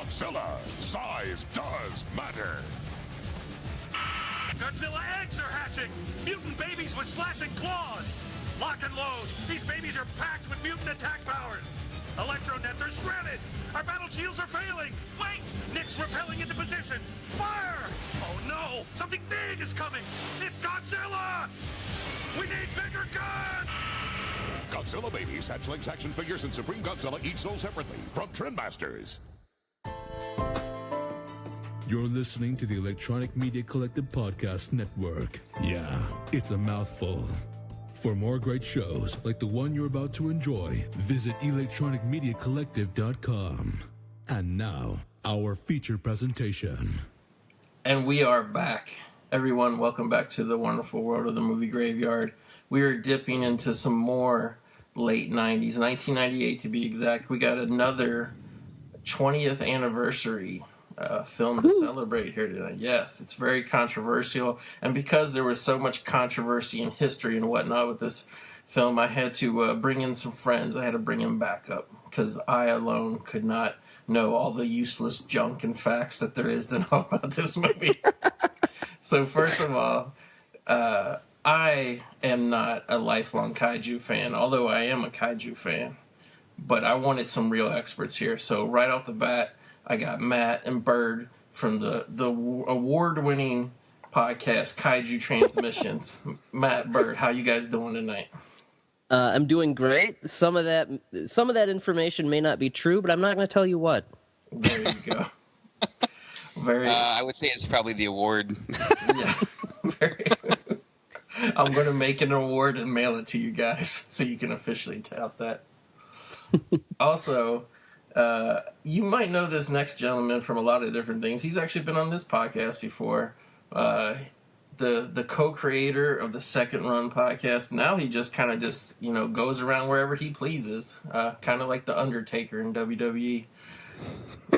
Godzilla. Size does matter. Godzilla eggs are hatching! Mutant babies with slashing claws! Lock and load! These babies are packed with mutant attack powers! Electro nets are shredded! Our battle shields are failing! Wait! Nick's repelling into position! Fire! Oh no! Something big is coming! It's Godzilla! We need bigger guns! Godzilla babies, hatchlings, action figures, and Supreme Godzilla each sold separately from Trendmasters. You're listening to the Electronic Media Collective Podcast Network. Yeah, it's a mouthful. For more great shows like the one you're about to enjoy, visit electronicmediacollective.com. And now, our feature presentation. And we are back. Everyone, welcome back to the wonderful world of the movie graveyard. We are dipping into some more late 90s, 1998 to be exact. We got another 20th anniversary film to celebrate here tonight. Yes, it's very controversial, and because there was so much controversy in history and whatnot with this film, I had to bring in some friends. I had to bring them back up because I alone could not know all the useless junk and facts that there is to know about this movie. So first of all, I am not a lifelong Kaiju fan, although I am a Kaiju fan, but I wanted some real experts here. So right off the bat, I got Matt and Byrd from the award-winning podcast Kaiju Transmissions. Matt, Byrd, how you guys doing tonight? I'm doing great. Some of that information may not be true, but I'm not going to tell you what. There you go. I would say it's probably the award. Yeah. I'm going to make an award and mail it to you guys so you can officially tout that. Also, you might know this next gentleman from a lot of different things. He's actually been on this podcast before. The co-creator of the Second Run podcast. Now he just kind of goes around wherever he pleases, kind of like the Undertaker in WWE.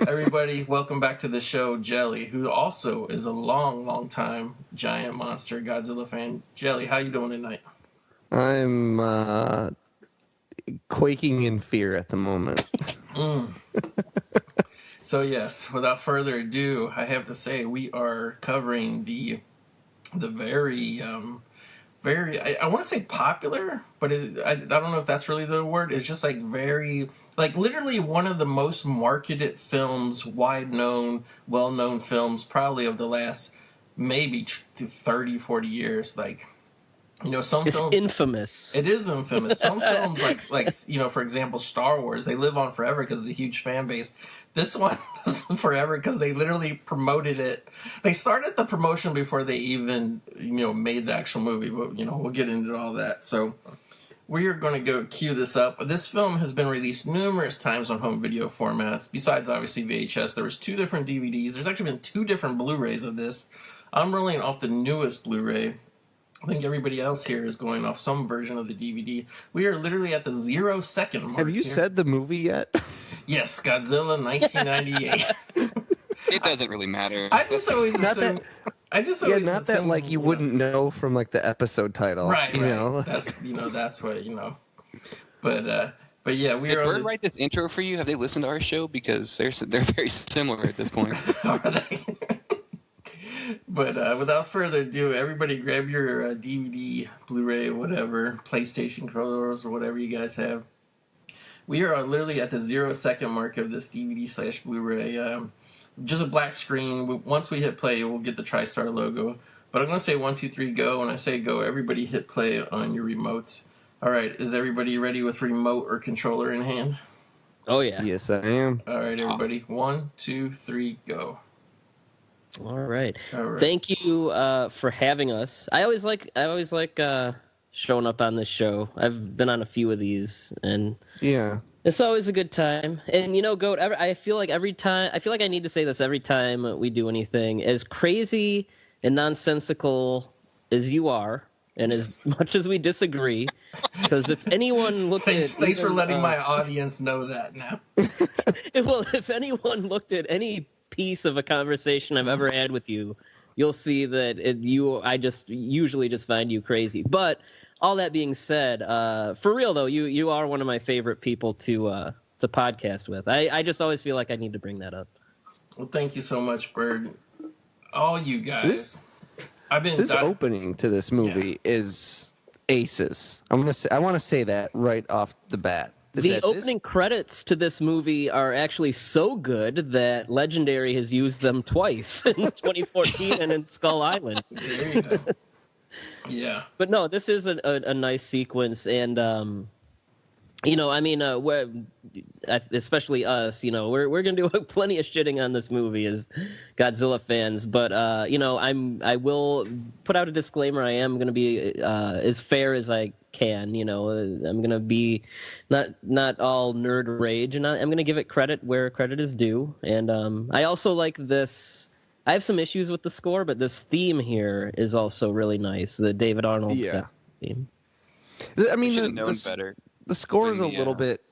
Everybody, welcome back to the show, Jelly, who also is a long time giant monster Godzilla fan. Jelly, how you doing tonight? I'm quaking in fear at the moment. So yes, without further ado, I have to say we are covering the very I want to say popular, but I don't know if that's really the word. It's just literally one of the most marketed films, well-known films, probably of the last maybe 30, 40 years. Some it's films, infamous. It is infamous. Some films, for example, Star Wars, they live on forever because of the huge fan base. This one lives on forever because they literally promoted it. They started the promotion before they even, made the actual movie. But, we'll get into all that. So we are going to go cue this up. This film has been released numerous times on home video formats. Besides, obviously, VHS, there was 2 different DVDs. There's actually been 2 different Blu-rays of this. I'm rolling off the newest Blu-ray. I think everybody else here is going off some version of the DVD. We are literally at the 0 second mark. Have you said the movie yet? Yes, Godzilla 1998. It doesn't really matter. I just always assume... not that you wouldn't know from the episode title. Right. That's that's what But yeah, we Did are. Byrd write this intro for you? Have they listened to our show? Because they're very similar at this point. Are they? But without further ado, everybody grab your DVD, Blu-ray, whatever, PlayStation controllers, or whatever you guys have. We are literally at the 0 second mark of this DVD/Blu-ray. Just a black screen. Once we hit play, we'll get the TriStar logo. But I'm going to say 1, 2, 3, go. When I say go, everybody hit play on your remotes. All right, is everybody ready with remote or controller in hand? Oh, yeah. Yes, I am. All right, everybody. 1, 2, 3, go. All right. Thank you for having us. I always like showing up on this show. I've been on a few of these, and yeah, it's always a good time. And Goat, I feel like I need to say this every time we do anything. As crazy and nonsensical as you are, and as much as we disagree, because if anyone looked thanks for letting my audience know that now. Well, if anyone looked at any piece of a conversation I've ever had with you, you'll see that I just usually just find you crazy. But all that being said, for real though, you are one of my favorite people to podcast with. I just always feel like I need to bring that up. Well, thank you so much, Byrd. All you guys. This opening to this movie is aces. I want to say that right off the bat. The opening credits to this movie are actually so good that Legendary has used them twice in 2014 and in Skull Island. There you go. Yeah. But no, this is a nice sequence, and especially us, we're gonna do plenty of shitting on this movie as Godzilla fans. But I will put out a disclaimer. I am gonna be as fair as I can. I'm gonna be not all nerd rage, and I'm gonna give it credit where credit is due. And I also like this. I have some issues with the score, but this theme here is also really nice. The David Arnold theme. I mean, better. The score is a little bit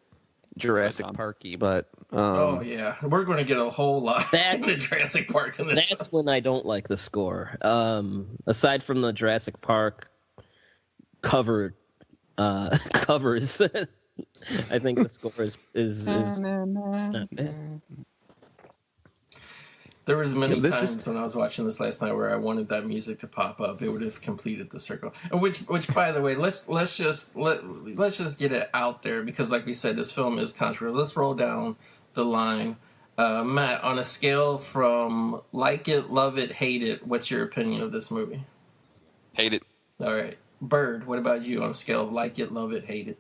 Jurassic Parky, but oh yeah, we're going to get a whole lot in the Jurassic Park in this. That's when I don't like the score. Aside from the Jurassic Park covers, I think the score is not bad. There was many times when I was watching this last night where I wanted that music to pop up. It would have completed the circle. Which, by the way, let's just get it out there because, like we said, this film is controversial. Let's roll down the line, Matt. On a scale from like it, love it, hate it, what's your opinion of this movie? Hate it. All right, Byrd. What about you on a scale of like it, love it, hate it?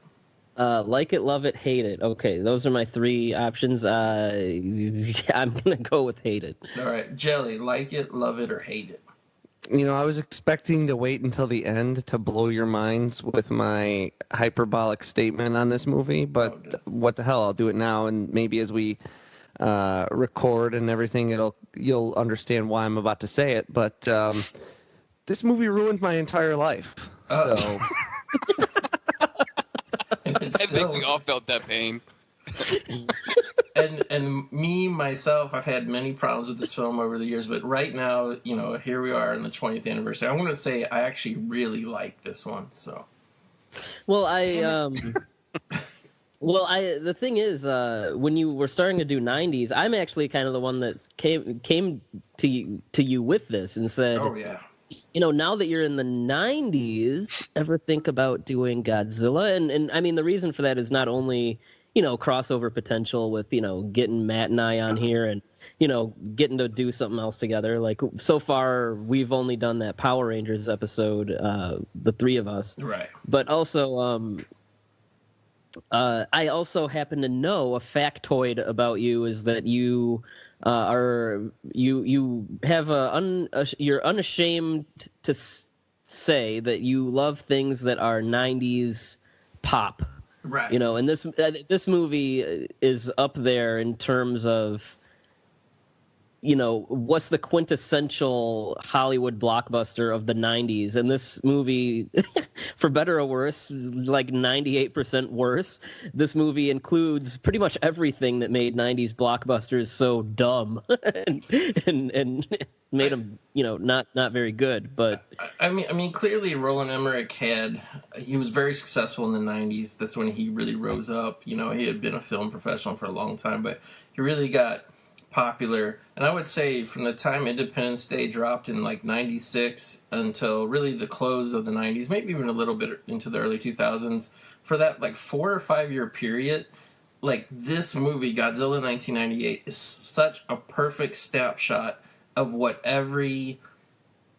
Like it, love it, hate it. Okay, those are my three options. I'm gonna go with hate it. All right, Jelly, like it, love it, or hate it? I was expecting to wait until the end to blow your minds with my hyperbolic statement on this movie, but what the hell? I'll do it now, and maybe as we record and everything, you'll understand why I'm about to say it. But this movie ruined my entire life. So. I think we all felt that pain. and me, myself, I've had many problems with this film over the years, but right now, here we are in the 20th anniversary. I want to say I actually really like this one. So, well, the thing is, when you were starting to do 90s, I'm actually kind of the one that came to you with this and said, "Oh yeah." Now that you're in the 90s, ever think about doing Godzilla? And I mean, the reason for that is not only, crossover potential with, getting Matt and I on here and, getting to do something else together. Like, so far, we've only done that Power Rangers episode, the three of us. Right. But also, I also happen to know a factoid about you is that you... you're unashamed to say that you love things that are 90s pop, right? And this movie is up there in terms of what's the quintessential Hollywood blockbuster of the 90s, and this movie, for better or worse, like 98% worse, this movie includes pretty much everything that made 90s blockbusters so dumb and made them, not very good. But I mean, clearly Roland Emmerich he was very successful in the 90s. That's when he really rose up. He had been a film professional for a long time, but he really got popular. And I would say from the time Independence Day dropped in like 96 until really the close of the 90s, maybe even a little bit into the early 2000s, for that like 4 or 5 year period, like this movie, Godzilla 1998, is such a perfect snapshot of what every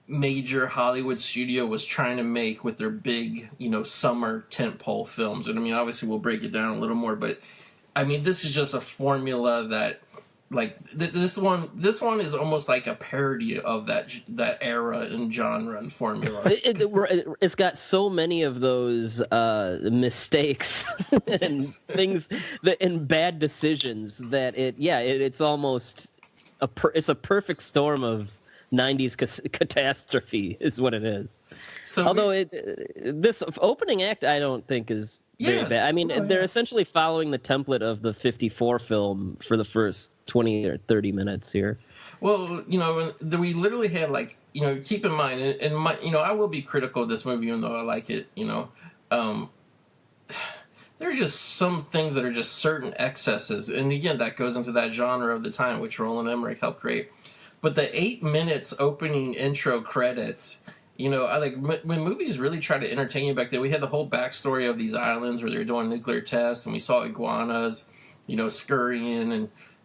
major Hollywood studio was trying to make with their big, summer tentpole films. And I mean, obviously we'll break it down a little more, but I mean, this is just a formula that, like, this one is almost like a parody of that era and genre and formula. It's got so many of those mistakes and things and bad decisions that it's almost it's a perfect storm of 90s catastrophe is what it is. So although this opening act I don't think is very bad. I mean, they're essentially following the template of the 54 film for the first 20 or 30 minutes here. Well, we literally had keep in mind, and I will be critical of this movie even though I like it, there are just some things that are just certain excesses. And again, that goes into that genre of the time, which Roland Emmerich helped create. But the 8 minutes opening intro credits, you know, I like when movies really try to entertain you back then. We had the whole backstory of these islands where they were doing nuclear tests, and we saw iguanas, you know, scurrying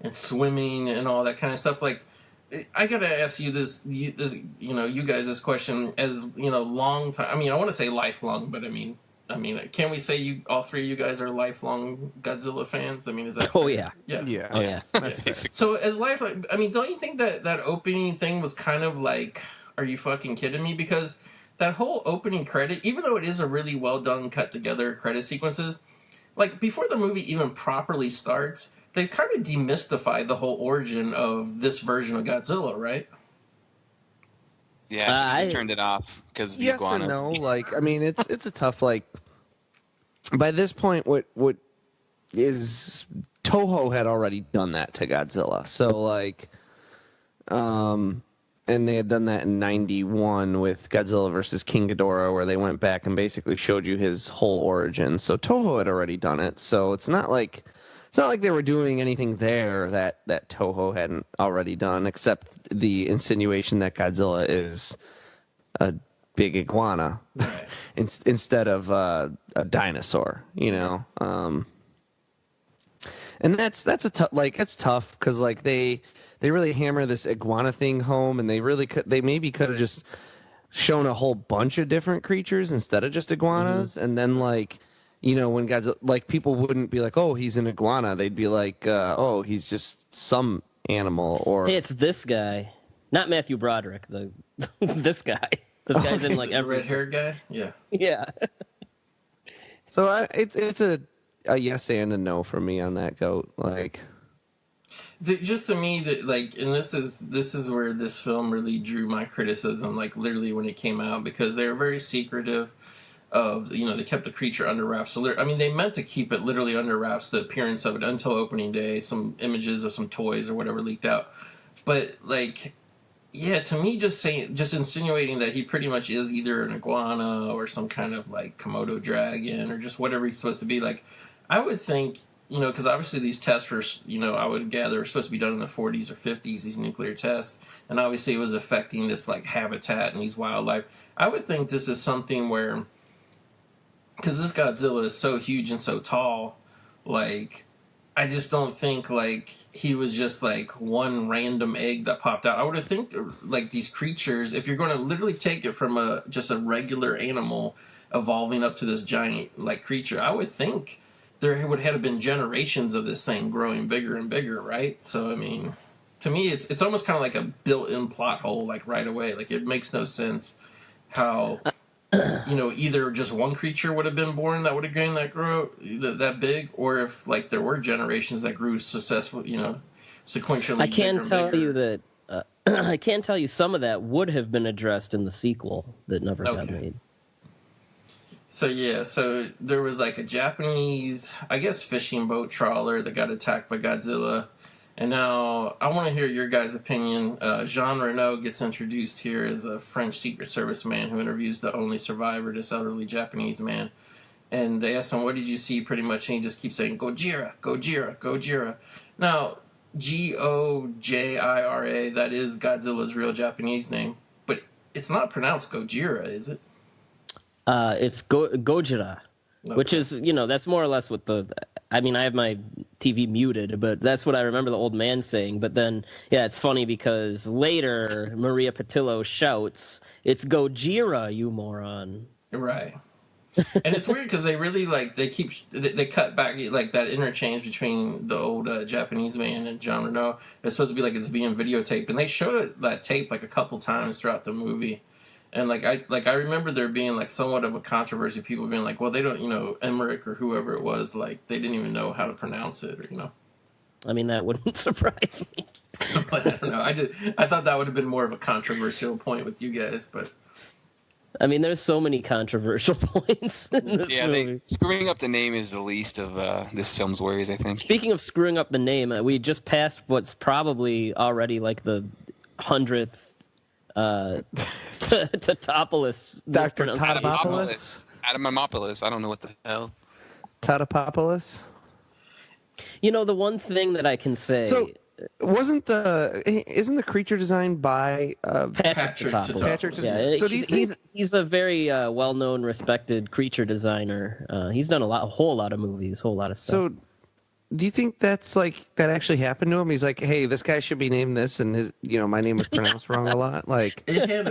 and swimming and all that kind of stuff. Like, I gotta ask you you guys this question as, you know, long time. I mean, I want to say lifelong, but I mean, can we say all three of you guys are lifelong Godzilla fans? I mean, is that fair? Oh yeah. Yeah. Oh yeah. So as I mean, don't you think that opening thing was kind of like, are you fucking kidding me? Because that whole opening credit, even though it is a really well done, cut together credit sequences, like before the movie even properly starts, they've kind of demystified the whole origin of this version of Godzilla, right? Yeah, I turned it off because the Yes iguanas. and no. Like, I mean, it's a tough, like, by this point, what is Toho had already done that to Godzilla. So, like, and they had done that in 91 with Godzilla versus King Ghidorah, where they went back and basically showed you his whole origin. So Toho had already done it. So it's not like they were doing anything there that Toho hadn't already done, except the insinuation that Godzilla is a big iguana Right. instead of a dinosaur, you know. And that's a tough, like, it's tough because like they really hammer this iguana thing home, and they maybe could have just shown a whole bunch of different creatures instead of just iguanas, and then like, you know, when Godzilla, like, people wouldn't be like, oh, he's an iguana. They'd be like, oh, he's just some animal. Or Hey, it's this guy, not Matthew Broderick. This guy. This guy's in like The every red-haired guy? Yeah. Yeah. So it's a yes and a no for me on that goat. Like, Just to me, that like, and this is where this film really drew my criticism, like literally when it came out, because they were very secretive of, you know, they kept the creature under wraps. So I mean, they meant to keep it literally under wraps, the appearance of it, until opening day. Some images of some toys or whatever leaked out, but like, yeah, to me, just insinuating that he pretty much is either an iguana or some kind of like Komodo dragon or just whatever he's supposed to be. Like, I would think, you know, because obviously these tests were, you know, I would gather were supposed to be done in the 40s or 50s, these nuclear tests, and obviously it was affecting this like habitat and these wildlife. I would think this is something where, because this Godzilla is so huge and so tall, like, I just don't think like he was just like one random egg that popped out. I would have think like these creatures, if you're going to literally take it from just a regular animal evolving up to this giant like creature, I would think there would have been generations of this thing growing bigger and bigger, right? So I mean, to me, it's almost kind of like a built-in plot hole, like right away. Like, it makes no sense how, you know, either just one creature would have been born that would have grown that big, or if like there were generations that grew successful, you know, sequentially. I can bigger tell and bigger. you that I can tell you some of that would have been addressed in the sequel that never got made. So yeah, so there was like a Japanese, I guess, fishing boat trawler that got attacked by Godzilla. And now I want to hear your guys' opinion. Jean Reno gets introduced here as a French Secret Service man who interviews the only survivor, this elderly Japanese man. And they ask him, what did you see, pretty much? And he just keeps saying, Gojira, Gojira, Gojira. Now, Gojira, that is Godzilla's real Japanese name. But it's not pronounced Gojira, is it? It's Gojira, Okay. which is, you know, that's more or less what I mean, I have my TV muted, but that's what I remember the old man saying. But then, yeah, it's funny because later Maria Pattillo shouts, "It's Gojira, you moron!" Right. And it's weird because they really like they cut back like that interchange between the old Japanese man and Jean Reno. It's supposed to be like it's being videotaped, and they show that tape like a couple times throughout the movie. And I remember there being like somewhat of a controversy. People being like, well, they don't, you know, Emmerich or whoever it was, like they didn't even know how to pronounce it, or, you know. I mean, that wouldn't surprise me. But I don't know. I thought that would have been more of a controversial point with you guys, but. I mean, there's so many controversial points in this movie. Screwing up the name is the least of this film's worries, I think. Speaking of screwing up the name, we just passed what's probably already like the 100th Totopoulos. Dr. Adamopoulos. I don't know what the hell. Tadopoulos? You know, the one thing that I can say. So, isn't the creature designed by Patrick Tatopoulos. Patrick? Yeah, So do you think he's a very well-known, respected creature designer. He's done a whole lot of movies, whole lot of stuff. so? Do you think that's like that actually happened to him? He's like, hey, this guy should be named this, and his, my name was pronounced wrong a lot. Like It had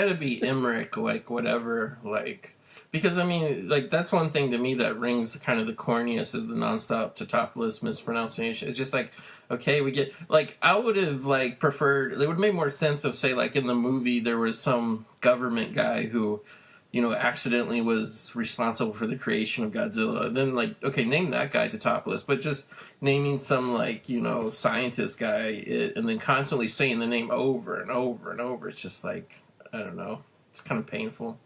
to be Emmerich, like whatever, like. Because, I mean, like, that's one thing to me that rings kind of the corniest is the nonstop Tatopoulos mispronunciation. It's just like, okay, we get... Like, I would have, like, preferred... It would have made more sense if, say, like, in the movie there was some government guy who, accidentally was responsible for the creation of Godzilla. Then, like, okay, name that guy Tatopoulos. But just naming some, like, scientist guy and then constantly saying the name over and over and over. It's just like, I don't know. It's kind of painful.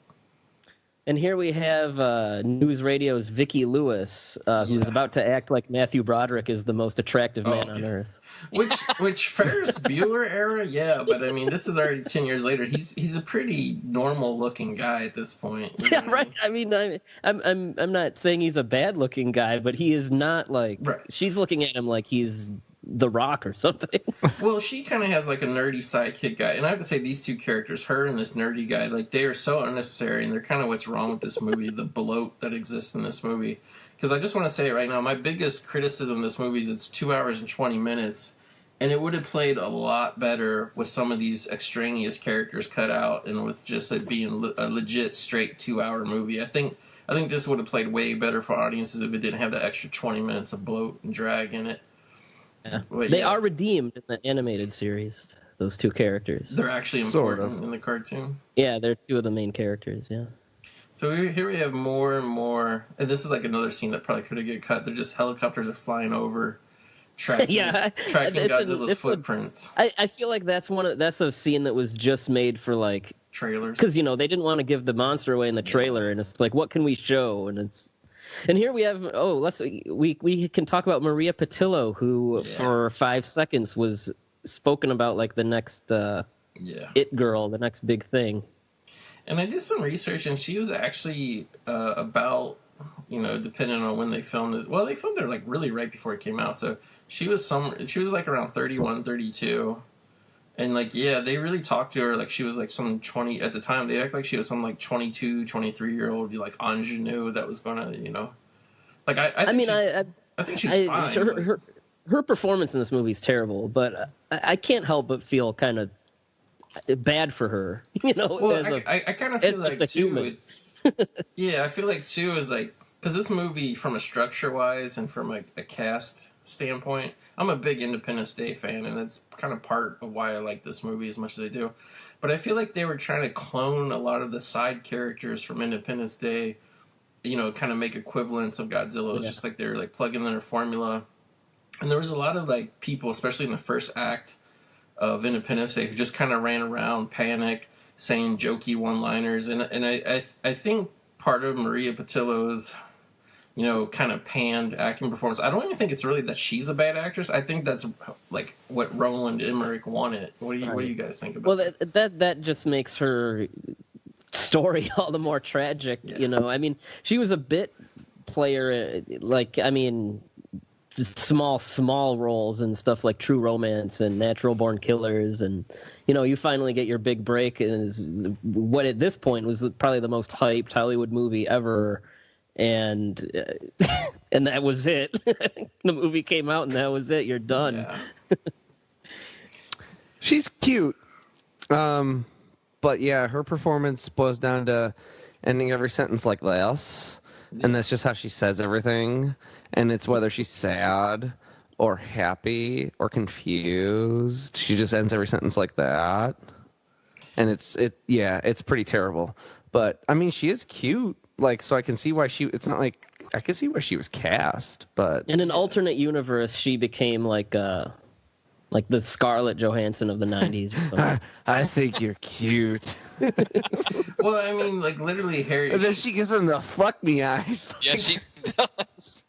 And here we have News Radio's Vicki Lewis, who's about to act like Matthew Broderick is the most attractive man on earth. Which Ferris Bueller era, yeah, but I mean, this is already 10 years later. He's a pretty normal looking guy at this point. Yeah, right. I mean, I'm not saying he's a bad looking guy, but he is not like. Right. She's looking at him like he's The Rock or something. Well, she kind of has like a nerdy sidekick guy, and I have to say these two characters, her and this nerdy guy, like they are so unnecessary, and they're kind of what's wrong with this movie, the bloat that exists in this movie. Because I just want to say it right now, my biggest criticism of this movie is it's 2 hours and 20 minutes, and it would have played a lot better with some of these extraneous characters cut out, and with just it being a legit straight 2 hour movie. I think this would have played way better for audiences if it didn't have the extra 20 minutes of bloat and drag in it. Yeah. They are redeemed in the animated series, those two characters. They're actually important in the cartoon. Yeah, they're two of the main characters, yeah. So here we have more and more, and this is like another scene that probably could have get cut. They're just helicopters are flying over, tracking Godzilla's footprints. I feel like that's a scene that was just made for like trailers. Because, they didn't want to give the monster away in the trailer, and it's like, what can we show? And here we have we can talk about Maria Pattillo, who for 5 seconds was spoken about like the next It girl, the next big thing. And I did some research, and she was actually about, depending on when they filmed it. Well, they filmed it like really right before it came out, so she was like around 31, 32. And like, yeah, they really talked to her like she was like some 20 at the time. They act like she was some like 22, 23-year-old like ingenue that was gonna, like I think she's fine. Her performance in this movie is terrible, but I can't help but feel kind of bad for her. Well, I kind of feel like too. I feel like too is like because this movie, from a structure wise and from like a cast standpoint, I'm a big Independence Day fan, and that's kind of part of why I like this movie as much as I do. But I feel like they were trying to clone a lot of the side characters from Independence Day, kind of make equivalents of Godzilla. It's just like they're like plugging in their formula. And there was a lot of like people, especially in the first act of Independence Day, who just kind of ran around, panicked, saying jokey one-liners. And I think part of Maria Pattillo's kind of panned acting performance. I don't even think it's really that she's a bad actress. I think that's like what Roland Emmerich wanted. What do you guys think about that? That just makes her story all the more tragic. Yeah. I mean, she was a bit player, like, I mean, just small roles and stuff like True Romance and Natural Born Killers, and you finally get your big break, and is what at this point was probably the most hyped Hollywood movie ever. And that was it. The movie came out, and that was it. You're done. Yeah. She's cute, but yeah, her performance boils down to ending every sentence like this, and that's just how she says everything. And it's whether she's sad or happy or confused. She just ends every sentence like that, and it's pretty terrible. But I mean, she is cute. Like, so I can see why it's not like, I can see where she was cast, but... In an alternate universe, she became like the Scarlett Johansson of the 90s or something. I think you're cute. Well, I mean, like, literally, Harry... And then she gives him the fuck me eyes. Yeah, she does.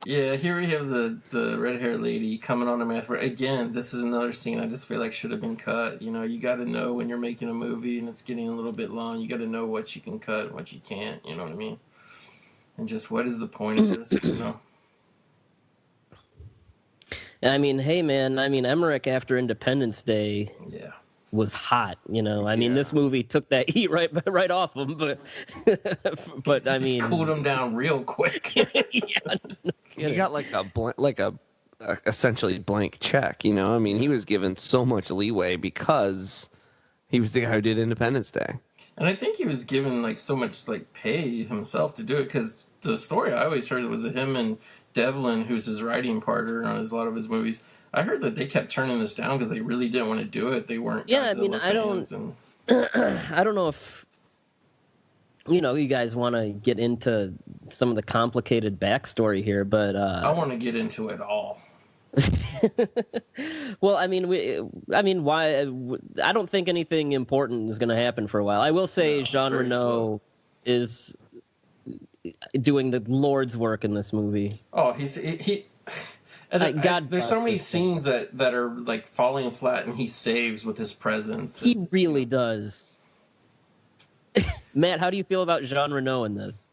Yeah, here we have the red-haired lady coming on to math. Again, this is another scene I just feel like should have been cut. You got to know when you're making a movie and it's getting a little bit long. You got to know what you can cut and what you can't. You know what I mean? And just what is the point of this, you know? I mean, hey, man, Emmerich after Independence Day Yeah. was hot, you know. I mean, Yeah. this movie took that heat right off him, but I mean, Cooled him down real quick. yeah, He got like a essentially blank check, you know. I mean, he was given so much leeway because he was the guy who did Independence Day. And I think he was given like so much like pay himself to do it, because the story I always heard was him and Devlin, who's his writing partner on a lot of his movies. I heard that they kept turning this down because they really didn't want to do it. They weren't. Yeah, Godzilla I mean, fans I don't know if you guys want to get into some of the complicated backstory here, but I want to get into it all. Well, I mean, why? I don't think anything important is going to happen for a while. I will say Jean Reno is doing the Lord's work in this movie. Oh, he. And there's so many scenes that are like falling flat, and he saves with his presence. He really does. Matt, how do you feel about Jean Reno in this?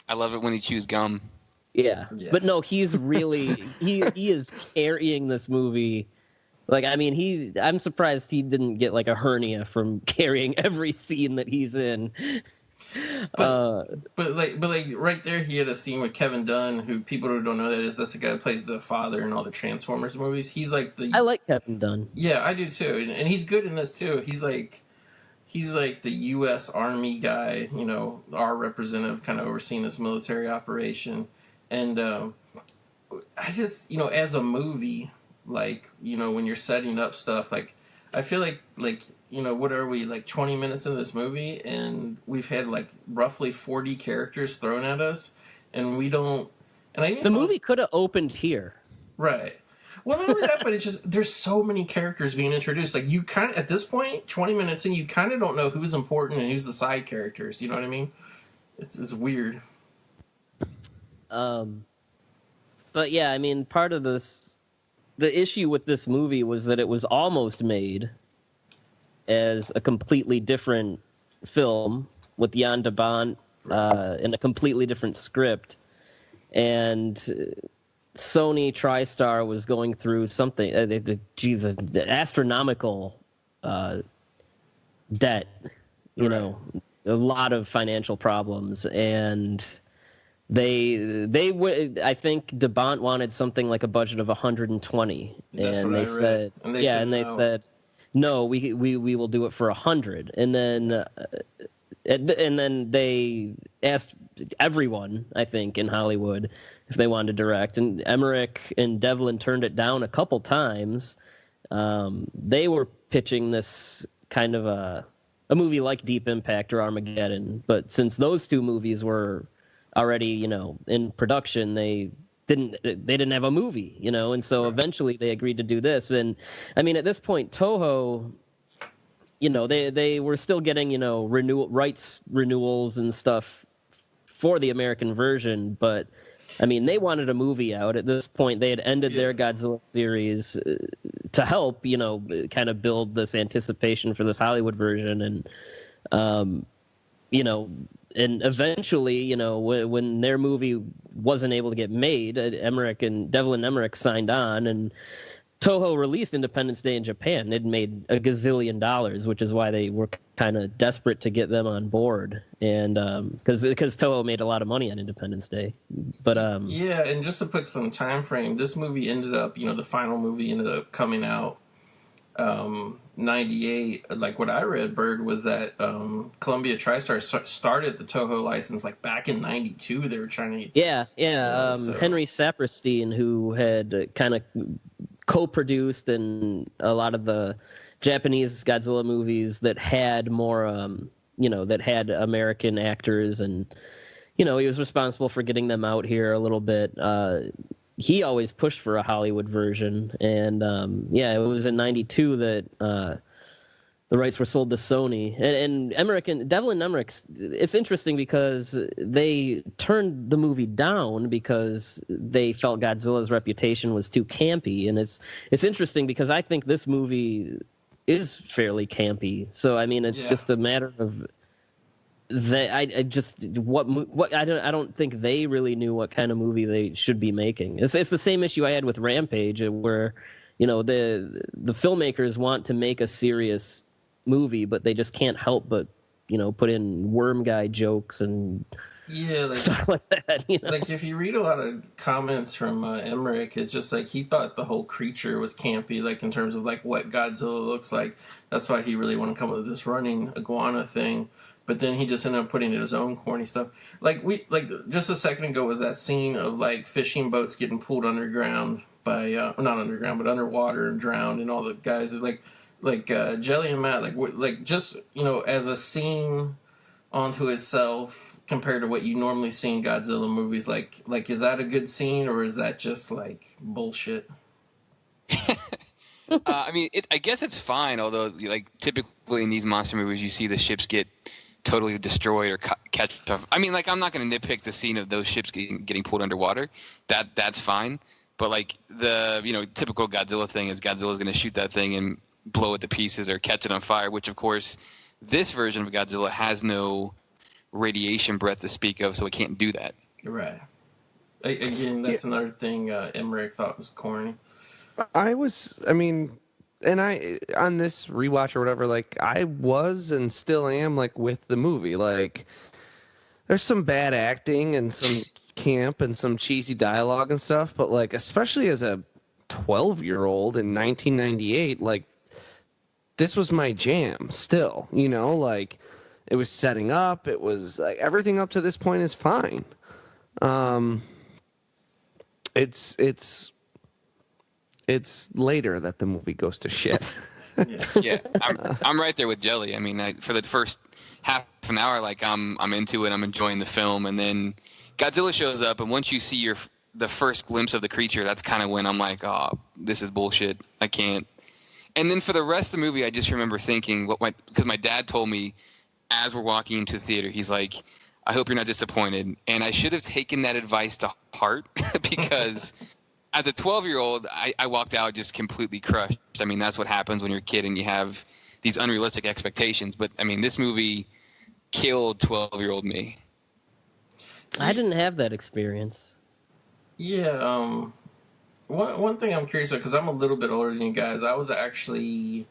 I love it when he chews gum. Yeah. But no, he's really he is carrying this movie. Like, I mean, I'm surprised he didn't get like a hernia from carrying every scene that he's in. But like right there, he had a scene with Kevin Dunn, who people who don't know that's the guy who plays the father in all the Transformers movies. He's like I like Kevin Dunn. Yeah, I do too, and he's good in this too. He's like the U.S. Army guy, you know, our representative, kind of overseeing this military operation. And I just, you know, as a movie, like, you know, when you're setting up stuff, like, I feel like, you know, what are we, like 20 minutes into this movie, and we've had like roughly 40 characters thrown at us, and we don't. And the movie could have opened here, right? Well, not only that, but it's just there's so many characters being introduced. Like, you kind of at this point, 20 minutes in, you kind of don't know who's important and who's the side characters. You know what I mean? It's weird. But yeah, I mean, part of the issue with this movie was that it was almost made as a completely different film with Jan de Bont in a completely different script, and Sony TriStar was going through something, astronomical debt, you know, a lot of financial problems, and they would. I think de Bont wanted something like a budget of 120, and they said, they said, no, we will do it for 100, and then they asked everyone, I think, in Hollywood if they wanted to direct, and Emmerich and Devlin turned it down a couple times. They were pitching this kind of a movie like Deep Impact or Armageddon, but since those two movies were already, you know, in production, they didn't have a movie, you know, and so eventually they agreed to do this. And I mean, at this point, Toho, you know, they were still getting, you know, rights renewals and stuff for the American version, but I mean, they wanted a movie out. At this point, they had ended their Godzilla series to help, you know, kind of build this anticipation for this Hollywood version. And, you know, and eventually, you know, when their movie wasn't able to get made, Devlin Emmerich signed on, and Toho released Independence Day in Japan. It made $1 gazillion, which is why they were kind of desperate to get them on board, and because Toho made a lot of money on Independence Day. But yeah, and just to put some time frame, this movie ended up, you know, the final movie ended up coming out 98. Like what I read, Byrd, was that Columbia TriStar started the Toho license like back in 92. They were trying to Henry Saperstein, who had kind of co-produced and a lot of the Japanese Godzilla movies that had more that had American actors, and you know, he was responsible for getting them out here a little bit. He always pushed for a Hollywood version, and it was in 92 that the rights were sold to Sony. And Devlin Emmerich, it's interesting because they turned the movie down because they felt Godzilla's reputation was too campy. And it's interesting because I think this movie is fairly campy. So, I mean, it's just a matter of... I just what I don't think they really knew what kind of movie they should be making. It's the same issue I had with Rampage, where the filmmakers want to make a serious movie, but they just can't help but put in worm guy jokes and stuff like that. Like if you read a lot of comments from Emmerich, it's just like he thought the whole creature was campy, like in terms of like what Godzilla looks like. That's why he really wanted to come up with this running iguana thing. But then he just ended up putting in his own corny stuff. Like just a second ago was that scene of like fishing boats getting pulled underground by not underground but underwater and drowned, and all the guys are like Jelly and Matt like just as a scene onto itself compared to what you normally see in Godzilla movies. Like is that a good scene or is that just like bullshit? I mean, I guess it's fine. Although like typically in these monster movies, you see the ships get totally destroyed or catch off. I mean, like, I'm not going to nitpick the scene of those ships getting pulled underwater. That's fine. But like the typical Godzilla thing is Godzilla's going to shoot that thing and blow it to pieces or catch it on fire. Which of course, this version of Godzilla has no radiation breath to speak of, so it can't do that. Right. Again, that's another thing Emmerich thought was corny. And I, on this rewatch or whatever, like, I was and still am, like, with the movie. Like, there's some bad acting and some camp and some cheesy dialogue and stuff, but, like, especially as a 12-year-old in 1998, like, this was my jam still, like, it was setting up. It was, like, everything up to this point is fine. It's later that the movie goes to shit. Yeah, I'm right there with Jelly. I mean, for the first half an hour, like I'm into it. I'm enjoying the film, and then Godzilla shows up, and once you see the first glimpse of the creature, that's kind of when I'm like, oh, this is bullshit. I can't. And then for the rest of the movie, I just remember thinking because my dad told me as we're walking into the theater, he's like, I hope you're not disappointed, and I should have taken that advice to heart because. As a 12-year-old, I walked out just completely crushed. I mean, that's what happens when you're a kid and you have these unrealistic expectations. But, I mean, this movie killed 12-year-old me. I didn't have that experience. Yeah, one thing I'm curious about, because I'm a little bit older than you guys, I was actually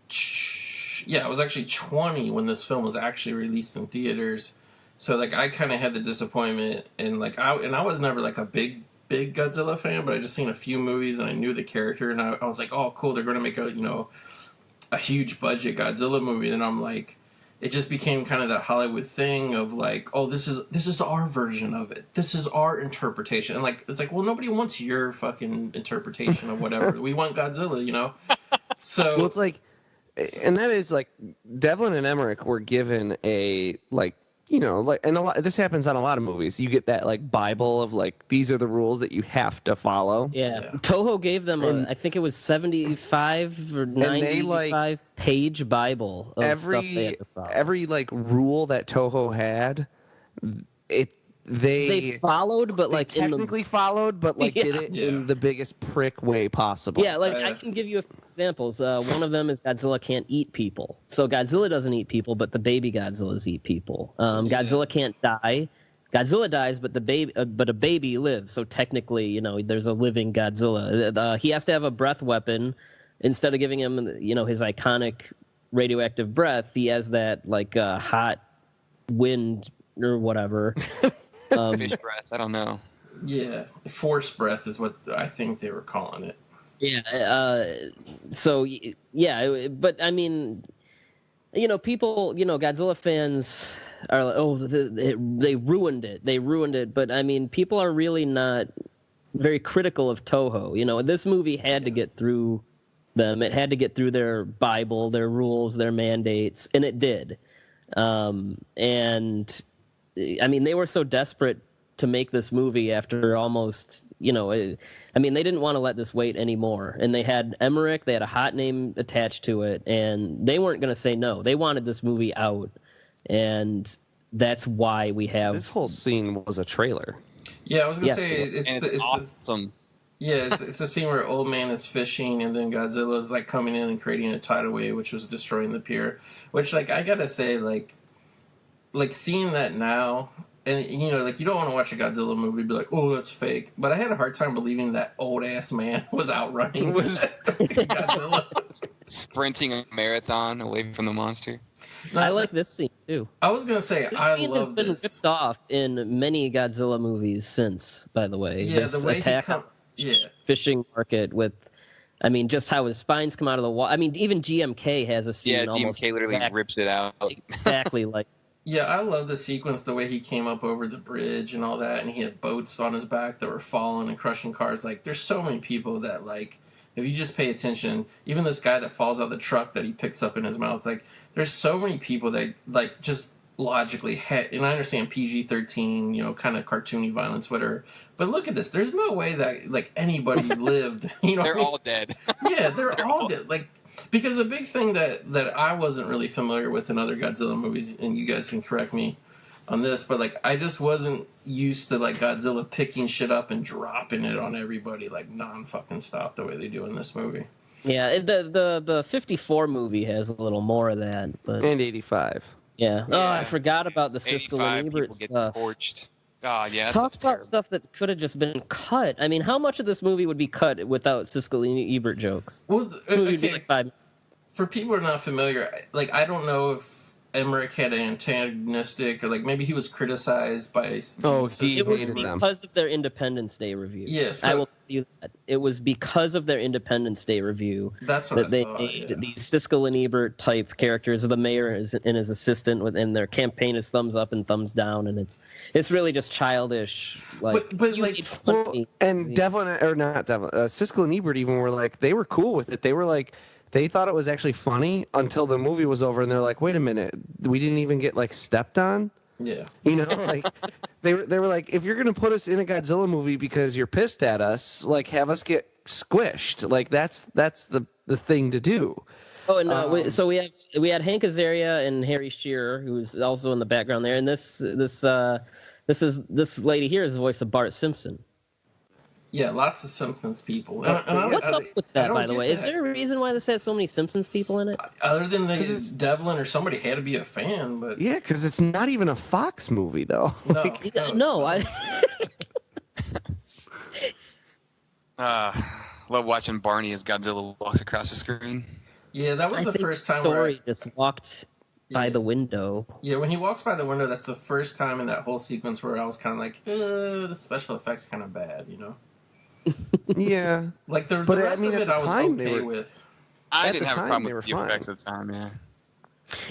20 when this film was actually released in theaters. So, like, I kind of had the disappointment, and, like, I was never, like, a big Godzilla fan, but I just seen a few movies and I knew the character, and I was like, oh cool, they're going to make a huge budget Godzilla movie. And I'm like, it just became kind of that Hollywood thing of like, oh, this is our version of it, this is our interpretation, and like it's like, well, nobody wants your fucking interpretation of whatever. We want Godzilla, so well, it's like, and that is like Devlin and Emmerich were given a like, like, and this happens on a lot of movies. You get that like Bible of like, these are the rules that you have to follow. Yeah. Toho gave them I think it was 75 or 95 page Bible of stuff they had to follow. Every like rule that Toho had, they followed, but like technically followed, but like did it in the biggest prick way possible. Yeah, like I can give you a few examples. One of them is Godzilla can't eat people. So Godzilla doesn't eat people, but the baby Godzillas eat people. Godzilla can't die. Godzilla dies, but a baby lives. So technically, there's a living Godzilla. He has to have a breath weapon. Instead of giving him, his iconic radioactive breath, he has that like hot wind or whatever. Fish breath. I don't know. Yeah, force breath is what I think they were calling it. Yeah. So yeah, but I mean, people, Godzilla fans are like, oh, they ruined it. They ruined it. But I mean, people are really not very critical of Toho. This movie had to get through them. It had to get through their Bible, their rules, their mandates, and it did. And I mean, they were so desperate to make this movie after almost, they didn't want to let this wait anymore. And they had Emmerich, they had a hot name attached to it, and they weren't going to say no. They wanted this movie out, and that's why we have... This whole scene was a trailer. Yeah, I was going to say, it's awesome. It's the scene where Old Man is fishing, and then Godzilla's like coming in and creating a tidal wave, which was destroying the pier. Which, like, I gotta say, like, like seeing that now, and you know, like you don't want to watch a Godzilla movie and be like, oh, that's fake. But I had a hard time believing that old ass man was outrunning Godzilla, sprinting a marathon away from the monster. No, I like this scene too. I was gonna say This I scene has love been this. ripped off in many Godzilla movies since. By the way, Yeah, this the way attack he on yeah. fishing market with, I mean, just how his spines come out of the wall. I mean, even GMK has a scene Yeah, almost DMK literally rips it out. exactly like. Yeah, I love the sequence, the way he came up over the bridge and all that, and he had boats on his back that were falling and crushing cars. Like, there's so many people that, like, if you just pay attention, even this guy that falls out of the truck that he picks up in his mouth, like, there's so many people that, like, just logically, and I understand PG-13, you know, kind of cartoony violence, whatever, but look at this. There's no way that, like, anybody lived, you know. They're all dead. Yeah, they're all dead. Like, because a big thing that I wasn't really familiar with in other Godzilla movies, and you guys can correct me on this, but like I just wasn't used to like Godzilla picking shit up and dropping it on everybody like non-fucking stop the way they do in this movie. Yeah, the 54 movie has a little more of that, but And 85. yeah. Oh, I Yeah. forgot about the Siskel 85 and Ebert people get stuff. torched. Oh, yeah. That's Talk about terrible. stuff that could have just been cut. I mean, how much of this movie would be cut without Siskel and Ebert jokes? Well, This movie would be okay, like 5 for people who are not familiar, like I don't know if Emmerich had an antagonistic or like maybe he was criticized by. Oh, he It was hated them. because of their Independence Day review. Yes, I will tell you that. It was because of their Independence Day review That's what that I they thought, made yeah. these Siskel and Ebert type characters of the mayor and his assistant, and their campaign is thumbs up and thumbs down, and it's really just childish. Like, But, you like, made fun Well, of me. and Devlin, or not Devlin, Siskel and Ebert even were like, they were cool with it. They were like, they thought it was actually funny until the movie was over, and they're like, wait a minute, we didn't even get like stepped on. Yeah. You know, like they were like, if you're gonna put us in a Godzilla movie because you're pissed at us, like have us get squished. Like that's the thing to do. Oh, and so we had Hank Azaria and Harry Shearer, who's also in the background there, and this lady here is the voice of Bart Simpson. Yeah, lots of Simpsons people. What's up with I that, don't by the get way? Is that. there a reason why this has so many Simpsons people in it? Other than Devlin or somebody had to be a fan, but Yeah, because it's not even a Fox movie though. no, No, Love watching Barney as Godzilla walks across the screen. yeah, that was I the think first the time story just walked by Yeah. the window. Yeah, when he walks by the window, that's the first time in that whole sequence where I was kind of like, the special effects kind of bad, you know? Yeah, Like the But, I rest mean, of at it, the I was time, they okay were- with. I At didn't the have a time, problem they with were the fine. effects at the time, yeah.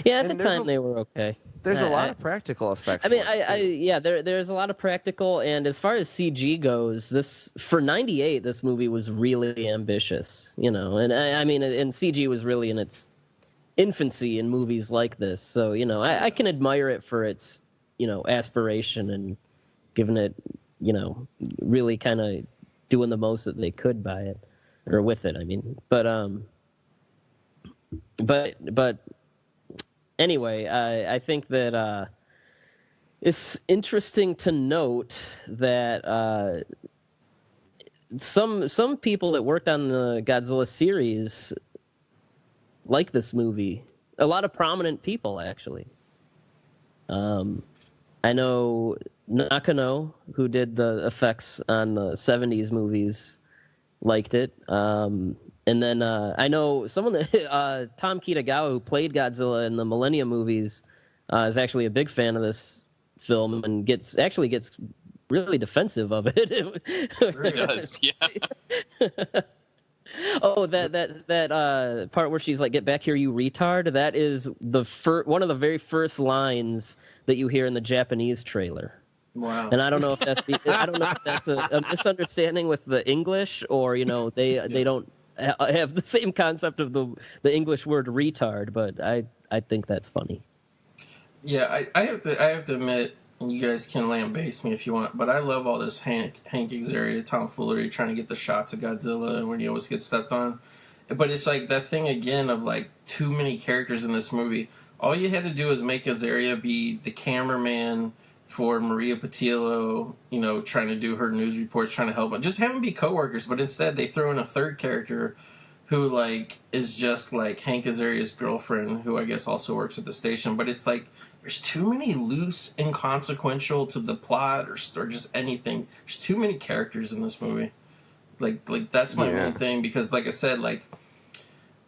Yeah, at And the there's time they were okay. there's a lot I- of practical effects. I mean, for it, too. there's a lot of practical, and as far as CG goes, this for '98, this movie was really ambitious, you know, and I mean, and CG was really in its infancy in movies like this, so you know, I can admire it for its, you know, aspiration and giving it, you know, really kind of doing the most that they could by it or with it. I mean, but anyway, I think that it's interesting to note that some people that worked on the Godzilla series like this movie. A lot of prominent people, actually. I know Nakano, who did the effects on the 70s movies, liked it. And then I know someone that Tom Kitagawa, who played Godzilla in the Millennium movies, is actually a big fan of this film and gets really defensive of it. It does, yeah. Oh, that part where she's like, "Get back here, you retard!" That is one of the very first lines that you hear in the Japanese trailer. Wow. And I don't know if that's a misunderstanding with the English, or you know they don't have the same concept of the English word retard, but I think that's funny. Yeah, I have to admit, and you guys can lambaste me if you want, but I love all this Hank Azaria tomfoolery trying to get the shots of Godzilla and when he always gets stepped on. But it's like that thing again of like too many characters in this movie. All you had to do is make Azaria be the cameraman for Maria Pattillo, you know, trying to do her news reports, trying to help. Just have them be coworkers, but instead they throw in a third character who like is just like Hank Azaria's girlfriend, who I guess also works at the station. But it's like there's too many loose, inconsequential to the plot or just anything. There's too many characters in this movie. Like that's my main thing, because like I said, like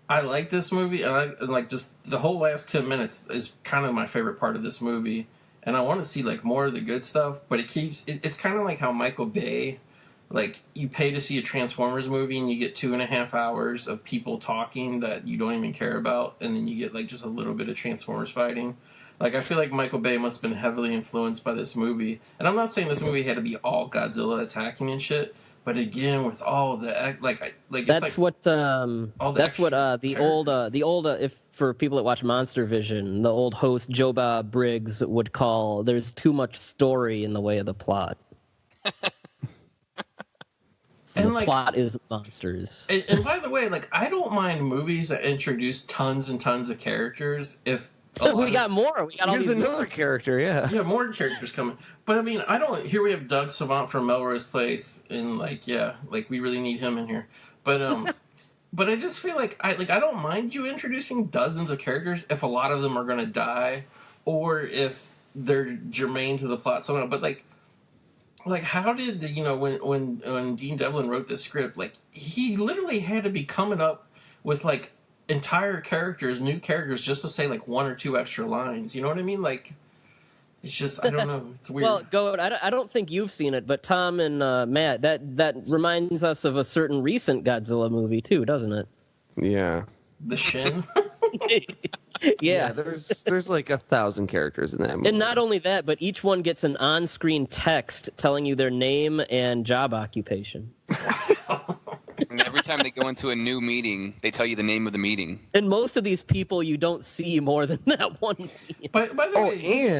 I like this movie, and like just the whole last 10 minutes is kind of my favorite part of this movie, and I want to see like more of the good stuff. But it's kind of like how Michael Bay, like you pay to see a Transformers movie and you get 2.5 hours of people talking that you don't even care about, and then you get like just a little bit of Transformers fighting. Like I feel like Michael Bay must have been heavily influenced by this movie, and I'm not saying this movie had to be all Godzilla attacking and shit. But again, with all the that's what the old if for people that watch Monster Vision, the old host Joe Bob Briggs would call there's too much story in the way of the plot. And the plot is monsters. And by the way, like I don't mind movies that introduce tons and tons of characters if. We got more. We got all Here's another character, yeah. Yeah, more characters coming. But I mean, here we have Doug Savant from Melrose Place, and like we really need him in here. But but I just feel like I don't mind you introducing dozens of characters if a lot of them are gonna die, or if they're germane to the plot somehow. But like how did when Dean Devlin wrote this script, like he literally had to be coming up with like entire characters, new characters, just to say like 1 or 2 extra lines. You know what I mean? Like, it's just I don't know. It's weird. Well, Goat, I don't think you've seen it, but Tom and Matt, that reminds us of a certain recent Godzilla movie too, doesn't it? Yeah. The Shin. Yeah. There's like 1,000 characters in that movie. And not only that, but each one gets an on-screen text telling you their name and job occupation. And every time they go into a new meeting, they tell you the name of the meeting. And most of these people you don't see more than that one scene. By the way,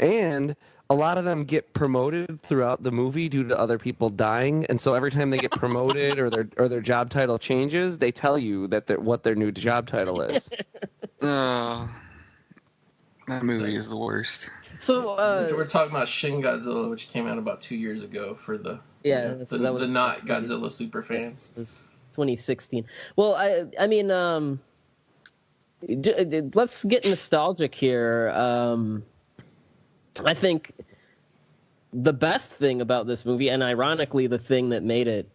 and a lot of them get promoted throughout the movie due to other people dying, and so every time they get promoted or their job title changes, they tell you what their new job title is. That movie is the worst. So we're talking about Shin Godzilla, which came out about 2 years ago for the not Godzilla super fans. It was 2016. Well, I mean, let's get nostalgic here. I think the best thing about this movie, and ironically the thing that made it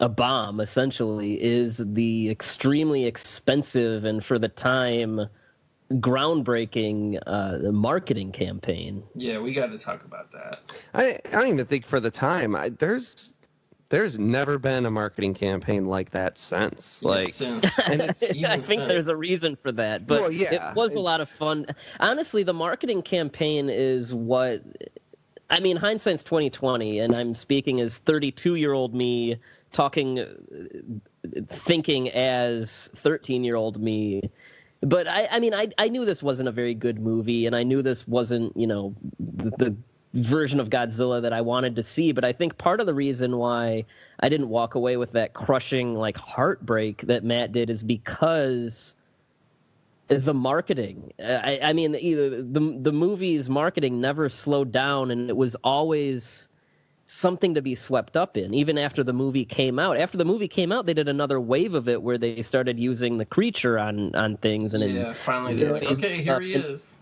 a bomb, essentially, is the extremely expensive and for the time groundbreaking marketing campaign. Yeah, we got to talk about that. I don't even think for the time. There's never been a marketing campaign like that since. I think there's a reason for that, but it was a lot of fun. Honestly, the marketing campaign is what. I mean, hindsight's 2020, and I'm speaking as 32-year-old me talking, thinking as 13-year-old me. But I mean, I knew this wasn't a very good movie, and I knew this wasn't, the version of Godzilla that I wanted to see. But I think part of the reason why I didn't walk away with that crushing like heartbreak that Matt did is because the marketing. I mean, the movie's marketing never slowed down, and it was always something to be swept up in, even after the movie came out. After the movie came out, they did another wave of it where they started using the creature on things. And finally they're like, okay, here he is.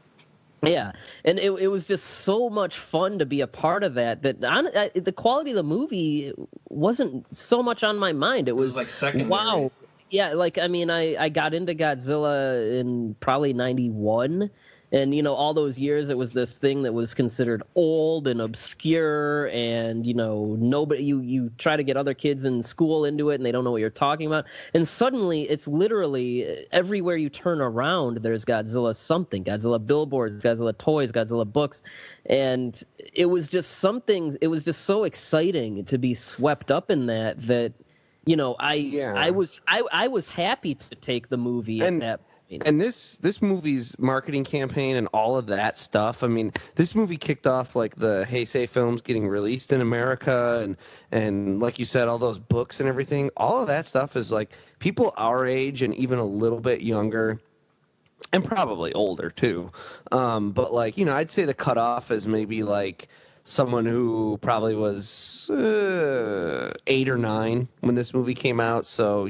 Yeah, and it was just so much fun to be a part of that. The quality of the movie wasn't so much on my mind. It was like secondary. Wow. Yeah, like, I mean, I got into Godzilla in probably 91. And, all those years, it was this thing that was considered old and obscure, and, nobody, you try to get other kids in school into it, and they don't know what you're talking about. And suddenly, it's literally everywhere you turn around, there's Godzilla something. Godzilla billboards, Godzilla toys, Godzilla books. And it was just so exciting to be swept up in that, I was happy to take the movie at that point. And this movie's marketing campaign and all of that stuff, I mean, this movie kicked off like the Heisei films getting released in America, and like you said, all those books and everything. All of that stuff is like people our age and even a little bit younger, and probably older too. But like, I'd say the cutoff is maybe like someone who probably was 8 or 9 when this movie came out. So,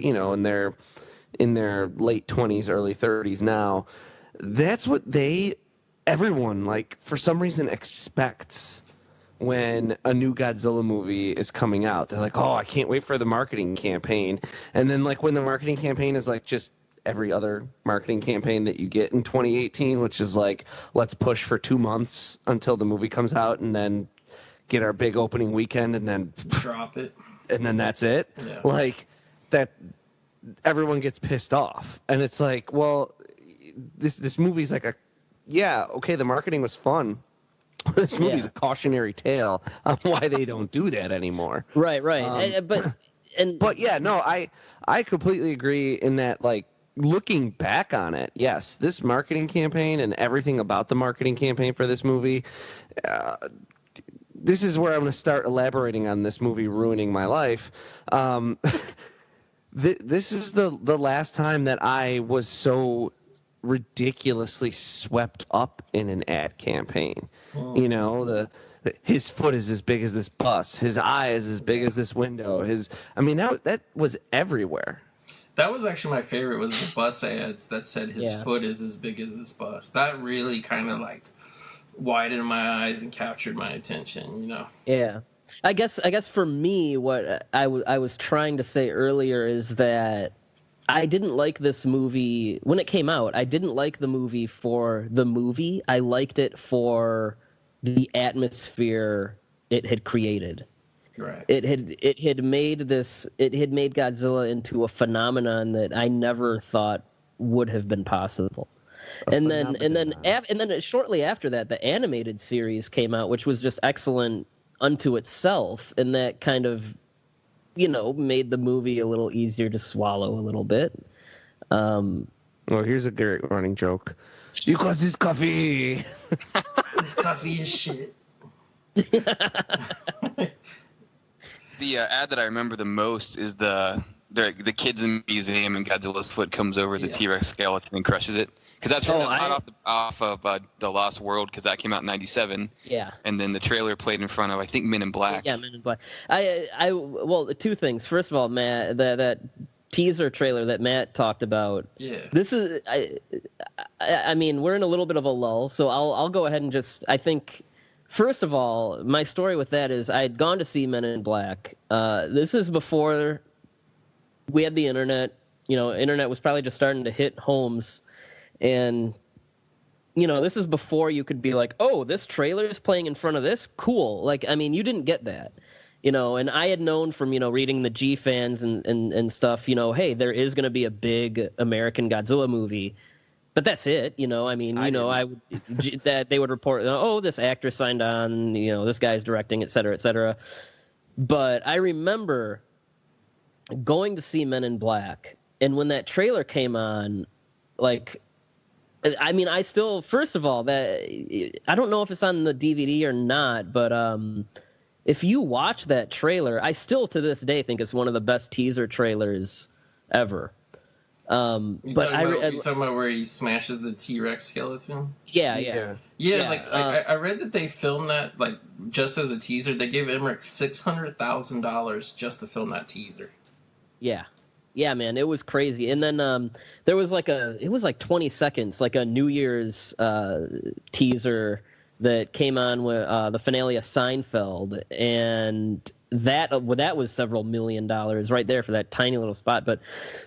in their late 20s, early 30s now. That's what they everyone, like, for some reason expects when a new Godzilla movie is coming out. They're like, oh, I can't wait for the marketing campaign. And then, like, when the marketing campaign is, like, just every other marketing campaign that you get in 2018, which is, like, let's push for 2 months until the movie comes out and then get our big opening weekend and then drop it. And then that's it. Yeah. Like, that everyone gets pissed off. And it's like, well, this movie's like the marketing was fun. This movie's a cautionary tale on why they don't do that anymore. Right. But yeah, no, I completely agree in that, like, looking back on it, yes, this marketing campaign and everything about the marketing campaign for this movie, this is where I'm going to start elaborating on this movie ruining my life. This is the last time that I was so ridiculously swept up in an ad campaign. You know, his foot is as big as this bus, his eye is as big as this window, that was everywhere. That was actually my favorite, was the bus ads that said his foot is as big as this bus. That really kind of, like, widened my eyes and captured my attention, you know. Yeah. I guess for me, what I was trying to say earlier is that I didn't like this movie when it came out. I didn't like the movie for the movie. I liked it for the atmosphere it had created. Right. It had made Godzilla into a phenomenon that I never thought would have been possible. And then shortly after that, the animated series came out, which was just excellent unto itself, and that kind of, you know, made the movie a little easier to swallow a little bit. Well, here's a great running joke. Because this coffee. This coffee is shit. The ad that I remember the most is the kids in the museum and Godzilla's foot comes over the T-Rex skeleton and crushes it. Because that's off of The Lost World, because that came out in 97. Yeah. And then the trailer played in front of, I think, Men in Black. Yeah, Men in Black. Well, two things. First of all, Matt, that teaser trailer that Matt talked about. Yeah. This is, I mean, we're in a little bit of a lull, so I'll go ahead and I think. First of all, my story with that is I had gone to see Men in Black. This is before we had the internet. You know, internet was probably just starting to hit homes. And, you know, this is before you could be like, oh, this trailer is playing in front of this? Cool. Like, I mean, you didn't get that. You know, and I had known from, you know, reading the G fans and stuff, you know, hey, there is going to be a big American Godzilla movie. But that's it, you know. I mean, that they would report, oh, this actor signed on, you know, this guy's directing, et cetera, et cetera. But I remember going to see Men in Black, and when that trailer came on, like, I mean, I still, first of all, that I don't know if it's on the DVD or not, but if you watch that trailer, I still to this day think it's one of the best teaser trailers ever. You talking about where he smashes the T-Rex skeleton? Yeah. Like I read that they filmed that, like, just as a teaser. They gave Emmerich $600,000 just to film that teaser. Yeah, man, it was crazy. And then there was it was like 20 seconds, like a New Year's teaser that came on with the finale of Seinfeld, and that was several $1 million right there for that tiny little spot. But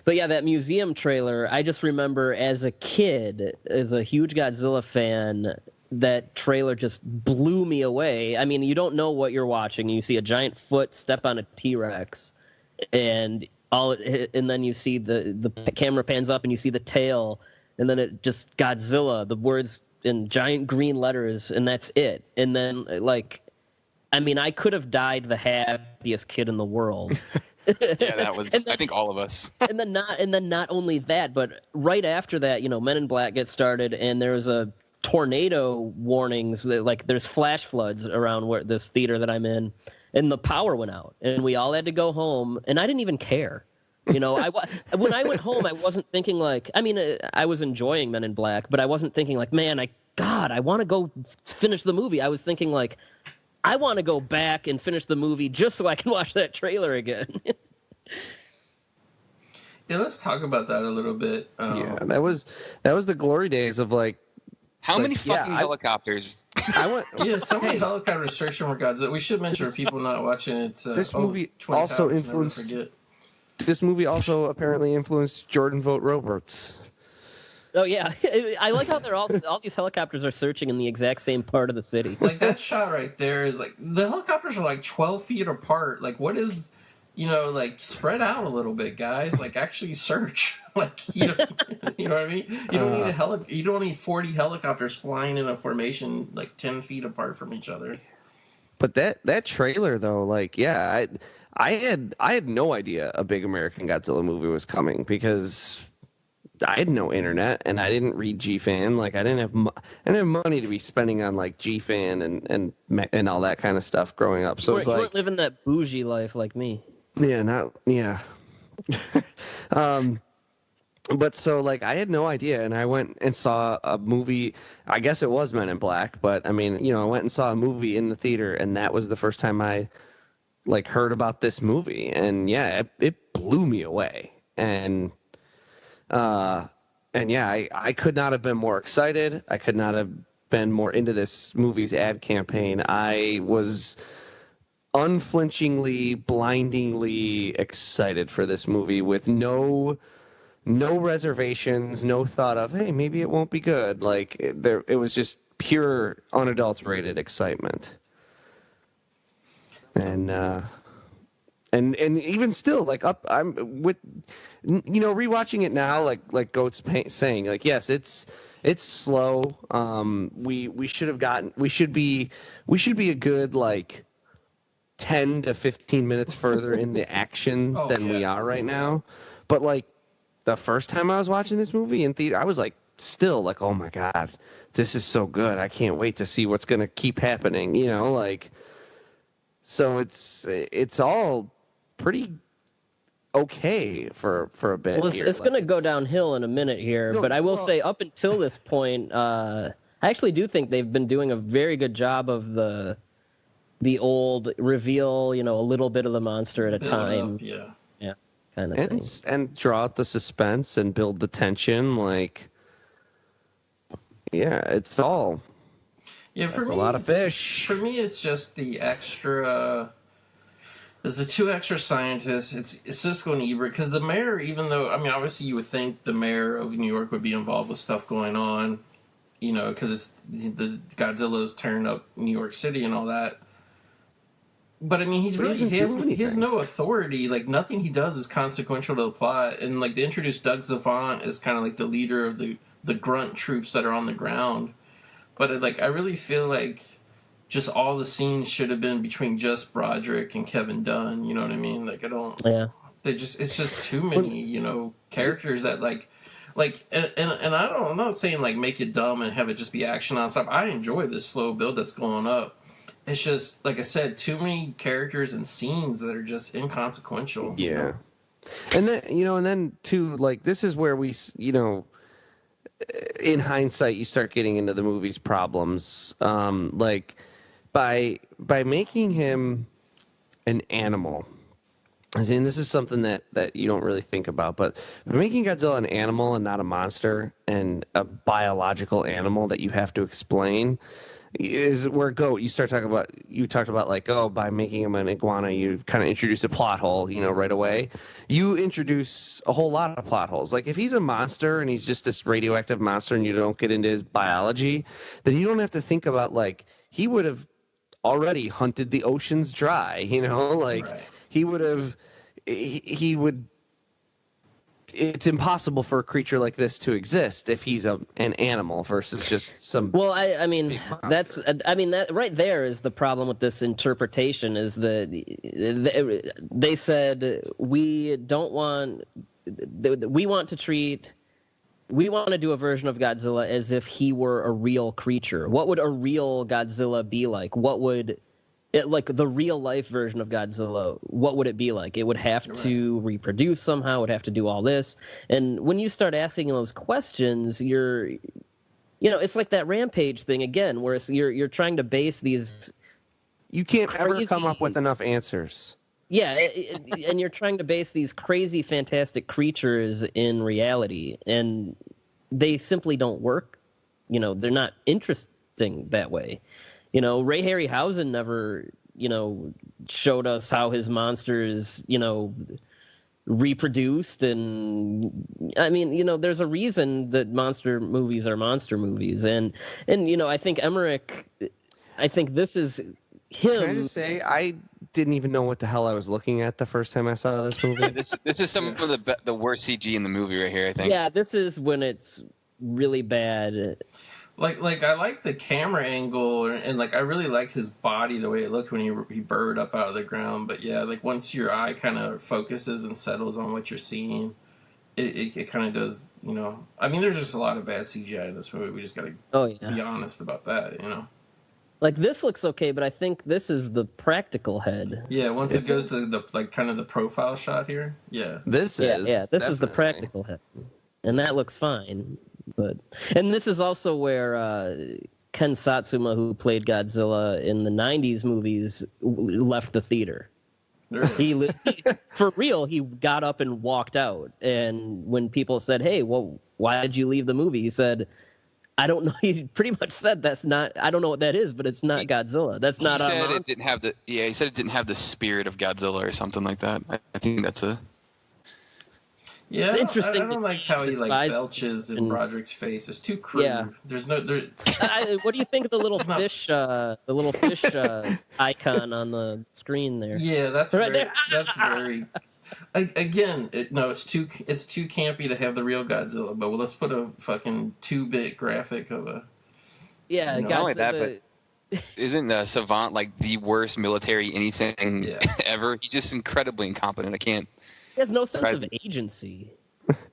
yeah, that museum trailer, I just remember as a kid, as a huge Godzilla fan, that trailer just blew me away. I mean, you don't know what you're watching. You see a giant foot step on a T-Rex, and then you see the camera pans up and you see the tail, and then it just Godzilla, the words in giant green letters, and that's it. And then, like, I mean, I could have died the happiest kid in the world. Yeah, that was, I think, all of us. And then not only that, but right after that, you know, Men in Black gets started, and there was a tornado warnings that, like, there's flash floods around this theater that I'm in, and the power went out, and we all had to go home, and I didn't even care. You know, when I went home, I wasn't thinking like, I mean, I was enjoying Men in Black, but I wasn't thinking like, man, I want to go finish the movie. I was thinking like, I want to go back and finish the movie just so I can watch that trailer again. Yeah, let's talk about that a little bit. Yeah, that was the glory days of, like, How But, many yeah, fucking helicopters? I went. Yeah, so many helicopters searching for Godzilla. We should mention for people not watching it. This movie 20 also Towers, influenced. never forget. This movie also apparently influenced Jordan Vogt Roberts. Oh yeah, I like how they're all these helicopters are searching in the exact same part of the city. Like that shot right there is like the helicopters are like 12 feet apart. Like what is, like spread out a little bit, guys. Like actually search. Like you know what I mean. You don't need You don't need 40 helicopters flying in a formation like 10 feet apart from each other. But that trailer though, like I had no idea a big American Godzilla movie was coming because I had no internet and I didn't read GFan. Like I didn't have money to be spending on like GFan and all that kind of stuff growing up. So it's you like weren't living that bougie life like me. Yeah. But so like I had no idea, and I went and saw a movie. I guess it was Men in Black, but I mean, I went and saw a movie in the theater, and that was the first time I like heard about this movie, and yeah, it blew me away, and yeah, I could not have been more excited. I could not have been more into this movie's ad campaign. I was unflinchingly, blindingly excited for this movie with no reservations, no thought of, hey, maybe it won't be good. Like it was just pure, unadulterated excitement. And even still, like I'm with, rewatching it now, like Goat's saying, like yes, it's slow. We should be a good like 10 to 15 minutes further in the action than we are right now. But like the first time I was watching this movie in theater, I was like still like, oh my God, this is so good. I can't wait to see what's going to keep happening, like, so it's all pretty okay for a bit. Well, here. it's going to go downhill in a minute here, but I will say up until this point, I actually do think they've been doing a very good job of the old reveal, a little bit of the monster at a time. Yeah. Kind of thing. And draw out the suspense and build the tension. Like, yeah, it's all. Yeah, for me, a lot of fish. For me, it's just the extra. There's the two extra scientists. It's Siskel and Ebert, because the mayor, even though obviously you would think the mayor of New York would be involved with stuff going on, because it's the Godzilla's tearing up New York City and all that. But he has no authority. Like nothing he does is consequential to the plot. And like they introduced Doug Savant as kind of like the leader of the grunt troops that are on the ground. But I really feel like just all the scenes should have been between just Broderick and Kevin Dunn. You know what I mean? Like I don't. Yeah. It's just too many characters that and I'm not saying like make it dumb and have it just be action on stuff. I enjoy this slow build that's going up. It's just, like I said, too many characters and scenes that are just inconsequential. Yeah. And then too, like, this is where we, in hindsight, you start getting into the movie's problems. Like, by making him an animal, as in, this is something that you don't really think about, but by making Godzilla an animal and not a monster, and a biological animal that you have to explain, is where Goat, you talked about like, oh, by making him an iguana, you kind of introduce a plot hole, right away. You introduce a whole lot of plot holes. Like if he's a monster and he's just this radioactive monster and you don't get into his biology, then you don't have to think about like, he would have already hunted the oceans dry, like right. he would, it's impossible for a creature like this to exist if he's an animal versus just some. Well, that right there is the problem with this interpretation is that they said we want to do a version of Godzilla as if he were a real creature. What would a real Godzilla be like? What would like the real life version of Godzilla, what would it be like? It would have to reproduce somehow, it would have to do all this. And when you start asking those questions, it's like that Rampage thing again, where you're trying to base these. You can't ever come up with enough answers. Yeah, and you're trying to base these crazy, fantastic creatures in reality, and they simply don't work. they're not interesting that way. Ray Harryhausen never, showed us how his monster is, reproduced. And I mean, there's a reason that monster movies are monster movies. And I think Emmerich, I think this is him. Can I just say, I didn't even know what the hell I was looking at the first time I saw this movie. This is some of the worst CG in the movie right here, I think. Yeah, this is when it's really bad. Like I like the camera angle, and like I really liked his body, the way it looked when he burrowed up out of the ground. But yeah, like once your eye kind of focuses and settles on what you're seeing, it kind of does. I mean, there's just a lot of bad CGI in this movie. We just gotta be honest about that. Like this looks okay, but I think this is the practical head. Yeah, once it goes to the like kind of the profile shot here. Yeah, this is the practical head, and that looks fine. And this is also where Ken Satsuma, who played Godzilla in the 90s movies, left the theater. He for real, he got up and walked out. And when people said, hey, well, why did you leave the movie? He said, I don't know. He pretty much said, I don't know what that is, but it's not Godzilla. That's not our monster. He said it didn't have the spirit of Godzilla or something like that. I think that's a... Yeah, it's interesting. I don't like how he belches in Broderick's face. It's too crude. Yeah. There's no. What do you think of the little fish? The little fish icon on the screen there. Yeah, that's right there. That's very. Again, it's too campy to have the real Godzilla. But let's put a fucking 2-bit graphic of a. Yeah, not only that, but isn't Savant like the worst military anything ever? He's just incredibly incompetent. I can't. He has no sense of agency.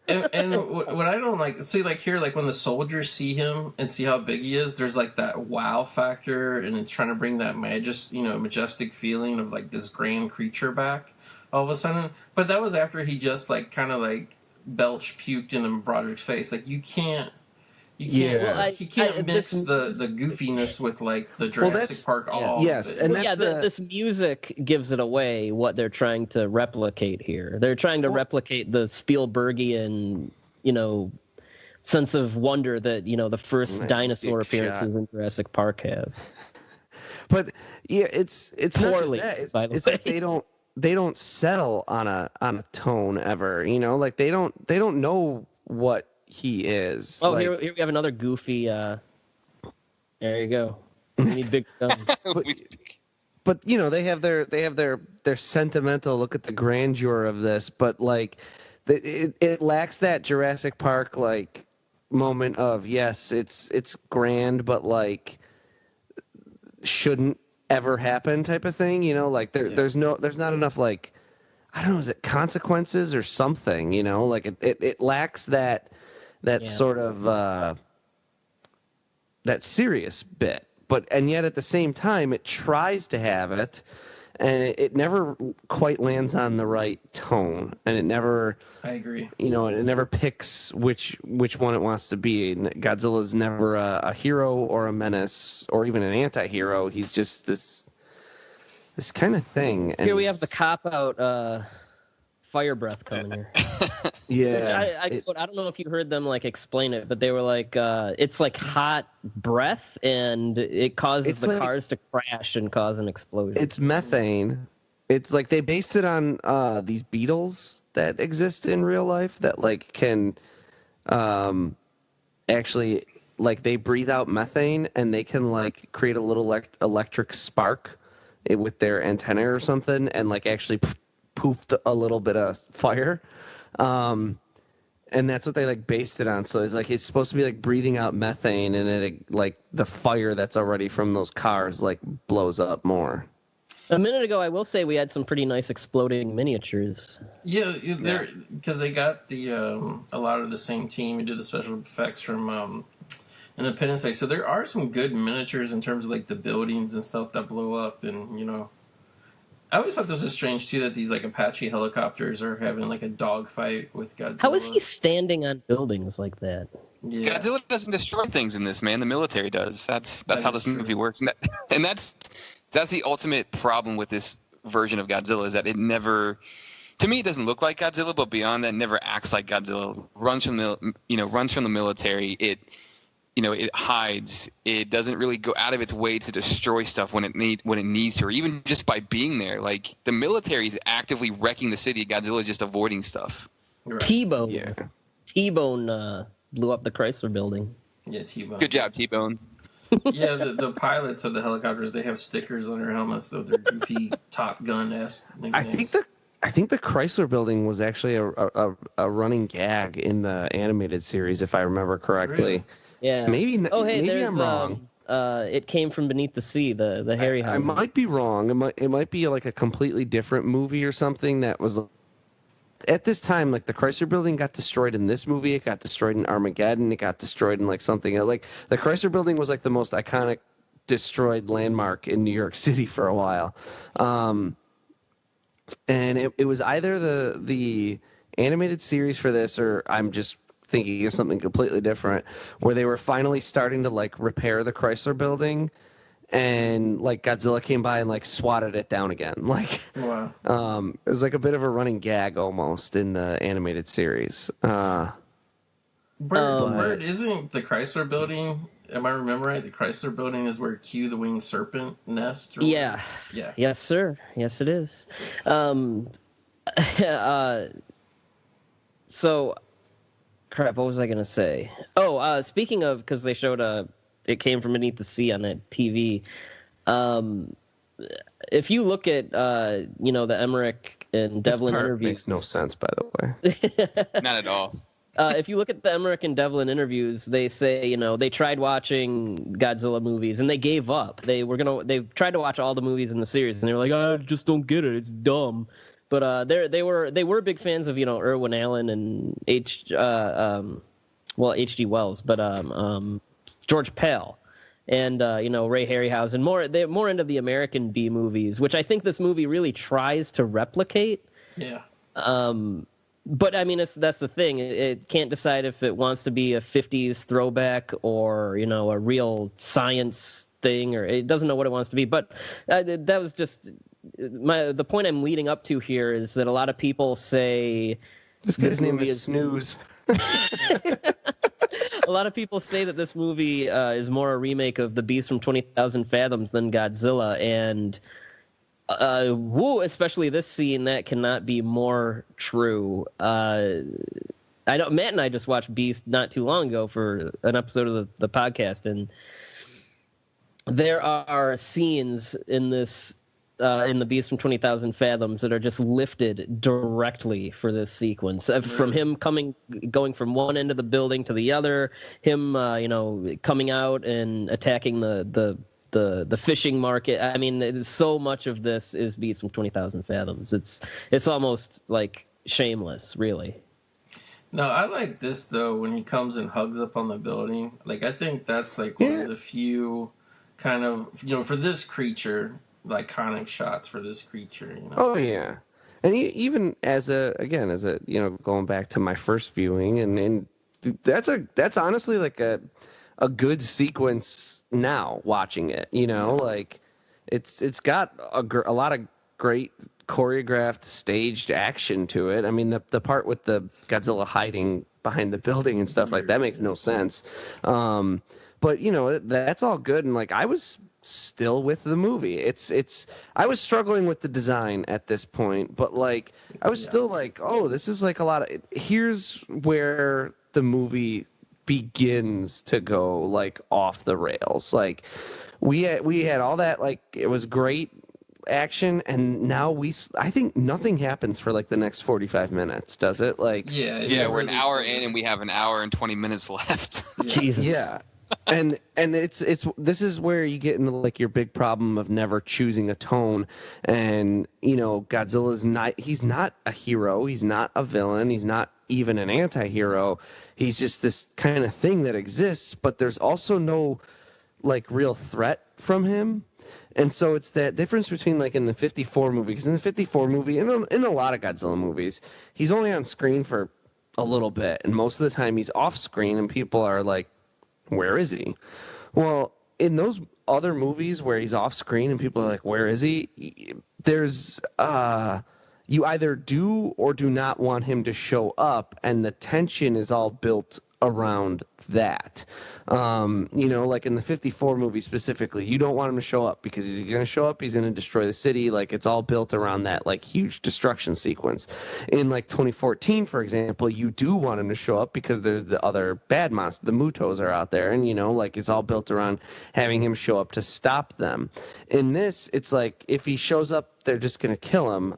And what I don't like, see, like here, like when the soldiers see him and see how big he is, there's like that wow factor, and it's trying to bring that majestic feeling of like this grand creature back all of a sudden. But that was after he just like kind of like puked in Broderick's face. Like you can't mix the goofiness with like the Jurassic Park all. Yes, and this music gives it away what they're trying to replicate here. They're trying to replicate the Spielbergian, sense of wonder that the first dinosaur appearances in Jurassic Park have. But yeah, it's poorly. Not just that. It's like they don't settle on a tone ever. Like they don't know what he is. Oh, here we have another goofy. There you go. We need big guns. but they have their sentimental look at the grandeur of this, but like it lacks that Jurassic Park like moment of yes, it's grand, but like shouldn't ever happen type of thing. Like there's not enough like I don't know, is it consequences or something? Like it lacks that sort of that serious bit, and yet at the same time it tries to have it, and it never quite lands on the right tone, and it never. I agree. It never picks which one it wants to be. Godzilla's never a hero or a menace or even an anti-hero. He's just this kind of thing. And here we have the cop-out fire breath coming here. Yeah, I don't know if you heard them like explain it, but they were like, it's like hot breath, and it causes the cars to crash and cause an explosion. It's methane. It's like they based it on these beetles that exist in real life that like can actually like they breathe out methane, and they can like create a little electric spark with their antennae or something, and like actually poofed a little bit of fire. And that's what they like based it on. So it's like it's supposed to be like breathing out methane, and it like the fire that's already from those cars like blows up more. A minute ago, I will say we had some pretty nice exploding miniatures. Yeah, because they got the a lot of the same team who did the special effects from Independence Day. So there are some good miniatures in terms of like the buildings and stuff that blow up, and I always thought this was strange too that these like Apache helicopters are having like a dogfight with Godzilla. How is he standing on buildings like that? Yeah. Godzilla doesn't destroy things in this, man. The military does. That's how this movie works, and that's the ultimate problem with this version of Godzilla is that it never, to me, it doesn't look like Godzilla, but beyond that, it never acts like Godzilla. Runs from the military. it hides. It doesn't really go out of its way to destroy stuff when it needs to, or even just by being there. Like, the military is actively wrecking the city. Godzilla's just avoiding stuff. Right. T-Bone. Yeah. T-Bone blew up the Chrysler building. Yeah, T-Bone. Good job, T-Bone. Yeah, the pilots of the helicopters, they have stickers on their helmets, though they're goofy Top Gun-esque nicknames. I think the Chrysler building was actually a running gag in the animated series, if I remember correctly. Really? Yeah. Maybe there's I'm wrong. It came from beneath the sea, the Harry House. I might be wrong. It might be like a completely different movie or something that was. At this time, like, the Chrysler building got destroyed in this movie. It got destroyed in Armageddon. It got destroyed in like something like the Chrysler building was like the most iconic destroyed landmark in New York City for a while. And it was either the animated series for this, or I'm just thinking of something completely different, where they were finally starting to like repair the Chrysler building, and like Godzilla came by and like swatted it down again. Like, Wow. it was like a bit of a running gag almost in the animated series. Byrd, isn't the Chrysler building, am I remembering right? The Chrysler building is where Q the Winged Serpent nest? Yeah. Yeah. Yes, sir. Yes, it is. So, crap, what was I going to say? Oh, speaking of, because they showed it came from beneath the sea on that TV. If you look at, the Emmerich and Devlin This part interviews. makes no sense, by the way. Not at all. If you look at the Emmerich and Devlin interviews, they say, they tried watching Godzilla movies and they gave up. They tried to watch all the movies in the series and they were like, I just don't get it. It's dumb. But they were big fans of, Irwin Allen and H.G. Wells, but George Pell and Ray Harryhausen. They're more into the American B movies, which I think this movie really tries to replicate. Yeah. But I mean, that's the thing. It can't decide if it wants to be a 50s throwback or, a real science thing, or it doesn't know what it wants to be. But that was just the point I'm leading up to here is that a lot of people say This guy's name is Snooze. a lot of people say that this movie is more a remake of The Beast from 20,000 Fathoms than Godzilla, and especially this scene, that cannot be more true. I know Matt and I just watched Beast not too long ago for an episode of the podcast, and there are scenes in this in The Beast from 20,000 Fathoms that are just lifted directly for this sequence. From him going from one end of the building to the other, him coming out and attacking the fishing market. I mean, so much of this is Beast from 20,000 Fathoms. It's almost like shameless, really. No, I like this though when he comes and hugs up on the building. Like, I think that's like one of the few kind of for this creature, iconic shots for this creature. Oh yeah, and even as a going back to my first viewing, and that's honestly like a good sequence now watching it. Like it's got a lot of great choreographed staged action to it. I mean, the part with the Godzilla hiding behind the building and stuff like that makes no sense. But that's all good, and like I was still with the movie. I was struggling with the design at this point, but like I was still like, oh, this is like a lot of. Here's where the movie begins to go like off the rails. Like we had all that, like it was great action, and now I think nothing happens for like the next 45 minutes, does it? Like we're an hour in and we have an hour and 20 minutes left. Jesus. Yeah. and it's this is where you get into like your big problem of never choosing a tone. And Godzilla's he's not a hero, he's not a villain, he's not even an anti-hero. He's just this kind of thing that exists, but there's also no like real threat from him. And so it's that difference between like in the 54 movie, because in the 54 movie, in a lot of Godzilla movies, he's only on screen for a little bit, and most of the time he's off screen and people are like, where is he? Well, in those other movies where he's off screen and people are like, where is he? There's you either do or do not want him to show up, and the tension is all built around that. Like in the 54 movie specifically, you don't want him to show up because he's going to show up, he's going to destroy the city. Like, it's all built around that, like, huge destruction sequence. In, like, 2014, for example, you do want him to show up because there's the other bad monsters, the Mutos are out there, and, it's all built around having him show up to stop them. In this, it's like, if he shows up, they're just going to kill him.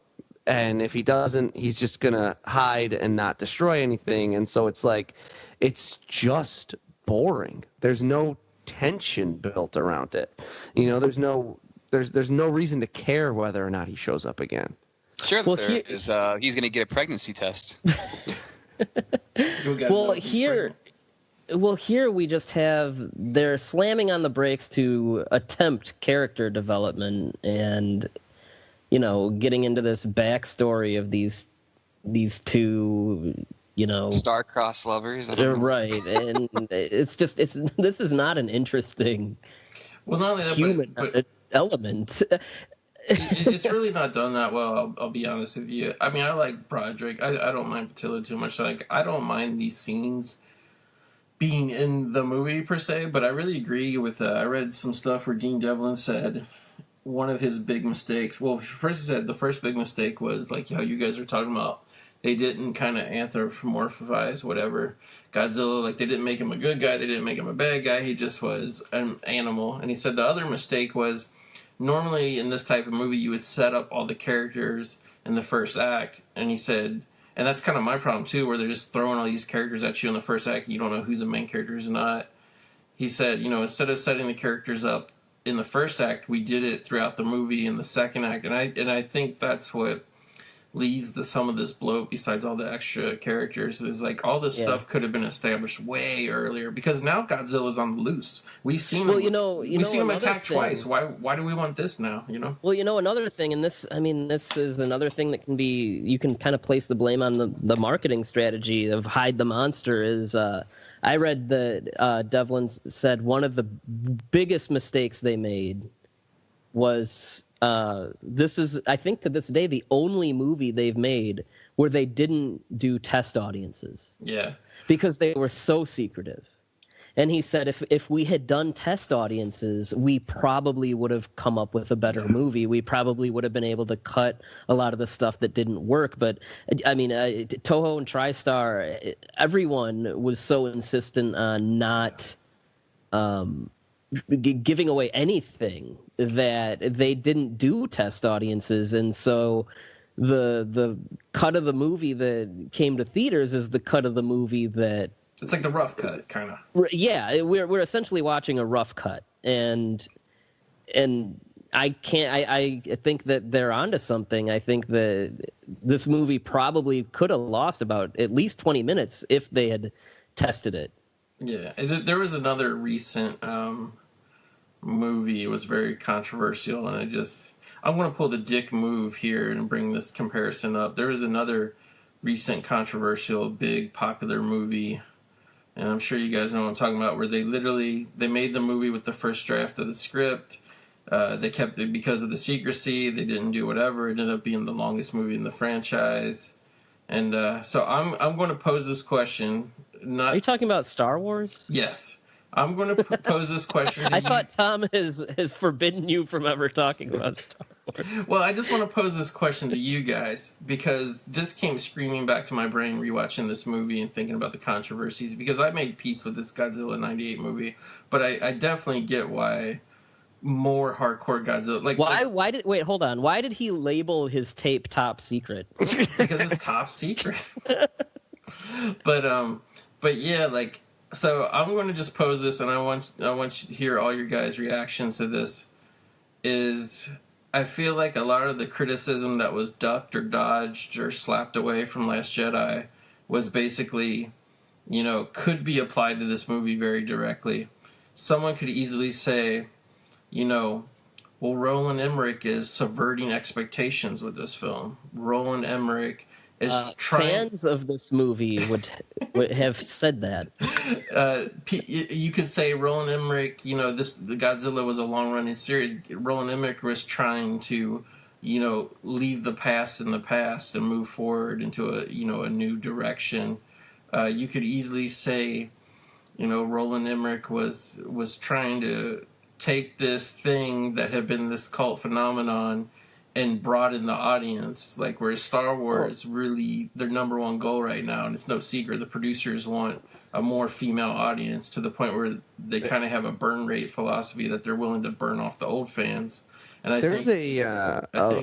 And if he doesn't, he's just going to hide and not destroy anything. And so it's like, it's just boring. There's no tension built around it. There's no reason to care whether or not he shows up again. Sure, he's going to get a pregnancy test. Here we just have, they're slamming on the brakes to attempt character development and, getting into this backstory of these two, star-crossed lovers. Right, and this is not an interesting not only that, human but element. It's really not done that well. I'll be honest with you. I mean, I like Broderick. I don't mind Pattillo too much. Like, I don't mind these scenes being in the movie per se, but I really agree with. I read some stuff where Dean Devlin said one of his big mistakes. Well, first he said the first big mistake was like how you guys are talking about. They didn't kind of anthropomorphize whatever Godzilla. Like, they didn't make him a good guy. They didn't make him a bad guy. He just was an animal. And he said the other mistake was normally in this type of movie you would set up all the characters in the first act. And he said, and that's kind of my problem too, where they're just throwing all these characters at you in the first act and you don't know who's the main character, who's not. He said, instead of setting the characters up in the first act, we did it throughout the movie in the second act. And I think that's what leads to some of this bloat besides all the extra characters. Is like all this stuff could have been established way earlier because now Godzilla's on the loose. We've seen him, we've seen him attack twice. Why do we want this now? Well, another thing, and this is another thing that you can kind of place the blame on the marketing strategy of hide the monster. Is I read that Devlin said one of the biggest mistakes they made was this is, I think, to this day, the only movie they've made where they didn't do test audiences. Yeah. Because they were so secretive. And he said if we had done test audiences, we probably would have come up with a better movie. We probably would have been able to cut a lot of the stuff that didn't work. But, I mean, Toho and TriStar, everyone was so insistent on not giving away anything that they didn't do test audiences. And so the cut of the movie that came to theaters is the cut of the movie that... It's like the rough cut, kind of. Yeah, we're essentially watching a rough cut, and I think that they're onto something. I think that this movie probably could have lost about at least 20 minutes if they had tested it. Yeah, there was another recent movie. It was very controversial, and I want to pull the dick move here and bring this comparison up. There was another recent controversial, big, popular movie, and I'm sure you guys know what I'm talking about, where they made the movie with the first draft of the script. They kept it because of the secrecy. They didn't do whatever. It ended up being the longest movie in the franchise. And so I'm going to pose this question. Are you talking about Star Wars? Yes. I'm going to pose this question to I thought Tom has forbidden you from ever talking about Star Wars. Well, I just want to pose this question to you guys because this came screaming back to my brain rewatching this movie and thinking about the controversies, because I made peace with this Godzilla 98 movie, but I definitely get why more hardcore Godzilla... Wait, hold on. Why did he label his tape top secret? Because it's top secret. But yeah, like... So I'm going to just pose this, and I want you to hear all your guys' reactions to this. I feel like a lot of the criticism that was ducked or dodged or slapped away from Last Jedi was basically, could be applied to this movie very directly. Someone could easily say, well, Roland Emmerich is subverting expectations with this film. Roland Emmerich is fans of this movie would have said that. You could say Roland Emmerich, the Godzilla was a long-running series. Roland Emmerich was trying to leave the past in the past and move forward into a new direction. You could easily say, Roland Emmerich was trying to take this thing that had been this cult phenomenon and broaden the audience, like where Star Wars really their number one goal right now, and it's no secret, the producers want a more female audience to the point where they kind of have a burn rate philosophy that they're willing to burn off the old fans. And I think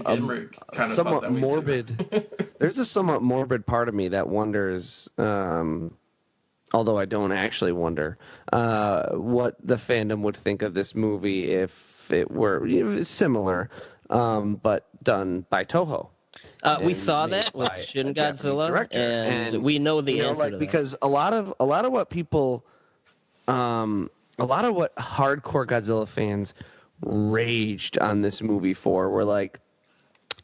Emmerich kind of somewhat thought that way morbid. too. There's a somewhat morbid part of me that wonders, although I don't actually wonder, what the fandom would think of this movie if it were similar, but done by Toho. We saw made that with by Shin a Japanese Godzilla, director. and we know the answer to that. Because a lot of what people, a lot of what hardcore Godzilla fans raged on this movie for were like,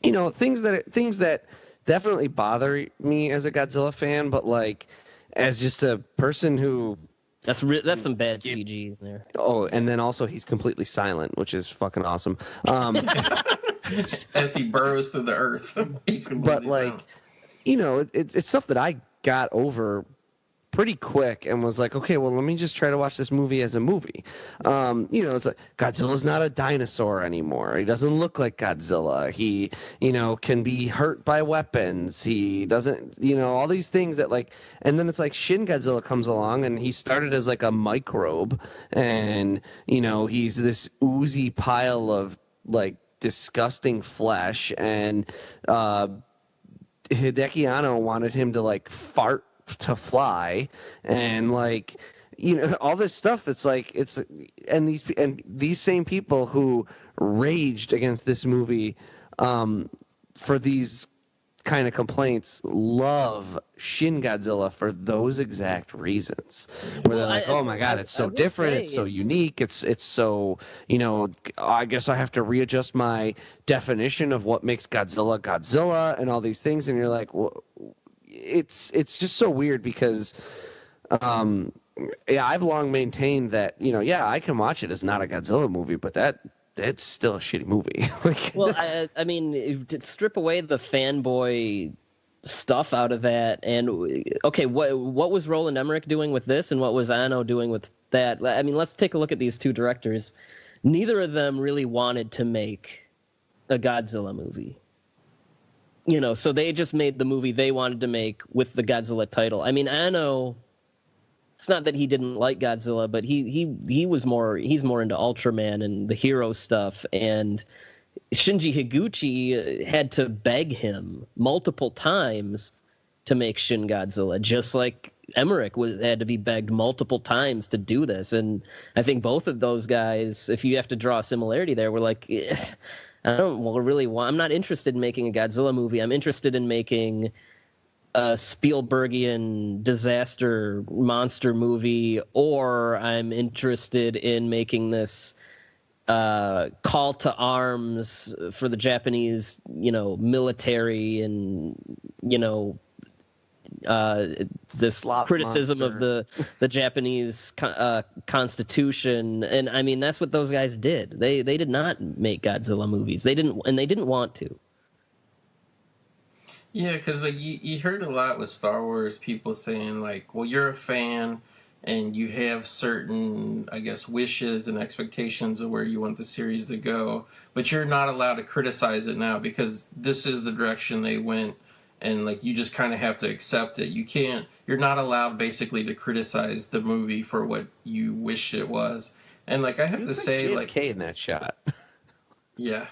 things that definitely bother me as a Godzilla fan, but like as just a person who. That's some bad CG in there. Oh, and then also he's completely silent, which is fucking awesome. As he burrows through the earth, he's completely silent. It's stuff that I got over pretty quick and was like, okay, well, let me just try to watch this movie as a movie. It's like Godzilla's not a dinosaur anymore. He doesn't look like Godzilla. He, can be hurt by weapons. He doesn't, all these things that like, and then it's like Shin Godzilla comes along and he started as like a microbe and, he's this oozy pile of like disgusting flesh and, Hideki Anno wanted him to like fart to fly and like all this stuff that's like and these same people who raged against this movie for these kind of complaints love Shin Godzilla for those exact reasons where they're like, oh my god, it's so different, it's so unique, it's so I guess I have to readjust my definition of what makes Godzilla and all these things, and you're like, well, it's just so weird because I've long maintained that I can watch it as not a Godzilla movie, but that's still a shitty movie. Well, I mean, strip away the fanboy stuff out of that, and okay, what was Roland Emmerich doing with this, and what was Anno doing with that? I mean, let's take a look at these two directors. Neither of them really wanted to make a Godzilla movie. So they just made the movie they wanted to make with the Godzilla title. I mean, Anno, it's not that he didn't like Godzilla, but he's more into Ultraman and the hero stuff. And Shinji Higuchi had to beg him multiple times to make Shin Godzilla, just like Emmerich had to be begged multiple times to do this. And I think both of those guys, if you have to draw a similarity there, were like, I'm not interested in making a Godzilla movie. I'm interested in making a Spielbergian disaster monster movie, or I'm interested in making this call to arms for the Japanese, military and, this Slop criticism monster. of the Japanese constitution. And I mean, that's what those guys did. They did not make Godzilla movies. They didn't want to. Yeah, because like you heard a lot with Star Wars, people saying like, well, you're a fan and you have certain, I guess, wishes and expectations of where you want the series to go, but you're not allowed to criticize it now because this is the direction they went, and like you just kind of have to accept it. You're not allowed basically to criticize the movie for what you wish it was. And like I have to say, like JFK in that shot. Yeah,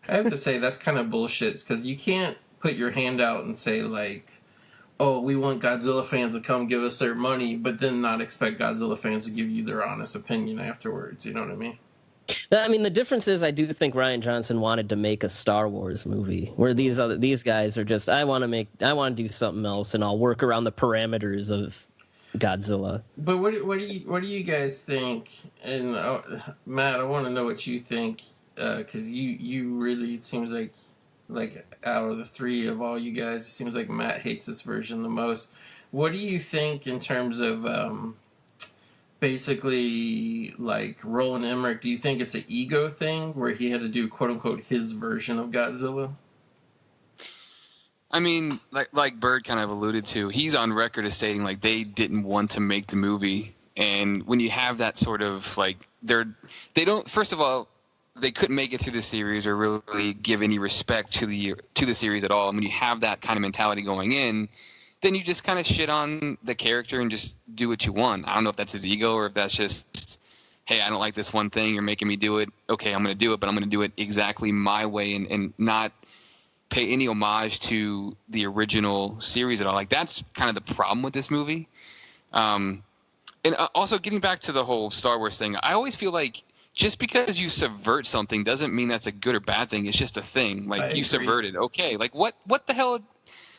I have to say that's kind of bullshit because you can't put your hand out and say like, oh, we want Godzilla fans to come give us their money, but then not expect Godzilla fans to give you their honest opinion afterwards. You know what I mean? I mean, the difference is I do think Rian Johnson wanted to make a Star Wars movie, where these guys are just, I want to do something else, and I'll work around the parameters of Godzilla. But what do you guys think? And Matt, I want to know what you think, because you really, it seems like out of the three of all you guys, it seems like Matt hates this version the most. What do you think in terms of basically, like, Roland Emmerich, do you think it's an ego thing where he had to do, quote-unquote, his version of Godzilla? I mean, like Byrd kind of alluded to, he's on record as stating, like, they didn't want to make the movie. And when you have that sort of, like, they don't, first of all, they couldn't make it through the series or really give any respect to the series at all. And when you have that kind of mentality going in, then you just kind of shit on the character and just do what you want. I don't know if that's his ego or if that's just, hey, I don't like this one thing, you're making me do it. Okay, I'm going to do it, but I'm going to do it exactly my way and not pay any homage to the original series at all. Like, that's kind of the problem with this movie. And also, getting back to the whole Star Wars thing, I always feel like just because you subvert something doesn't mean that's a good or bad thing. It's just a thing. Like, you subverted. Okay, like what the hell?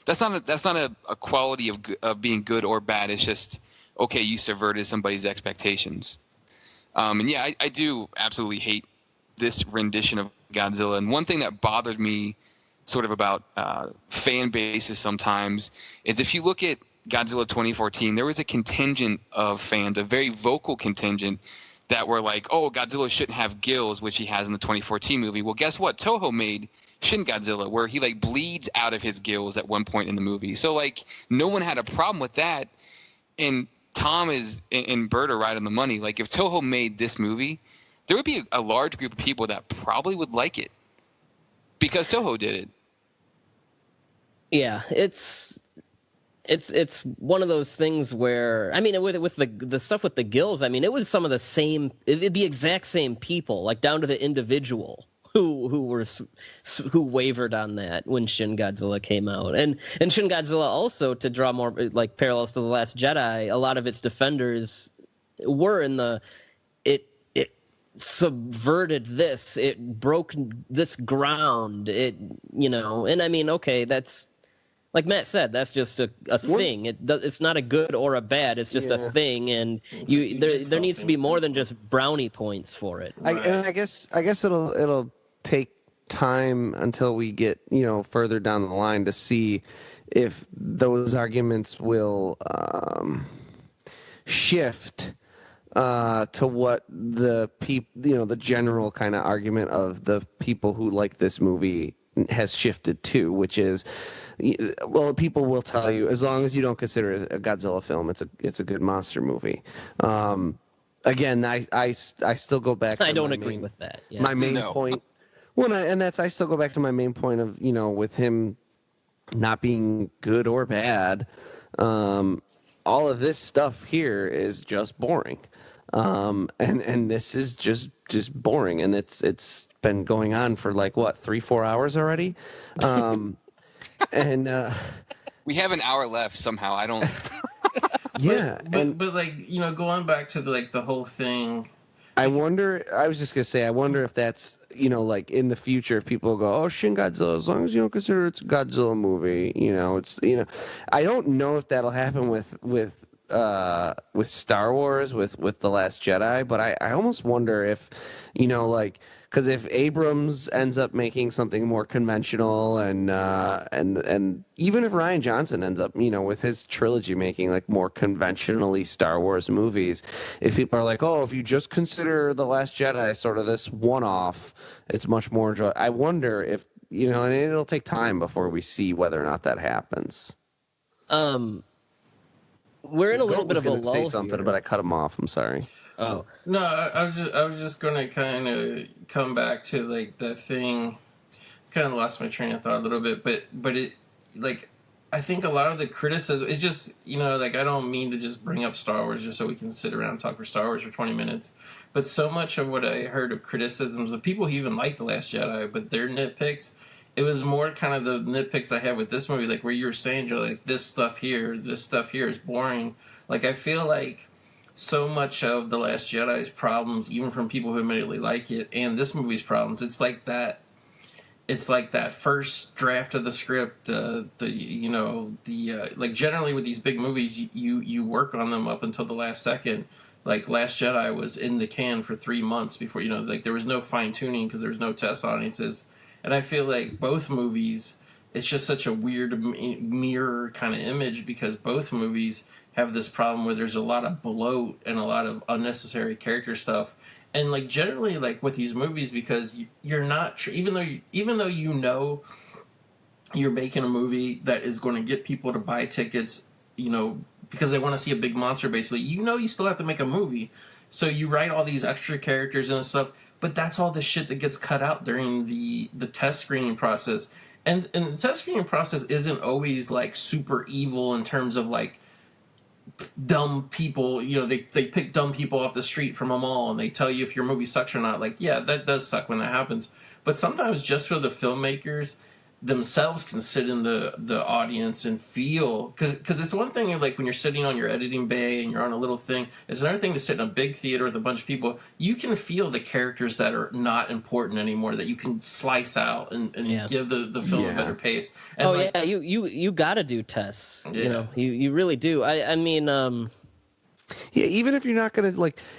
That's not a quality of being good or bad. It's just, okay, you subverted somebody's expectations. And yeah, I do absolutely hate this rendition of Godzilla. And one thing that bothers me sort of about fan bases sometimes is if you look at Godzilla 2014, there was a contingent of fans, a very vocal contingent, that were like, oh, Godzilla shouldn't have gills, which he has in the 2014 movie. Well, guess what? Toho made Shin Godzilla, where he, like, bleeds out of his gills at one point in the movie. So, like, no one had a problem with that. And Tom and Byrd are right on the money. Like, if Toho made this movie, there would be a large group of people that probably would like it because Toho did it. Yeah, it's one of those things where, I mean, with the stuff with the gills, I mean, it was some of the exact same people, like down to the individual who wavered on that when Shin Godzilla came out. And Shin Godzilla also, to draw more like parallels to The Last Jedi, a lot of its defenders were in it subverted this, it broke this ground, and I mean, okay, that's, like Matt said, that's just a thing. It's not a good or a bad. It's just a thing, and there needs to be more than just brownie points for it. Right. I guess it'll take time until we get further down the line to see if those arguments will shift to what the the general kind of argument of the people who like this movie has shifted to, which is, well, people will tell you, as long as you don't consider it a Godzilla film, it's a good monster movie. Again, I still go back to I don't agree with that. Yeah. My main point. Well, I still go back to my main point of, with him not being good or bad, all of this stuff here is just boring. And this is just boring, and it's been going on for like what, 3-4 hours already. And we have an hour left somehow. I don't. Yeah, but like, going back to the whole thing. I wonder. I was just gonna say, I wonder if that's like in the future, if people go, "Oh, Shin Godzilla," as long as you don't consider it's a Godzilla movie, it's I don't know if that'll happen with Star Wars, with The Last Jedi, but I almost wonder if, because if Abrams ends up making something more conventional, and even if Rian Johnson ends up, with his trilogy making like more conventionally Star Wars movies, if people are like, oh, if you just consider The Last Jedi sort of this one-off, it's much more enjoyable. I wonder if, and it'll take time before we see whether or not that happens. We're in a little bit of a lull say something, here. But I cut him off. I'm sorry. Oh no, I was just gonna kind of come back to like that thing. Kind of lost my train of thought a little bit, but it, like, I think a lot of the criticism, it just, like, I don't mean to just bring up Star Wars just so we can sit around and talk for Star Wars for 20 minutes, but so much of what I heard of criticisms of people who even like The Last Jedi, but their nitpicks, it was more kind of the nitpicks I had with this movie, like where you were saying, Joe, like, this stuff here is boring. Like, I feel like so much of The Last Jedi's problems, even from people who admittedly like it, and this movie's problems, it's like that first draft of the script, like, generally with these big movies, you work on them up until the last second. Like, Last Jedi was in the can for 3 months before, like, there was no fine-tuning because there was no test audiences. And I feel like both movies, it's just such a weird mirror kind of image, because both movies have this problem where there's a lot of bloat and a lot of unnecessary character stuff. And like generally, like with these movies, because you're not even though you know you're making a movie that is going to get people to buy tickets, because they want to see a big monster. Basically, you still have to make a movie, so you write all these extra characters and stuff. But that's all the shit that gets cut out during the test screening process. And the test screening process isn't always like super evil in terms of like dumb people, they pick dumb people off the street from a mall and they tell you if your movie sucks or not. Like, yeah, that does suck when that happens. But sometimes just for the filmmakers themselves can sit in the audience and feel, because it's one thing like when you're sitting on your editing bay and you're on a little thing. It's another thing to sit in a big theater with a bunch of people. You can feel the characters that are not important anymore, that you can slice out and give the film a better pace. And you got to do tests. Yeah. You really do. I mean. Yeah, even if you're not gonna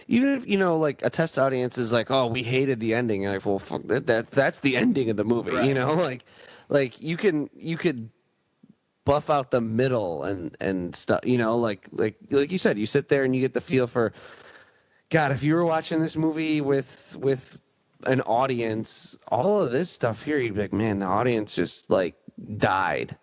even if a test audience is like, oh, we hated the ending. You're like, well, fuck that's the ending of the movie. Right. Like you could buff out the middle and stuff. Like you said, you sit there and you get the feel for. God, if you were watching this movie with an audience, all of this stuff here, you'd be like, man, the audience just like died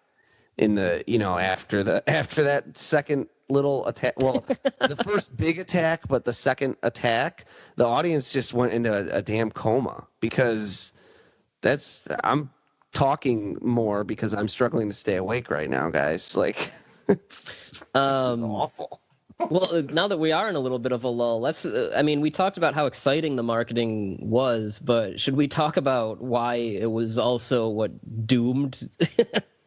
in the after that second little attack. Well, the first big attack, but the second attack, the audience just went into a damn coma, because I'm talking more because I'm struggling to stay awake right now, guys. Like, this is awful. Well, now that we are in a little bit of a lull, we talked about how exciting the marketing was, but should we talk about why it was also doomed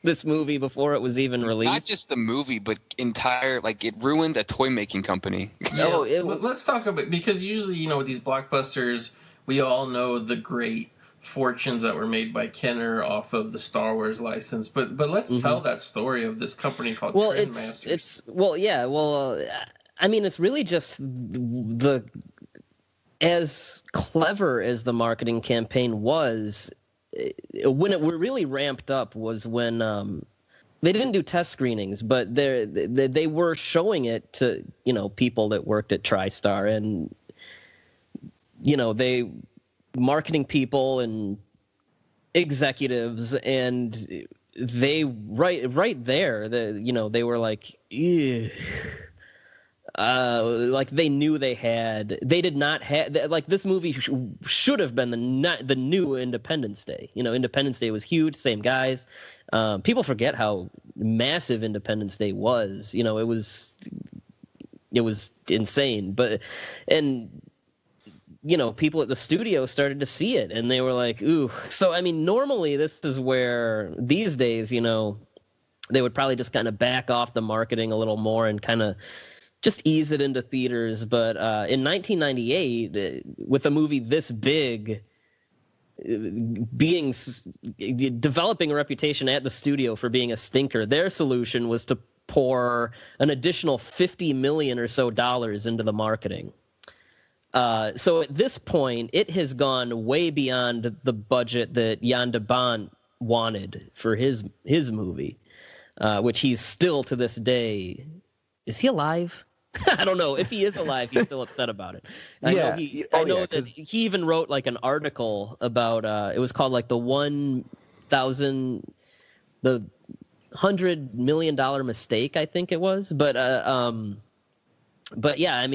this movie before it was even released? Not just the movie, but it ruined a toy making company. Yeah, let's talk about, because usually, with these blockbusters, we all know the great fortunes that were made by Kenner off of the Star Wars license, but let's tell that story of this company called Trend Masters. It's really just as clever as the marketing campaign was. When it really ramped up was when they didn't do test screenings, but they were showing it to people that worked at TriStar, and they marketing people and executives, and they right there, they were like, ew. Like they knew they did not have, like, this movie should have been the new Independence Day. Independence Day was huge, same guys. People forget how massive Independence Day was. It was insane, people at the studio started to see it, and they were like, ooh. So, normally this is where, these days, they would probably just kind of back off the marketing a little more and kind of just ease it into theaters. But in 1998, with a movie this big, developing a reputation at the studio for being a stinker, their solution was to pour an additional $50 million or so into the marketing. So at this point, it has gone way beyond the budget that Jan de Bont wanted for his movie, which he's still to this day. Is he alive? I don't know. If he is alive, he's still upset about it. I know that he even wrote like an article about. It was called like the $100 million mistake, I think it was. But yeah,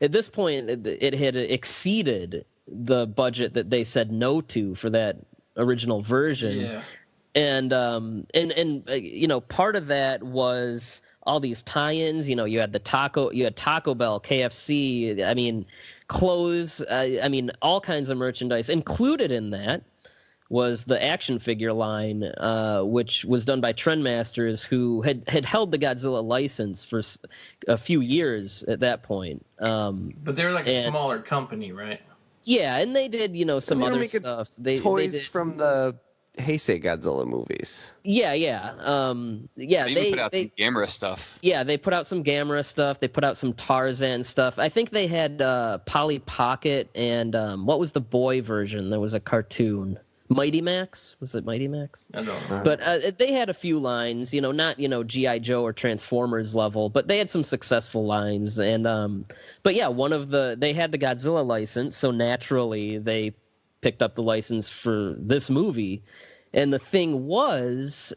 at this point, it had exceeded the budget that they said no to for that original version. Yeah. And part of that was all these tie-ins. You had Taco Bell, KFC, clothes, all kinds of merchandise. Included in that was the action figure line, which was done by Trendmasters, who had held the Godzilla license for a few years at that point. But they're like a smaller company, right? Yeah, and they did, some other stuff. Toys they did, from the Heisei Godzilla movies. Yeah. They even put out some Gamera stuff. Yeah, they put out some Gamera stuff. They put out some Tarzan stuff. I think they had Polly Pocket and what was the boy version? There was a cartoon. Mighty Max. Was it Mighty Max? I don't know. But they had a few lines, not G.I. Joe or Transformers level, but they had some successful lines. And but yeah, they had the Godzilla license, so naturally they picked up the license for this movie. And the thing was,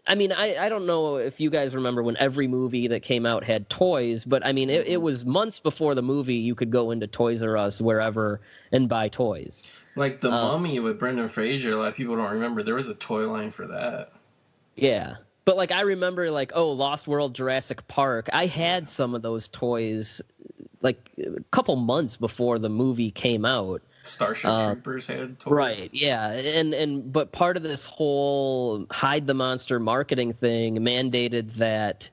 I mean, I don't know if you guys remember when every movie that came out had toys, but I mean, it was months before the movie you could go into Toys R Us, wherever, and buy toys. Like the Mummy with Brendan Fraser, a lot of people don't remember. There was a toy line for that. Yeah. But like I remember Lost World, Jurassic Park. I had some of those toys like a couple months before the movie came out. Starship Troopers had toys. Right, yeah. But part of this whole hide the monster marketing thing mandated that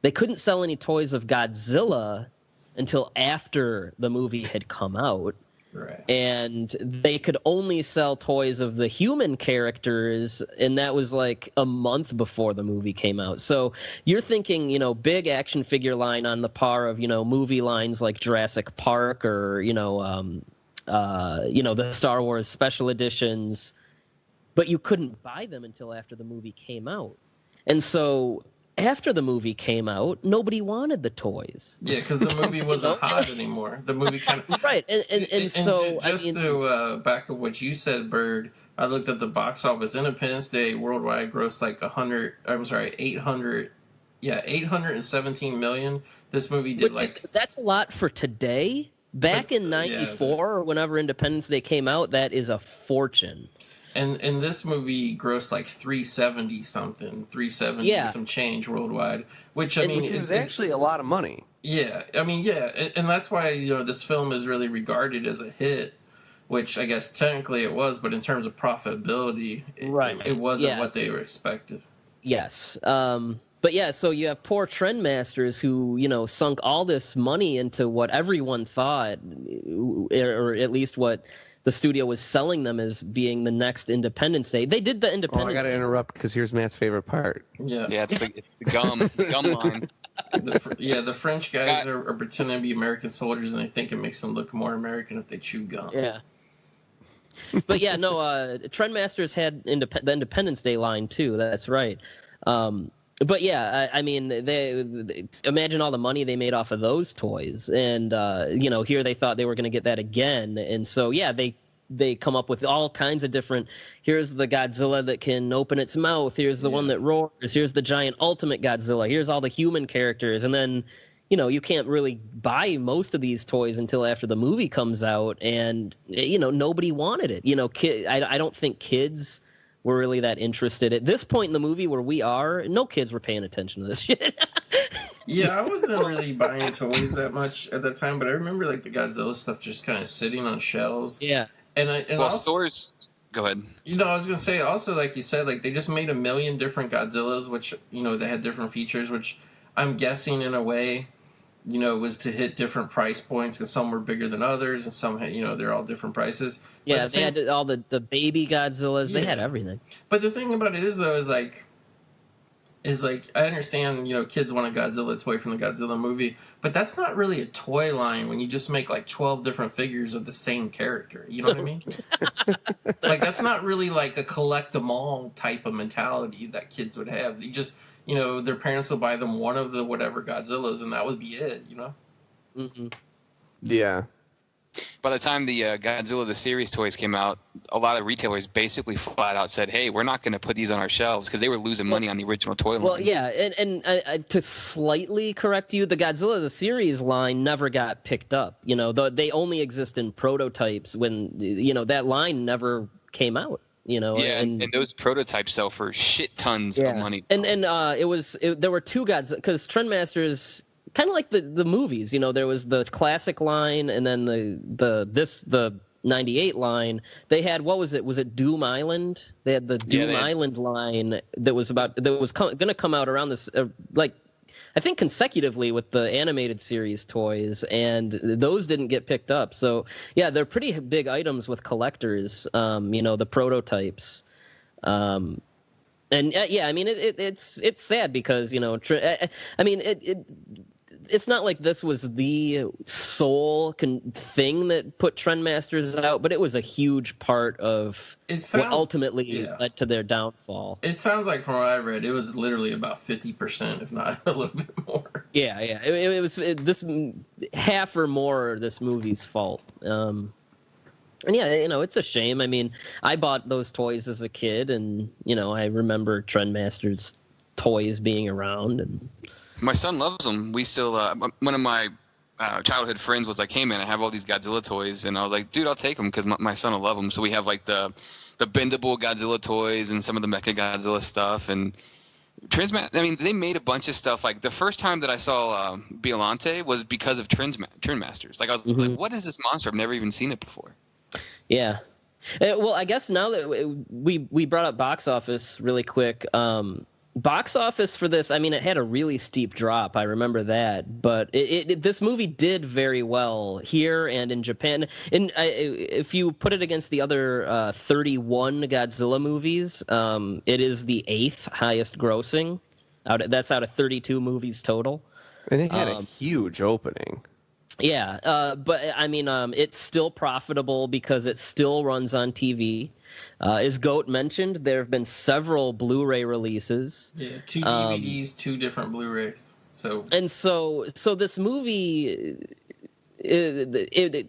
they couldn't sell any toys of Godzilla until after the movie had come out. Right. And they could only sell toys of the human characters, and that was like a month before the movie came out. So you're thinking, big action figure line on the par of, movie lines like Jurassic Park or, the Star Wars special editions, but you couldn't buy them until after the movie came out. And so after the movie came out, nobody wanted the toys. Yeah, because the movie wasn't hot anymore. The movie kind of right, and so to back up what you said, Byrd. I looked at the box office. Independence Day worldwide grossed like 817 million. This movie did that's a lot for today. Back in '94, or whenever Independence Day came out, that is a fortune. And this movie grossed like 370 some change worldwide, which is actually a lot of money. Yeah, and that's why this film is really regarded as a hit, which I guess technically it was, but in terms of profitability, it wasn't what they were expected. Yes. But yeah, so you have poor trendmasters who, sunk all this money into what everyone thought, or at least what the studio was selling them as being the next Independence Day. They did the Independence Day. I got to interrupt because here's Matt's favorite part. Yeah, it's the gum line. The French guys are pretending to be American soldiers, and they think it makes them look more American if they chew gum. Yeah. But yeah, no, Trendmasters had the Independence Day line too. That's right. But yeah, they imagine all the money they made off of those toys, and here they thought they were going to get that again, and so yeah, they come up with all kinds of different. Here's the Godzilla that can open its mouth. Here's the one that roars. Here's the giant ultimate Godzilla. Here's all the human characters, and then you can't really buy most of these toys until after the movie comes out, and nobody wanted it. I don't think kids were really that interested. At this point in the movie where we are, no kids were paying attention to this shit. Yeah, I wasn't really buying toys that much at that time, but I remember like the Godzilla stuff just kind of sitting on shelves. Yeah. Stores. Go ahead. I was gonna say also, like you said, like they just made a million different Godzillas, which they had different features, which I'm guessing in a way, was to hit different price points because some were bigger than others and some had, they're all different prices. Yeah, they had all the baby Godzillas. They had everything. But the thing about it is I understand, kids want a Godzilla toy from the Godzilla movie, but that's not really a toy line when you just make like 12 different figures of the same character. You know what I mean? Like that's not really like a collect them all type of mentality that kids would have. You just their parents will buy them one of the whatever Godzillas, and that would be it, Mm-hmm. Yeah. By the time the Godzilla the series toys came out, a lot of retailers basically flat out said, "Hey, we're not going to put these on our shelves," because they were losing money on the original toy line. Well, yeah, and to slightly correct you, the Godzilla the series line never got picked up. They only exist in prototypes when that line never came out. And those prototypes sell for shit tons of money. And there were two Godzilla, because Trendmasters, kind of like the movies, there was the classic line and then the 98 line. They had, what was it? Was it Doom Island? They had the Doom Island line that was going to come out around this I think consecutively with the animated series toys, and those didn't get picked up. So yeah, they're pretty big items with collectors. The prototypes, and it's sad because it's not like this was the sole thing that put Trendmasters out, but it was a huge part of what ultimately led to their downfall. It sounds like, from what I read, it was literally about 50%, if not a little bit more. Yeah. It was this half or more this movie's fault. And yeah, it's a shame. I mean, I bought those toys as a kid, and I remember Trendmasters toys being around, and my son loves them. We still one of my childhood friends was like, hey man, I have all these Godzilla toys, and I was like, dude, I'll take them because my son will love them. So we have like the bendable Godzilla toys and some of the Mecha Godzilla stuff, and they made a bunch of stuff. Like the first time that I saw Biollante was because of Trendmasters. Like I was like, what is this monster? I've never even seen it before. Yeah. Well, I guess now that we brought up box office really quick, box office for this, I mean, it had a really steep drop. I remember that, but this movie did very well here and in Japan. And if you put it against the other 31 Godzilla movies, it is the 8th highest grossing. That's out of 32 movies total. And it had a huge opening. Yeah, but I mean, it's still profitable because it still runs on TV. As Goat mentioned, there have been several Blu-ray releases. Yeah, 2 DVDs, 2 different Blu-rays. So this movie, it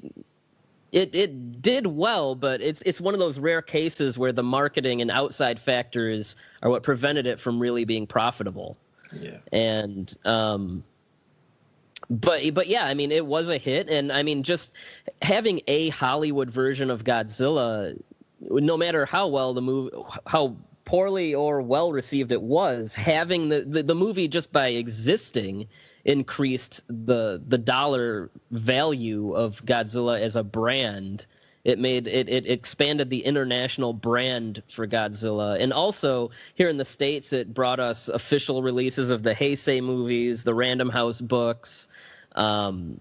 did well, but it's one of those rare cases where the marketing and outside factors are what prevented it from really being profitable. Yeah, and But yeah, I mean, it was a hit, and I mean, just having a Hollywood version of Godzilla, no matter how well the movie, how poorly or well received it was, having the movie just by existing increased the dollar value of Godzilla as a brand. It expanded the international brand for Godzilla. And also, here in the States, it brought us official releases of the Heisei movies, the Random House books. It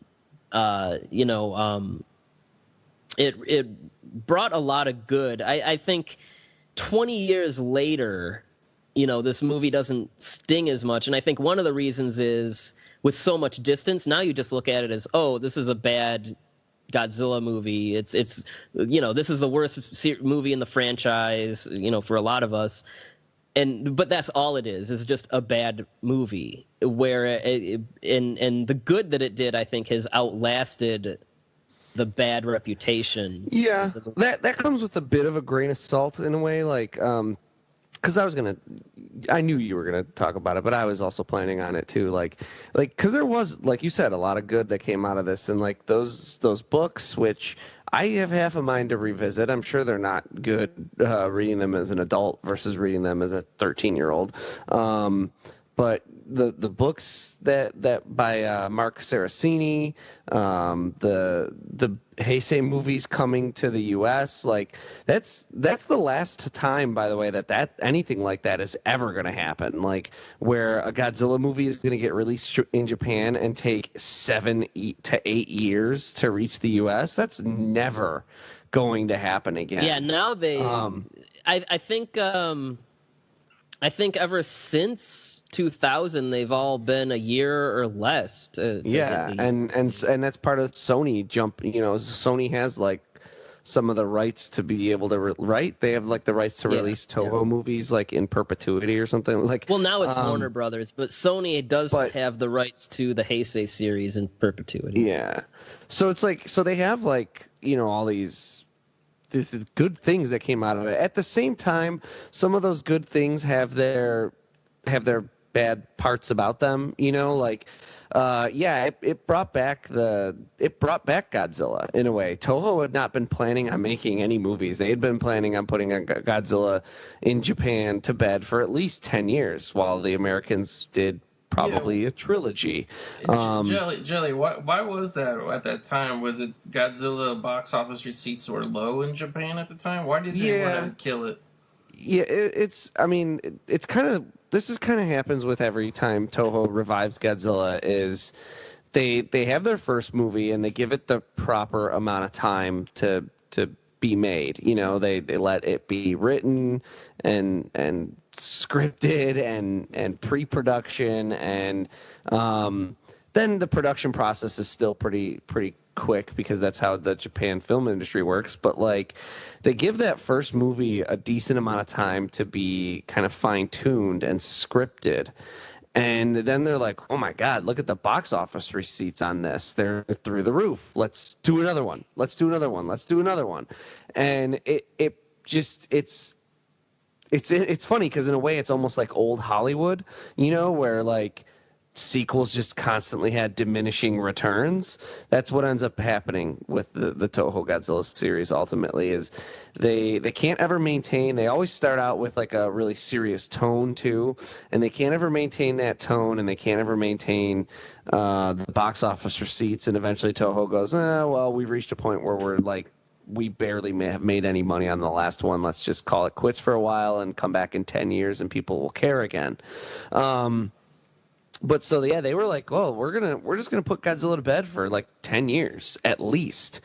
brought a lot of good. I think 20 years later, this movie doesn't sting as much. And I think one of the reasons is, with so much distance, now you just look at it as, oh, this is a bad Godzilla movie. It's this is the worst movie in the franchise, for a lot of us. But that's all it is just a bad movie, where and the good that it did, I think, has outlasted the bad reputation. Yeah, that comes with a bit of a grain of salt in a way, like because I knew you were gonna talk about it, but I was also planning on it too. Like, because there was, like you said, a lot of good that came out of this, and like those books, which I have half a mind to revisit. I'm sure they're not good reading them as an adult versus reading them as a 13-year-old. But the books that by Mark Saraceni, the Heisei movies coming to the U.S., like that's the last time, by the way, that anything like that is ever going to happen. Like where a Godzilla movie is going to get released in Japan and take 7 to 8 years to reach the U.S. That's never going to happen again. Yeah, now they. I think ever since 2000, they've all been a year or less. Yeah, and that's part of Sony jump. Sony has like some of the rights to be able to write. They have like the rights to release Toho movies like in perpetuity or something. Like, well, now it's Warner Brothers, but Sony does have the rights to the Heisei series in perpetuity. Yeah, so it's like, so they have like all these good things that came out of it. At the same time, some of those good things have their bad parts about them, it brought back Godzilla in a way. Toho had not been planning on making any movies. They had been planning on putting Godzilla in Japan to bed for at least 10 years, while the Americans did probably a trilogy. Jelly, why was that at that time? Was it Godzilla box office receipts were low in Japan at the time? Why did they want to kill it? Yeah, it's kind of, this is kind of happens with every time Toho revives Godzilla, is they have their first movie and they give it the proper amount of time to be made. They let it be written and scripted and pre-production, and then the production process is still pretty quick because that's how the Japan film industry works. But like, they give that first movie a decent amount of time to be kind of fine-tuned and scripted. And then they're like, oh my God, look at the box office receipts on this. They're through the roof. Let's do another one. Let's do another one. Let's do another one. And it's funny because in a way it's almost like old Hollywood, where like sequels just constantly had diminishing returns. That's what ends up happening with the Toho Godzilla series ultimately, is they can't ever maintain. They always start out with like a really serious tone too, and they can't ever maintain that tone, and they can't ever maintain the box office receipts, and eventually Toho goes, well, we've reached a point where we're like, we barely may have made any money on the last one. Let's just call it quits for a while and come back in 10 years and people will care again. But so yeah, they were like, "Oh, we're just gonna put Godzilla to bed for like 10 years at least."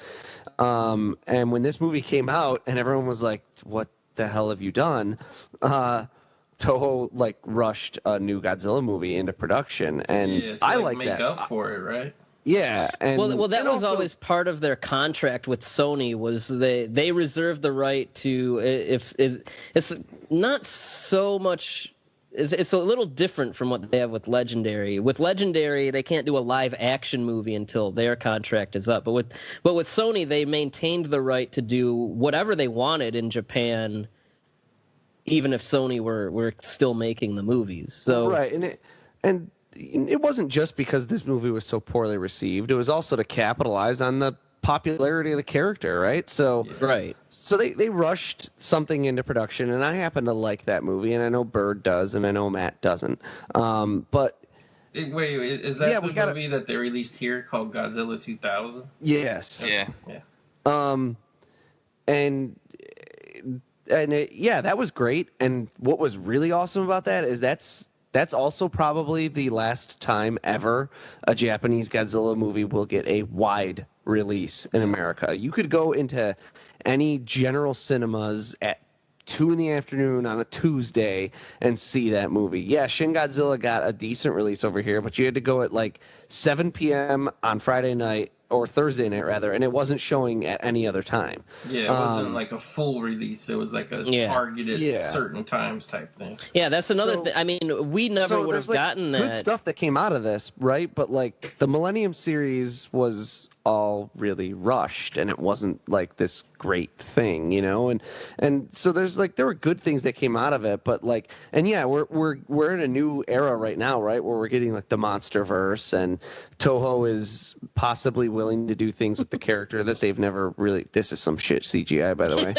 And when this movie came out, and everyone was like, "What the hell have you done?" Toho like rushed a new Godzilla movie into production, and I like make that. up for it, right? Yeah, and well, that and was also, always part of their contract with Sony. Was they reserved the right to, if it's not so much. It's a little different from what they have with Legendary. With Legendary, they can't do a live action movie until their contract is up. But with Sony, they maintained the right to do whatever they wanted in Japan, even if Sony were still making the movies. So right, and it wasn't just because this movie was so poorly received. It was also to capitalize on the popularity of the character, right? So right. So they rushed something into production, and I happen to like that movie, and I know Byrd does, and I know Matt doesn't. But wait, is that the movie that they released here called Godzilla 2000? Yes. Yeah. And that was great. And what was really awesome about that is that's also probably the last time ever a Japanese Godzilla movie will get a wide release in America. You could go into any general cinemas at 2 p.m. on a Tuesday and see that movie. Yeah, Shin Godzilla got a decent release over here, but you had to go at like 7 p.m. on Friday night, or Thursday night rather, and it wasn't showing at any other time. Yeah, it wasn't like a full release. It was like a targeted certain times type thing. Yeah, that's another thing. I mean, we never would have gotten that. Good stuff that came out of this, right? But like the Millennium series was all really rushed, and it wasn't like this great thing, and so there were good things that came out of it, but like, and yeah, we're in a new era right now, right, where we're getting like the MonsterVerse, and Toho is possibly willing to do things with the character that they've never really. This is some shit CGI, by the way.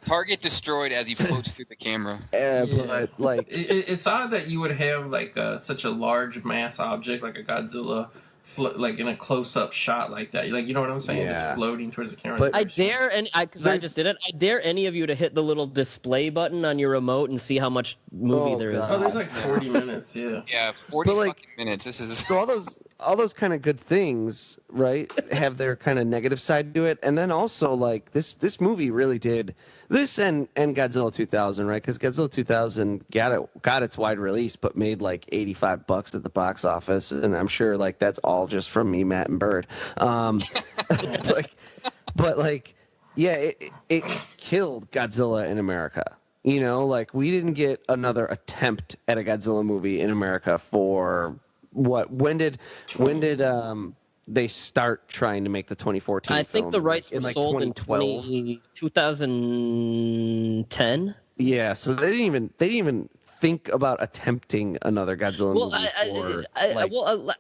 Target destroyed as he floats through the camera. But like, it's odd that you would have like such a large mass object like a Godzilla. Like in a close-up shot like that, like, you know what I'm saying? Yeah. Just floating towards the camera. But I dare, and because I just did it, I dare any of you to hit the little display button on your remote and see how much movie there is. Oh, there's like 40 minutes. Yeah, 40 fucking minutes. This is so all those kind of good things, right, have their kind of negative side to it, and then also like this movie really did this, and Godzilla 2000, right? Because Godzilla 2000 got its wide release, but made like $85 at the box office, and I'm sure like that's all just from me, Matt, and Byrd. It killed Godzilla in America. Like we didn't get another attempt at a Godzilla movie in America for what? When did they start trying to make the 2014? I think film? the rights were like sold in 2010. Yeah, so they didn't even think about attempting another Godzilla movie. I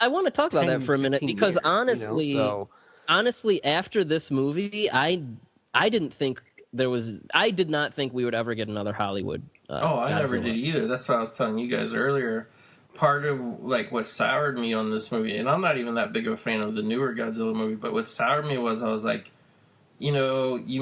want to talk about that for a minute because years, honestly, after this movie, I didn't think there was. I did not think we would ever get another Hollywood. I never did either. That's what I was telling you guys earlier. Part of like what soured me on this movie, and I'm not even that big of a fan of the newer Godzilla movie, but what soured me was I was like, you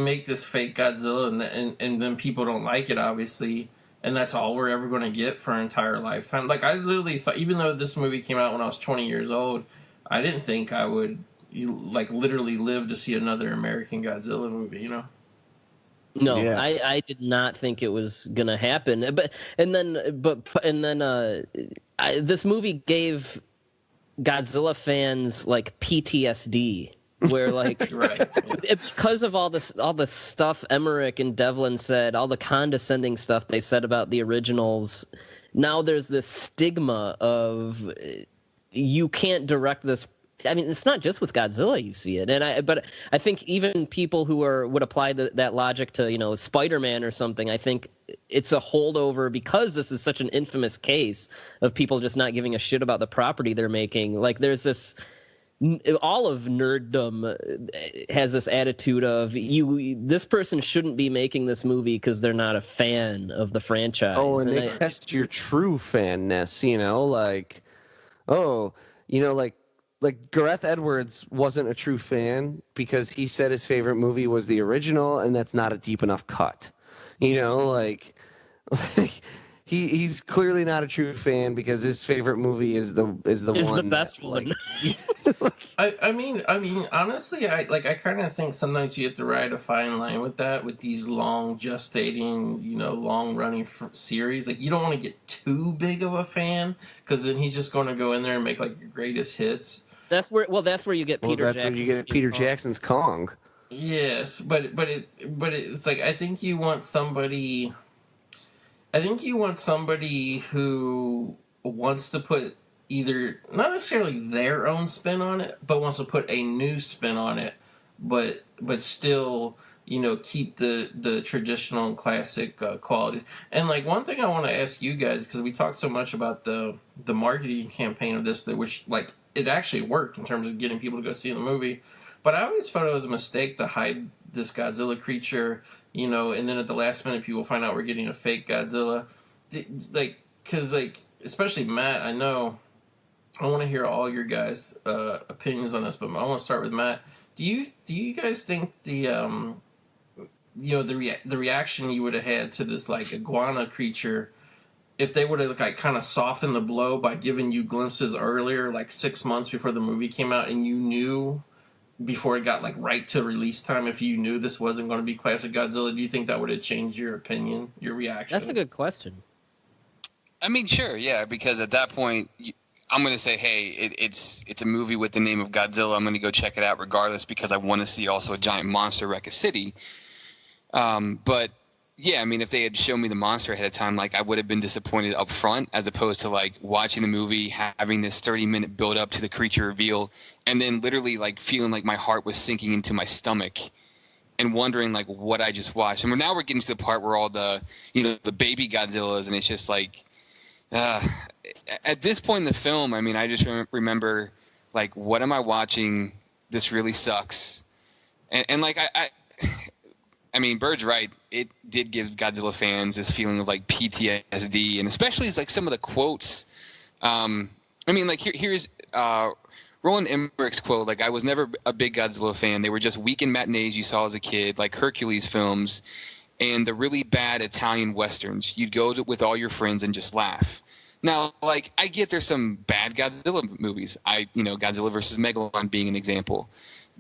make this fake Godzilla, and then people don't like it, obviously, and that's all we're ever going to get for our entire lifetime. Like I literally thought, even though this movie came out when I was 20 years old, I didn't think I would literally live to see another American Godzilla movie. No, yeah. I did not think it was gonna happen. This movie gave Godzilla fans like PTSD, where like Right. because of all the stuff Emmerich and Devlin said, all the condescending stuff they said about the originals. Now there's this stigma of you can't direct this. I mean, it's not just with Godzilla you see it, but I think even people who would apply that logic to Spider-Man or something. I think it's a holdover because this is such an infamous case of people just not giving a shit about the property they're making. Like there's this. All of nerddom has this attitude of this person shouldn't be making this movie because they're not a fan of the franchise. Oh, and they test your true fanness, like Gareth Edwards wasn't a true fan because he said his favorite movie was the original, and that's not a deep enough cut. He's clearly not a true fan because his favorite movie is the best one. I mean, honestly, I kind of think sometimes you have to ride a fine line with that, with these long gestating, long running series. Like, you don't want to get too big of a fan because then he's just going to go in there and make like your greatest hits. That's where you get Peter. That's where you get Peter Jackson's Kong. Yes, but it's like I think you want somebody who wants to put either not necessarily their own spin on it, but wants to put a new spin on it, but still keep the traditional and classic qualities. And like one thing I want to ask you guys, because we talked so much about the marketing campaign of this, which like it actually worked in terms of getting people to go see the movie, but I always thought it was a mistake to hide this Godzilla creature. And then at the last minute, people find out we're getting a fake Godzilla. Because, especially Matt, I know, I want to hear all your guys' opinions on this, but I want to start with Matt. Do you guys think the reaction you would have had to this, like, iguana creature, if they would have, like, kind of softened the blow by giving you glimpses earlier, like 6 months before the movie came out, and you knew before it got like right to release time, if you knew this wasn't going to be classic Godzilla, do you think that would have changed your opinion, your reaction? That's a good question. I mean, sure, yeah, because at that point, I'm going to say, hey, it's a movie with the name of Godzilla. I'm going to go check it out regardless because I want to see also a giant monster wreck a city. But yeah, I mean, if they had shown me the monster ahead of time, like I would have been disappointed up front as opposed to like watching the movie, having this 30-minute build up to the creature reveal, and then literally like feeling like my heart was sinking into my stomach and wondering like what I just watched. And now we're getting to the part where all the, the baby Godzillas, and it's just like, at this point in the film, I mean, I just remember like, what am I watching? This really sucks. And like, I mean, Byrd's right. It did give Godzilla fans this feeling of like PTSD, and especially it's like some of the quotes. I mean, like here's Roland Emmerich's quote. Like, I was never a big Godzilla fan. They were just weekend matinees you saw as a kid, like Hercules films, and the really bad Italian westerns. You'd go with all your friends and just laugh. Now, like, I get there's some bad Godzilla movies. Godzilla versus Megalon being an example,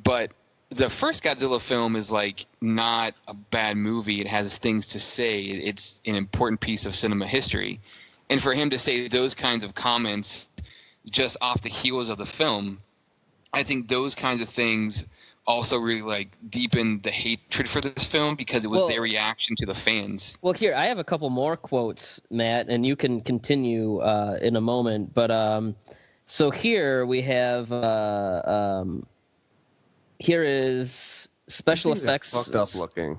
but the first Godzilla film is like not a bad movie. It has things to say. It's an important piece of cinema history. And for him to say those kinds of comments just off the heels of the film, I think those kinds of things also really like deepened the hatred for this film because it was their reaction to the fans. Well, here, I have a couple more quotes, Matt, and you can continue in a moment. But so here we have here is special effects. Fucked up looking.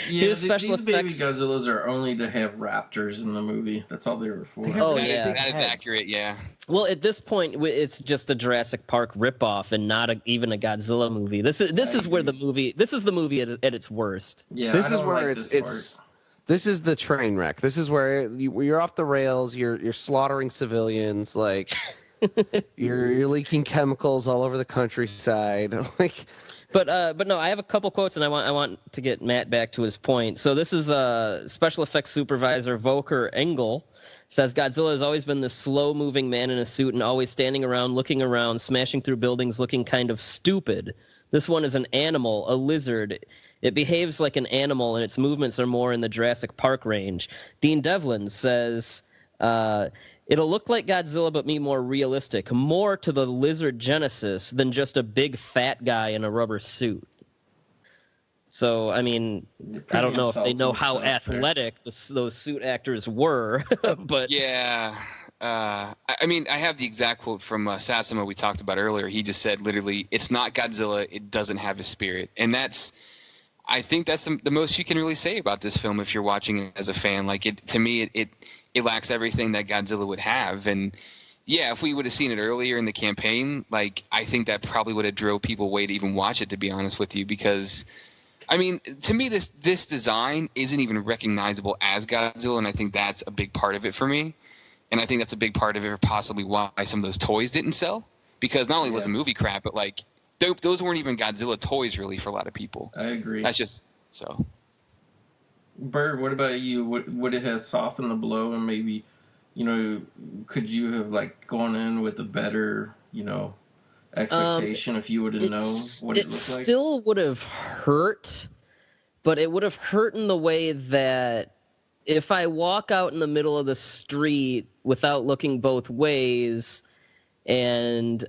Yeah, these baby Godzillas are only to have raptors in the movie. That's all they were for. Yeah. That is accurate, yeah. Well, at this point, it's just a Jurassic Park ripoff and not even a Godzilla movie. This is where the movie. This is the movie at its worst. Yeah, this is where it's. This is the train wreck. This is where you're off the rails. You're slaughtering civilians. Like you're leaking chemicals all over the countryside. Like. But no, I have a couple quotes, and I want to get Matt back to his point. So this is special effects supervisor Volker Engel says Godzilla has always been this slow-moving man in a suit and always standing around, looking around, smashing through buildings, looking kind of stupid. This one is an animal, a lizard. It behaves like an animal, and its movements are more in the Jurassic Park range. Dean Devlin says It'll look like Godzilla, but be more realistic, more to the lizard genesis than just a big fat guy in a rubber suit. So, I mean, I don't know if they know how athletic those suit actors were, but... Yeah. I mean, I have the exact quote from Sasimo we talked about earlier. He just said, literally, it's not Godzilla, it doesn't have a spirit. And I think that's the most you can really say about this film if you're watching it as a fan. Like, to me, it lacks everything that Godzilla would have. And yeah, if we would have seen it earlier in the campaign, like, I think that probably would have drove people away to even watch it, to be honest with you, because I mean, to me, this design isn't even recognizable as Godzilla, and I think that's a big part of it for me. And I think that's a big part of it, possibly why some of those toys didn't sell, because not only was the movie crap, but like those weren't even Godzilla toys really for a lot of people. I agree. That's just so. Byrd, what about you? Would it have softened the blow, and maybe, could you have like gone in with a better, expectation if you would have known what it looked like? It still would have hurt, but it would have hurt in the way that if I walk out in the middle of the street without looking both ways and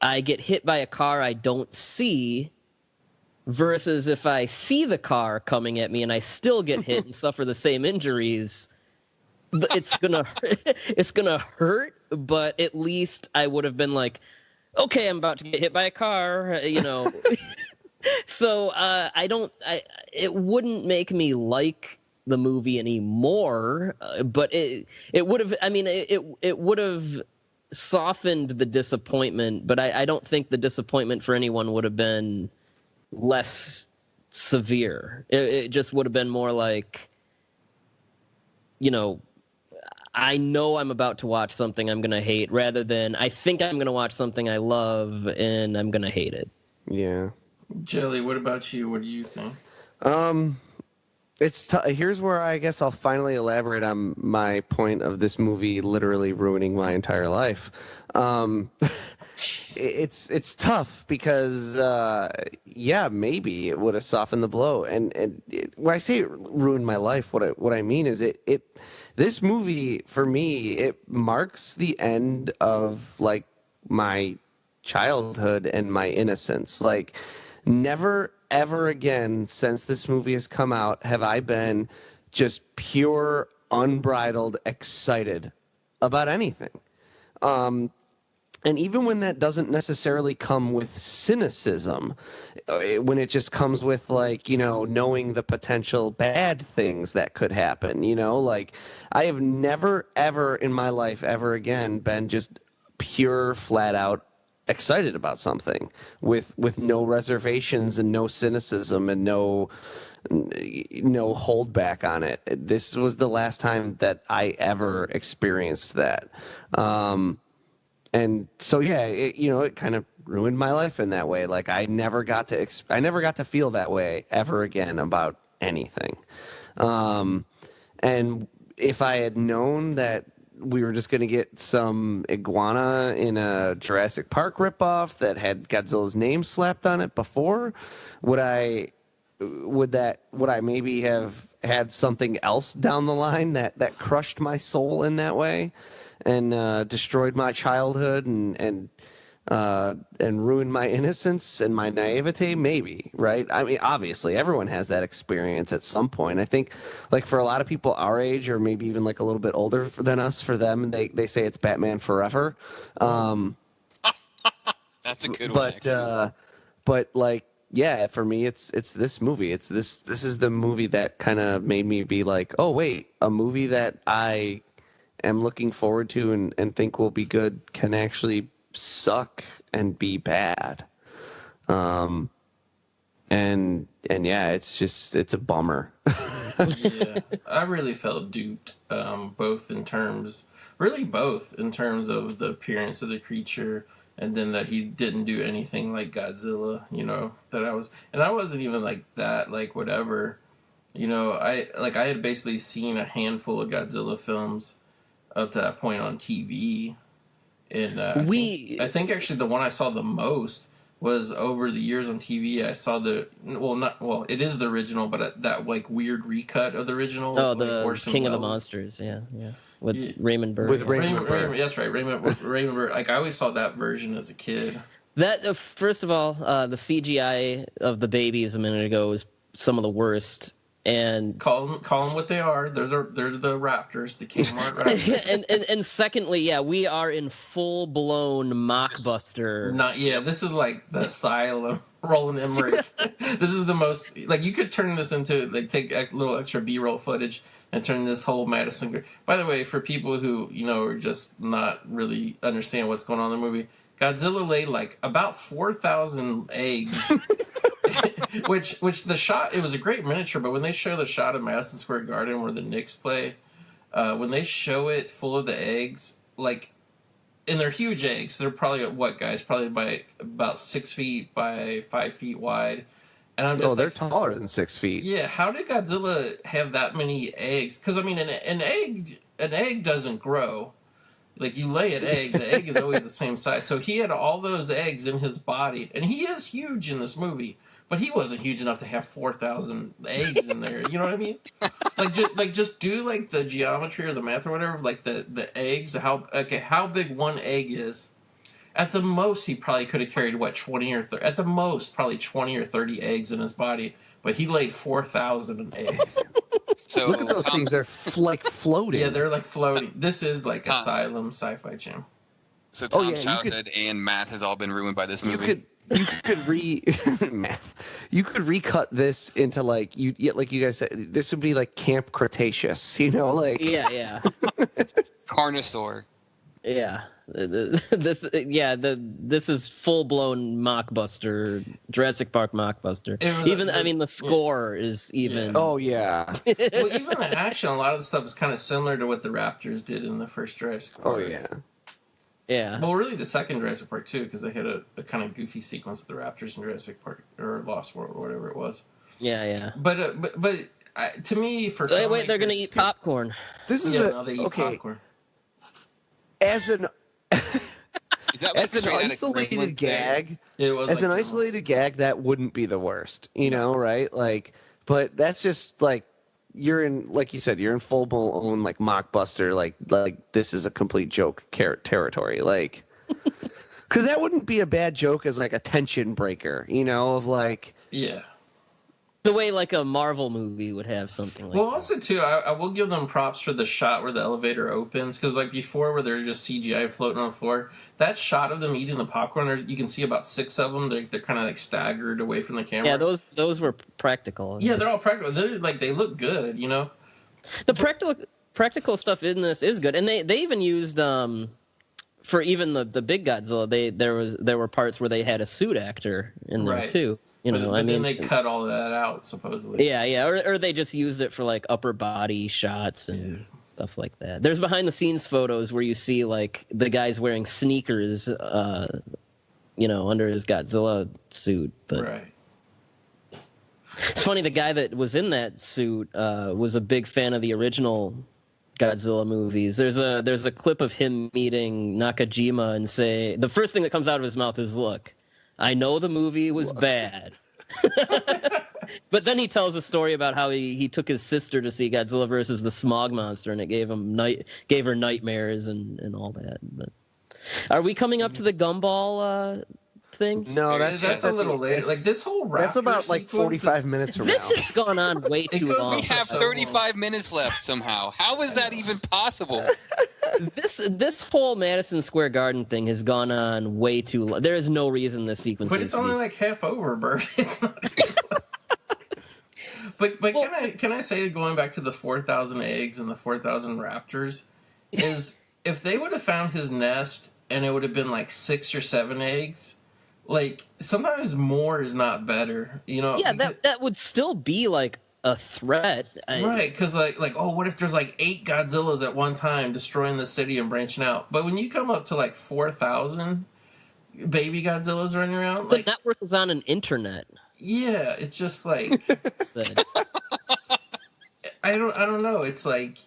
I get hit by a car I don't see, versus if I see the car coming at me and I still get hit and suffer the same injuries, it's gonna hurt, but at least I would have been like, okay, I'm about to get hit by a car, So it wouldn't make me like the movie anymore, but it would have. I mean, it would have softened the disappointment, but I don't think the disappointment for anyone would have been less severe. It just would have been more like, I know I'm about to watch something I'm going to hate, rather than I think I'm going to watch something I love and I'm going to hate it. Yeah. Jelly, what about you? What do you think? Here's where I guess I'll finally elaborate on my point of this movie literally ruining my entire life. It's tough because maybe it would have softened the blow, and when I say it ruined my life, what I mean is this movie for me, it marks the end of like my childhood and my innocence. Like, never ever again since this movie has come out have I been just pure unbridled excited about anything. And even when that doesn't necessarily come with cynicism, when it just comes with like, knowing the potential bad things that could happen, like I have never, ever in my life ever again been just pure, flat out excited about something with no reservations and no cynicism and no holdback on it. This was the last time that I ever experienced that. And so, it kind of ruined my life in that way. Like I never got to feel that way ever again about anything. And if I had known that we were just going to get some iguana in a Jurassic Park ripoff that had Godzilla's name slapped on it before, would I maybe have had something else down the line that crushed my soul in that way and destroyed my childhood and ruined my innocence and my naivete? Maybe, right? I mean, obviously, everyone has that experience at some point. I think, like, for a lot of people our age or maybe even, like, a little bit older than us, for them, they say it's Batman Forever. That's a good one. But, like, yeah, for me, it's this movie. This is the movie that kind of made me be like, oh, wait, a movie that I am looking forward to and think will be good can actually suck and be bad. And yeah, it's a bummer. Yeah, I really felt duped, both in terms of the appearance of the creature, and then that he didn't do anything like Godzilla, and I wasn't even like that, like whatever, I had basically seen a handful of Godzilla films up to that point on TV. And I think actually the one I saw the most was over the years on TV. I saw it is the original, but that like weird recut of the original. Oh, with, like, the Orson King of the Welles. Monsters, yeah. With Raymond Byrd. With yeah. Raymond Byrd. That's right, Raymond Byrd. Like I always saw that version as a kid. That first of all, the CGI of the babies a minute ago was some of the worst. And Call them what they are. They're the Raptors, the Kmart Raptors. and secondly, yeah, we are in full blown mockbuster. This is like the Asylum, Roland Emmerich. This is the most like you could turn this into like take a little extra B-roll footage and turn this whole Madison. By the way, for people who are just not really understand what's going on in the movie, Godzilla laid like about 4,000 eggs. which the shot, it was a great miniature, but when they show the shot of Madison Square Garden where the Knicks play, when they show it full of the eggs, like, and they're huge eggs, they're probably probably by about 6 feet by 5 feet wide, and I'm just they're taller than 6 feet. Yeah, how did Godzilla have that many eggs? Because I mean, an egg doesn't grow. Like, you lay an egg, the egg is always the same size. So he had all those eggs in his body, and he is huge in this movie. But he wasn't huge enough to have 4,000 eggs in there. You know what I mean? Just do like the geometry or the math or whatever. Like the eggs, how big one egg is. At the most, he probably could have carried 20 or 30. At the most, probably 20 or 30 eggs in his body. But he laid 4,000 eggs. So look at those things; they're like floating. Yeah, they're like floating. This is like Asylum Sci-Fi Channel. So Tom's childhood and math has all been ruined by this movie. You could recut this into like you guys said. This would be like Camp Cretaceous, like yeah. Carnosaur. Yeah, this is full blown mockbuster, Jurassic Park mockbuster. The score is even. Yeah. Oh yeah. Well, even the action, a lot of the stuff is kind of similar to what the Raptors did in the first Jurassic Park. Oh yeah. Yeah. Well, really, the second Jurassic Park too, because they had a kind of goofy sequence with the Raptors in Jurassic Park or Lost World or whatever it was. Yeah. But to me, for wait, they're gonna eat popcorn. This is they eat popcorn. As an like isolated gag, isolated gag, that wouldn't be the worst, right? Like, but that's just like you're in, like you said, you're in full blown like mockbuster, like this is a complete joke territory, like, because that wouldn't be a bad joke as like a tension breaker, of like the way like a Marvel movie would have something like. Well, also too, I will give them props for the shot where the elevator opens, because like before, where they're just CGI floating on the floor, that shot of them eating the popcorn, you can see about 6 of them. They're kind of like staggered away from the camera. Yeah, those were practical. Yeah, they're all practical. They look good, The practical stuff in this is good, and they even used for even the big Godzilla, there were parts where they had a suit actor in there too. But then they cut all that out, supposedly. Yeah, or they just used it for like upper body shots and stuff like that. There's behind the scenes photos where you see like the guy's wearing sneakers, under his Godzilla suit. But it's funny, the guy that was in that suit was a big fan of the original Godzilla movies. There's a clip of him meeting Nakajima and say the first thing that comes out of his mouth is, "Look, I know the movie was bad." But then he tells a story about how he took his sister to see Godzilla versus the Smog Monster, and it gave her nightmares and all that. But are we coming up to the gumball thing? No, that's a little later. Like this whole Raptor that's about like 45 minutes from this now. has gone on way too long. We have 35 minutes left somehow. How is that even possible? This whole Madison Square Garden thing has gone on way too long. There is no reason this sequence. But it's only like half over, Byrd. It's not. But can I say, going back to the 4,000 eggs and the 4,000 raptors, is if they would have found his nest and it would have been like 6 or 7 eggs, like sometimes more is not better, Yeah, that would still be like a threat, right? Because like what if there's like 8 Godzillas at one time destroying the city and branching out? But when you come up to like 4,000 baby Godzillas running around, the network is on an internet. Yeah, it's just like I don't know. It's like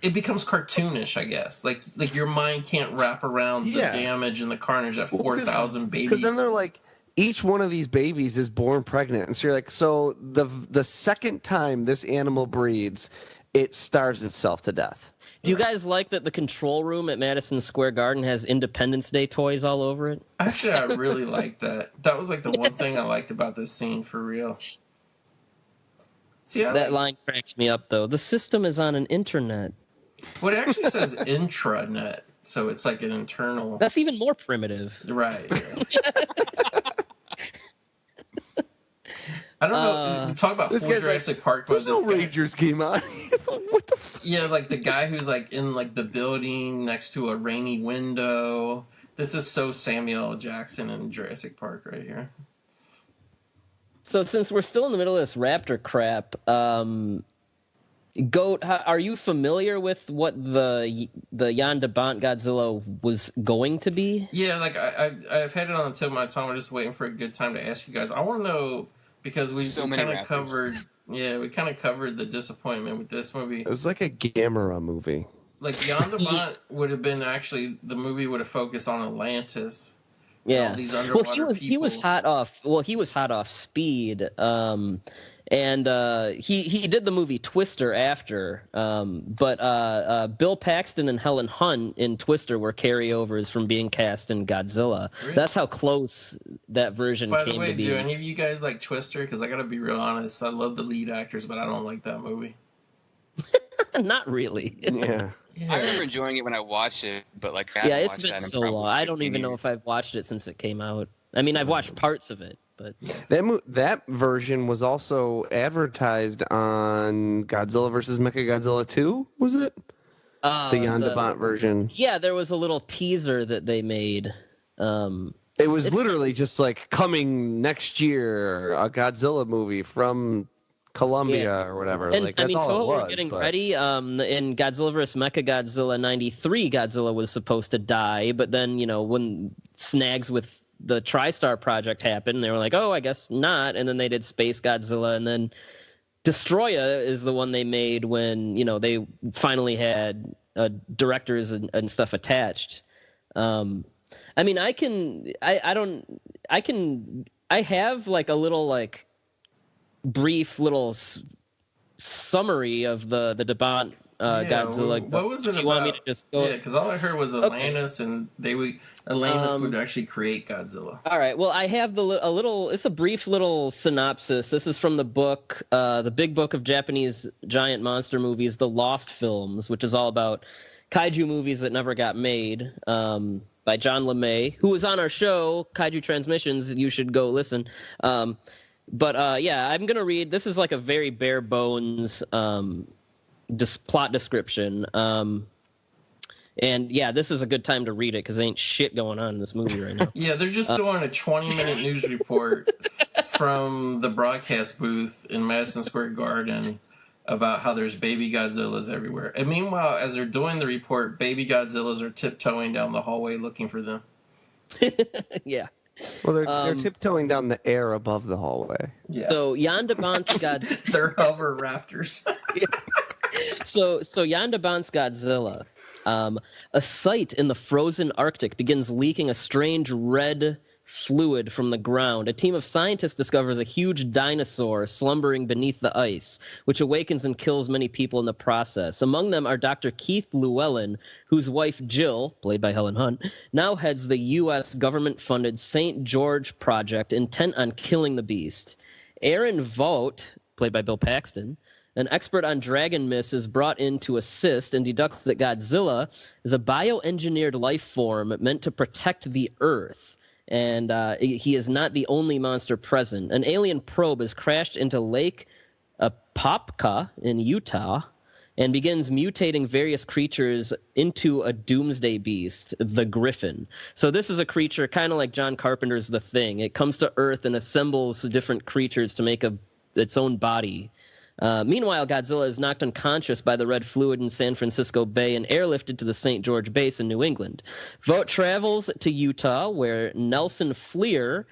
it becomes cartoonish, I guess. Like your mind can't wrap around the damage and the carnage that 4,000 babies. Because then they're like, each one of these babies is born pregnant, and so you're like, so the second time this animal breeds, it starves itself to death. Do you guys like that the control room at Madison Square Garden has Independence Day toys all over it? Actually, I really liked that. That was like the one thing I liked about this scene, for real. See, that line cracks me up, though. The system is on an internet. Well, it actually says intranet, so it's like an internal. That's even more primitive. Right. Yeah. I don't know. Talk about full Jurassic Park. There's no Rangers game on. What the? Yeah, like the guy who's like in like the building next to a rainy window. This is so Samuel L. Jackson in Jurassic Park right here. So since we're still in the middle of this raptor crap, Goat, are you familiar with what the Jan de Bont Godzilla was going to be? Yeah, like I've had it on the tip of my tongue. I'm just waiting for a good time to ask you guys. I want to know. Because we kind of covered, the disappointment with this movie. It was like a Gamera movie. Like Jan de Bont would have been actually the movie would have focused on Atlantis. Yeah. All these underwater people. He was hot off Speed. And he did the movie Twister after, but Bill Paxton and Helen Hunt in Twister were carryovers from being cast in Godzilla. Really? That's how close that version came to be. By the way, do any of you guys like Twister? Because I got to be real honest, I love the lead actors, but I don't like that movie. Not really. Yeah. I remember enjoying it when I watched it, but like it's been so long. I don't even know if I've watched it since it came out. I mean, I've watched parts of it. But that version was also advertised on Godzilla vs. Mechagodzilla 2, was it? The Jan de Bont version. Yeah, there was a little teaser that they made. It was literally just like coming next year, a Godzilla movie from Columbia or whatever. And like, that's all we're getting ready. In Godzilla vs. Mechagodzilla 93, Godzilla was supposed to die, but then, when snags with the TriStar project happened, they were like, oh, I guess not. And then they did Space Godzilla, and then Destroya is the one they made when, they finally had directors and stuff attached. I mean, I have like a little like brief little summary of the de Bont Godzilla. What was it about? Want me to just go? Yeah, because all I heard was Atlantis, and Atlantis would actually create Godzilla. All right. Well, I have it's a brief little synopsis. This is from the book, the Big Book of Japanese Giant Monster Movies, The Lost Films, which is all about kaiju movies that never got made, by John LeMay, who was on our show, Kaiju Transmissions. You should go listen. But I'm going to read. This is like a very bare bones plot description. And this is a good time to read it because there ain't shit going on in this movie right now. Yeah, they're just doing a 20-minute news report from the broadcast booth in Madison Square Garden about how there's baby Godzillas everywhere. And meanwhile, as they're doing the report, baby Godzillas are tiptoeing down the hallway looking for them. Yeah. Well, they're tiptoeing down the air above the hallway. Yeah. So Jan de Bont's they're hover raptors. So Jan de Bont's Godzilla, a site in the frozen Arctic begins leaking a strange red fluid from the ground. A team of scientists discovers a huge dinosaur slumbering beneath the ice, which awakens and kills many people in the process. Among them are Dr. Keith Llewellyn, whose wife Jill, played by Helen Hunt, now heads the U.S. government-funded St. George Project intent on killing the beast. Aaron Vogt, played by Bill Paxton, an expert on dragon myths, is brought in to assist and deducts that Godzilla is a bioengineered life form meant to protect the Earth. And he is not the only monster present. An alien probe has crashed into Lake Apopka in Utah and begins mutating various creatures into a doomsday beast, the Griffin. So this is a creature kind of like John Carpenter's The Thing. It comes to Earth and assembles different creatures to make its own body. Meanwhile, Godzilla is knocked unconscious by the red fluid in San Francisco Bay and airlifted to the St. George base in New England. Vogt travels to Utah, where Nelson Fleer,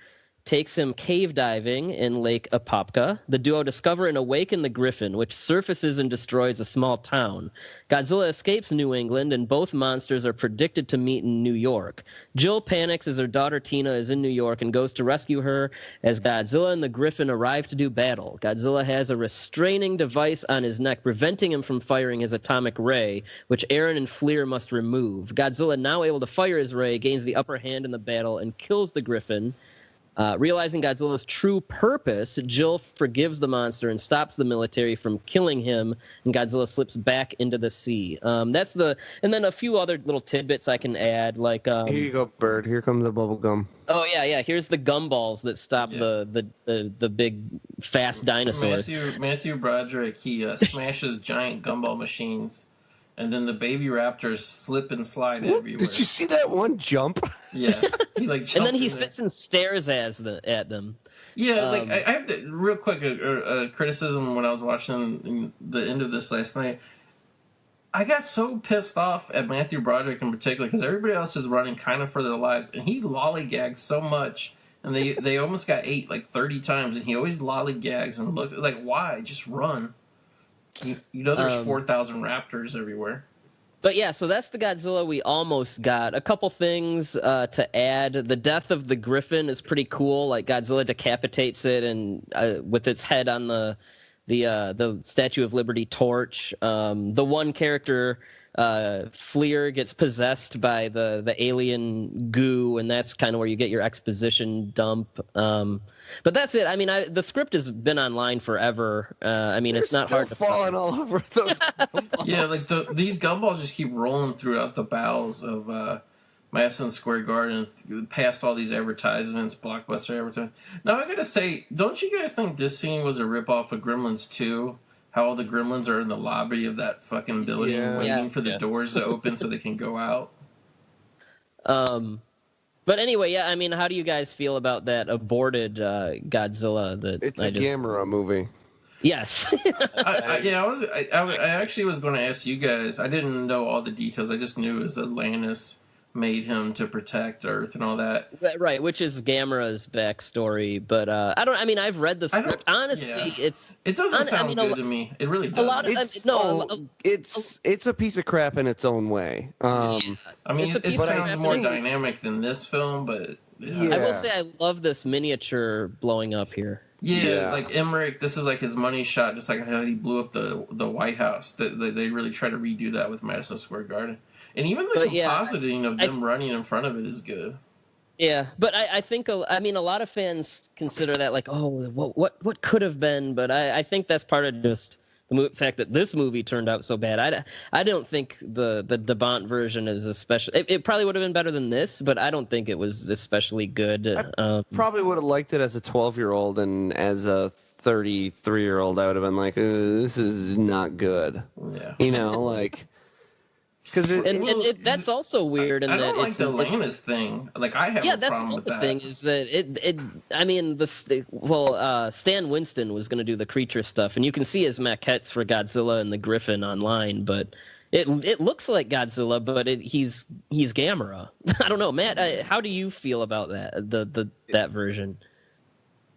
takes him cave diving in Lake Apopka. The duo discover and awaken the Griffin, which surfaces and destroys a small town. Godzilla escapes New England, and both monsters are predicted to meet in New York. Jill panics as her daughter Tina is in New York and goes to rescue her as Godzilla and the Griffin arrive to do battle. Godzilla has a restraining device on his neck, preventing him from firing his atomic ray, which Aaron and Fleer must remove. Godzilla, now able to fire his ray, gains the upper hand in the battle and kills the Griffin. Realizing Godzilla's true purpose, Jill forgives the monster and stops the military from killing him, and Godzilla slips back into the sea. And then a few other little tidbits I can add, like Here you go, Byrd. Here comes the bubble gum. Oh yeah. Here's the gumballs that stop the big fast dinosaurs. Matthew Broderick, he smashes giant gumball machines. And then the baby raptors slip and slide everywhere. Did you see that one jump? Yeah. He like and then he sits and stares at them. Yeah, like I have to, real quick a criticism when I was watching the end of this last night. I got so pissed off at Matthew Broderick in particular because everybody else is running kind of for their lives, and he lollygags so much, and they almost got ate like 30 times, and he always lollygags and looked like, why? Just run. You know there's 4,000 raptors everywhere. But yeah, so that's the Godzilla we almost got. A couple things to add. The death of the Griffin is pretty cool. Like Godzilla decapitates it and with its head on the Statue of Liberty torch. The one character, Fleer, gets possessed by the alien goo, and that's kind of where you get your exposition dump. But that's it. I mean, the script has been online forever. I mean, it's not hard to falling all over those. Yeah, like these gumballs just keep rolling throughout the bowels of Madison Square Garden, past all these advertisements, blockbuster advertisements. Now, I gotta say, don't you guys think this scene was a ripoff of Gremlins 2? How all the gremlins are in the lobby of that fucking building waiting for the doors to open so they can go out? But anyway, yeah, I mean, how do you guys feel about that aborted Godzilla? It's a Gamera movie. Yes. I actually was going to ask you guys. I didn't know all the details. I just knew it was Atlantis made him to protect Earth and all that. Right, which is Gamera's backstory. But I've read the script. Honestly, it doesn't sound good to me. It really doesn't. It's a piece of crap in its own way. It sounds more dynamic than this film, but I will say I love this miniature blowing up here. Yeah, like Emmerich, this is like his money shot, just like how he blew up the White House. They really try to redo that with Madison Square Garden. And even the compositing of them running in front of it is good. Yeah, but I think a lot of fans consider that like, oh, what could have been, but I think that's part of just the fact that this movie turned out so bad. I don't think the DeBont version is especially. It probably would have been better than this, but I don't think it was especially good. I probably would have liked it as a 12-year-old, and as a 33-year-old, I would have been like, this is not good. Yeah, like. That's also weird. I don't like the Atlantis thing. Like I have a problem with that. Yeah, that's the thing is that Stan Winston was going to do the creature stuff, and you can see his maquettes for Godzilla and the Griffin online, but it looks like Godzilla, but he's Gamera. I don't know, Matt. How do you feel about that that version?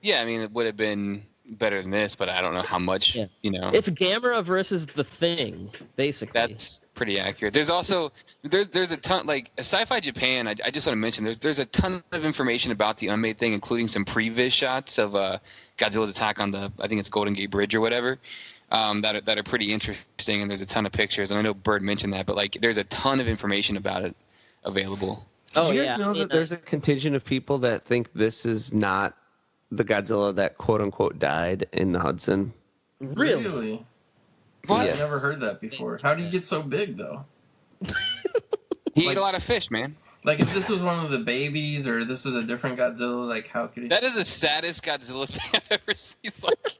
Yeah, I mean, it would have been better than this, but I don't know how much, It's Gamera versus the Thing, basically. That's pretty accurate. There's also, there's a ton, like, Sci-Fi Japan, I just want to mention, there's a ton of information about the Unmade Thing, including some previs shots of Godzilla's attack on I think it's Golden Gate Bridge or whatever, that are pretty interesting, and there's a ton of pictures, and I know Byrd mentioned that, but, like, there's a ton of information about it available. Did you guys know that there's a contingent of people that think this is not the Godzilla that quote-unquote died in the Hudson? Really? What? I've never heard that before. How did he get so big, though? He ate a lot of fish, man. Like, if this was one of the babies, or this was a different Godzilla, like, how could he... That is the saddest Godzilla thing I've ever seen. Like,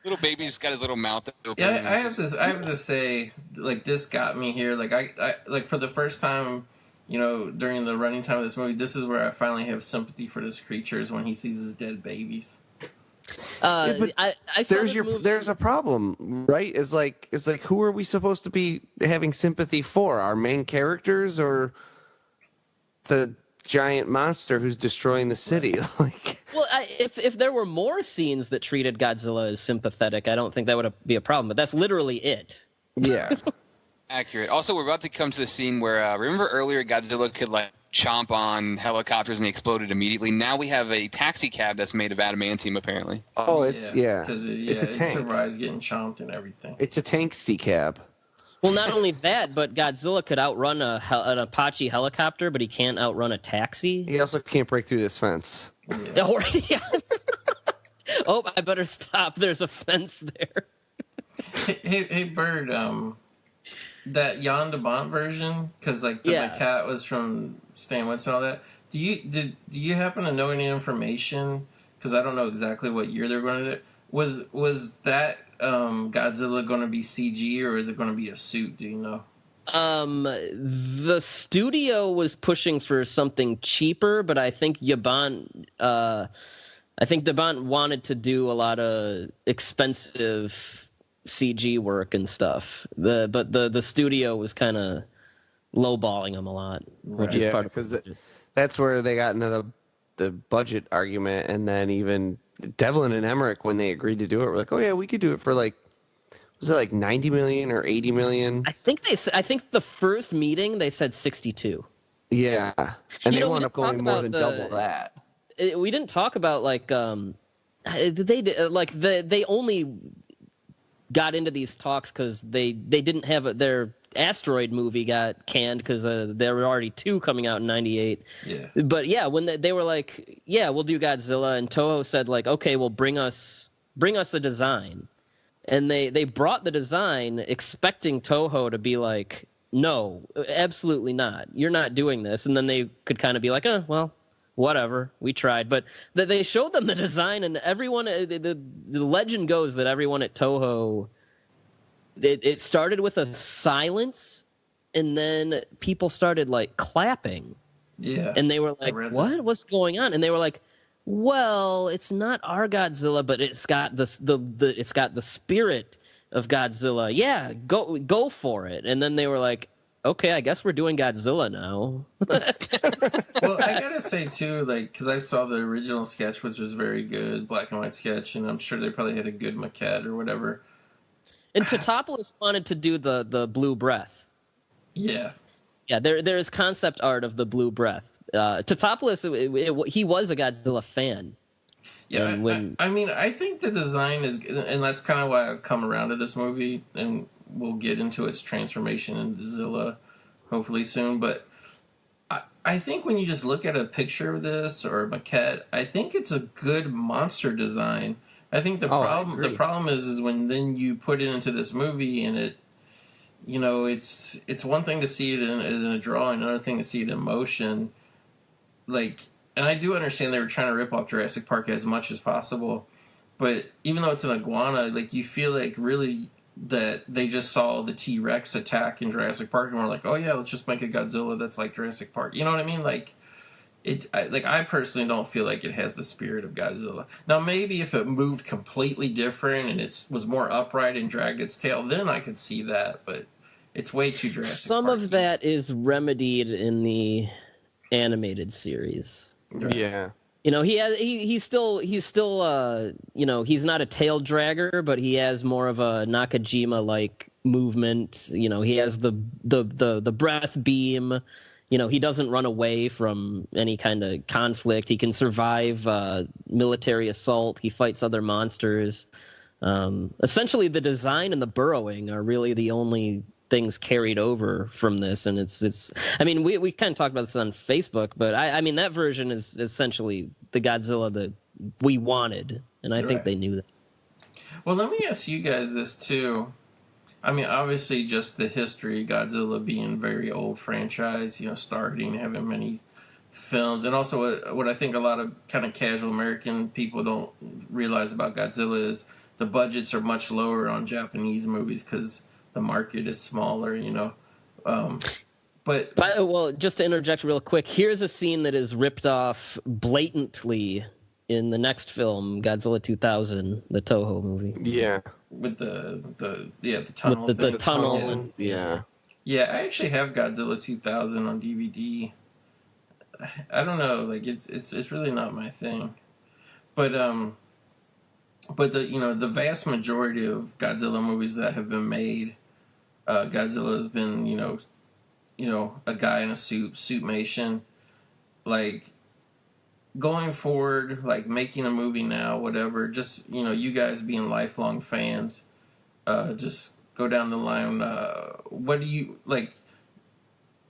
little baby's got his little mouth open. Yeah, I have to say, like, this got me here. Like, I like, for the first time... during the running time of this movie, this is where I finally have sympathy for this creature, is when he sees his dead babies. There's a problem, right? It's like who are we supposed to be having sympathy for? Our main characters or the giant monster who's destroying the city. Like, Well, if there were more scenes that treated Godzilla as sympathetic, I don't think that would be a problem. But that's literally it. yeah. Accurate. Also, we're about to come to the scene where remember earlier Godzilla could like chomp on helicopters and they exploded immediately. Now we have a taxi cab that's made of adamantium, apparently. Oh, it's because it's a tank. It survives getting chomped and everything. It's a tank cab. Well, not only that, but Godzilla could outrun an Apache helicopter, but he can't outrun a taxi. He also can't break through this fence. Yeah. Oh, I better stop. There's a fence there. Hey, Byrd. That Jan de Bont version, because like the cat was from Stan Winston and all that. Do you happen to know any information? Because I don't know exactly what year they're going to do. Was that Godzilla going to be CG or is it going to be a suit? Do you know? The studio was pushing for something cheaper, but I think de Bont wanted to do a lot of expensive CG work and stuff. But the studio was kind of lowballing them a lot, which is part of because that's where they got into the budget argument, and then even Devlin and Emmerich, when they agreed to do it, were like, "Oh yeah, we could do it for like, was it like 90 million or 80 million?" I think the first meeting they said 62. Yeah, and they wound up going more than about double that. We didn't talk about like they only got into these talks because they didn't have their asteroid movie got canned because there were already two coming out in 98. Yeah. But yeah, when they were like, yeah, we'll do Godzilla, and Toho said like, okay, well bring us a design, and they brought the design expecting Toho to be like, no, absolutely not, you're not doing this, and then they could kind of be like, well, whatever, we tried. But they showed them the design, and everyone, the legend goes that everyone at Toho, it started with a silence, and then people started like clapping. Yeah. And they were like, what? What's going on? And they were like, well, it's not our Godzilla, but it's got it's got the spirit of Godzilla. Yeah, go for it. And then they were like, okay, I guess we're doing Godzilla now. Well, I gotta say too, like, because I saw the original sketch, which was very good, black and white sketch, and I'm sure they probably had a good maquette or whatever. And Totopoulos wanted to do the blue breath. Yeah. Yeah, there's concept art of the blue breath. Totopoulos, he was a Godzilla fan. Yeah, I mean, I think the design is, and that's kind of why I've come around to this movie, and we'll get into its transformation into Zilla hopefully soon, but I think when you just look at a picture of this or a maquette, I think it's a good monster design. I think the problem is when then you put it into this movie and it, you know, it's one thing to see it in a drawing, another thing to see it in motion. Like, and I do understand they were trying to rip off Jurassic Park as much as possible, but even though it's an iguana, like, you feel like really that they just saw the T-Rex attack in Jurassic Park and were like, oh yeah, let's just make a Godzilla that's like Jurassic Park. You know what I mean? Like, I personally don't feel like it has the spirit of Godzilla. Now, maybe if it moved completely different and it was more upright and dragged its tail, then I could see that, but it's way too Jurassic Some Park. of that is remedied in the animated series. Yeah. You know, he's still you know, he's not a tail dragger, but he has more of a Nakajima like movement. You know, he has the breath beam. You know, he doesn't run away from any kind of conflict. He can survive military assault. He fights other monsters. Essentially, the design and the burrowing are really the only things carried over from this, and it's. I mean, we kind of talked about this on Facebook, but I mean that version is essentially the Godzilla that we wanted, and I think they knew that. Well, let me ask you guys this too. I mean, obviously, just the history, Godzilla being a very old franchise, you know, starting, having many films, and also what I think a lot of kind of casual American people don't realize about Godzilla is the budgets are much lower on Japanese movies because the market is smaller, you know. Well, just to interject real quick, here's a scene that is ripped off blatantly in the next film, Godzilla 2000, the Toho movie. Yeah. With the tunnel. With the tunnel. Yeah. Yeah, I actually have Godzilla 2000 on DVD. I don't know, like it's really not my thing. But the vast majority of Godzilla movies that have been made, Godzilla has been a guy in a suitmation. Like going forward, like making a movie now, whatever. Just you guys being lifelong fans, just go down the line. What do you like?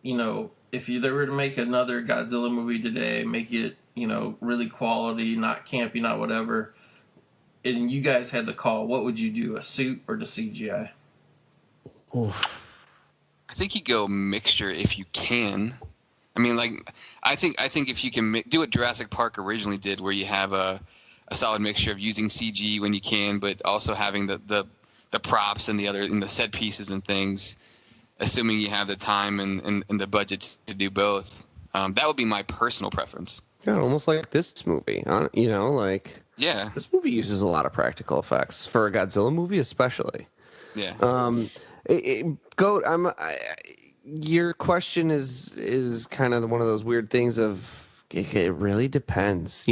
If they were to make another Godzilla movie today, make it really quality, not campy, not whatever, and you guys had the call, what would you do, a suit or the CGI? Oof. I think you go mixture if you can. I mean, like, I think if you can do what Jurassic Park originally did, where you have a solid mixture of using CG when you can, but also having the props and the set pieces and things, assuming you have the time and the budget to do both. That would be my personal preference. Yeah, almost like this movie. Yeah. This movie uses a lot of practical effects for a Godzilla movie, especially. Yeah. Goat, your question is kind of one of those weird things of it really depends.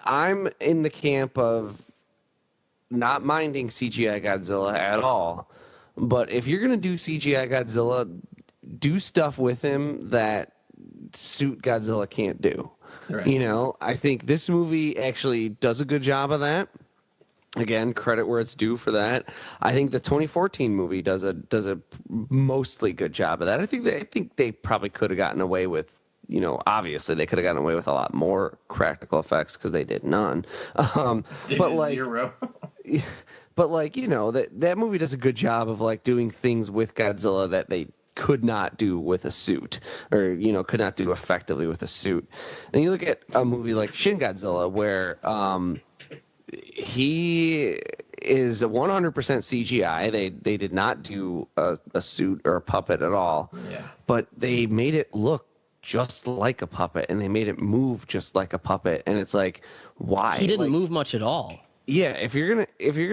I'm in the camp of not minding CGI Godzilla at all, but if you're gonna do CGI Godzilla, do stuff with him that suit Godzilla can't do. Right. I think this movie actually does a good job of that. Again, credit where it's due for that. I think the 2014 movie does a mostly good job of that. I think they probably could have gotten away with, obviously they could have gotten away with a lot more practical effects because they did none. Zero. But that movie does a good job of like doing things with Godzilla that they could not do with a suit, or could not do effectively with a suit. And you look at a movie like Shin Godzilla, where he is 100% CGI. They did not do a suit or a puppet at all. Yeah. But they made it look just like a puppet, and they made it move just like a puppet. And it's like, why? He didn't move much at all. Yeah, if you're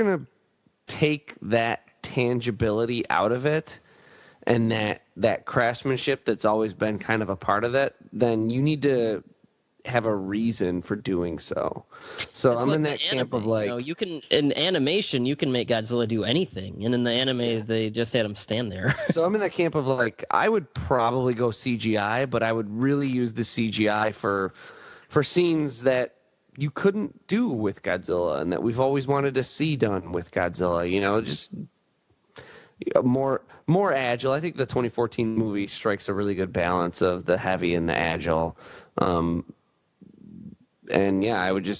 gonna take that tangibility out of it, and that craftsmanship that's always been kind of a part of it, then you need to have a reason for doing so. So it's I'm in that camp of like, you can in animation you can make Godzilla do anything, and in the anime they just had him stand there. So I'm in that camp of like, I would probably go CGI, but I would really use the CGI for scenes that you couldn't do with Godzilla and that we've always wanted to see done with Godzilla. Just more agile. I think the 2014 movie strikes a really good balance of the heavy and the agile. And yeah, I think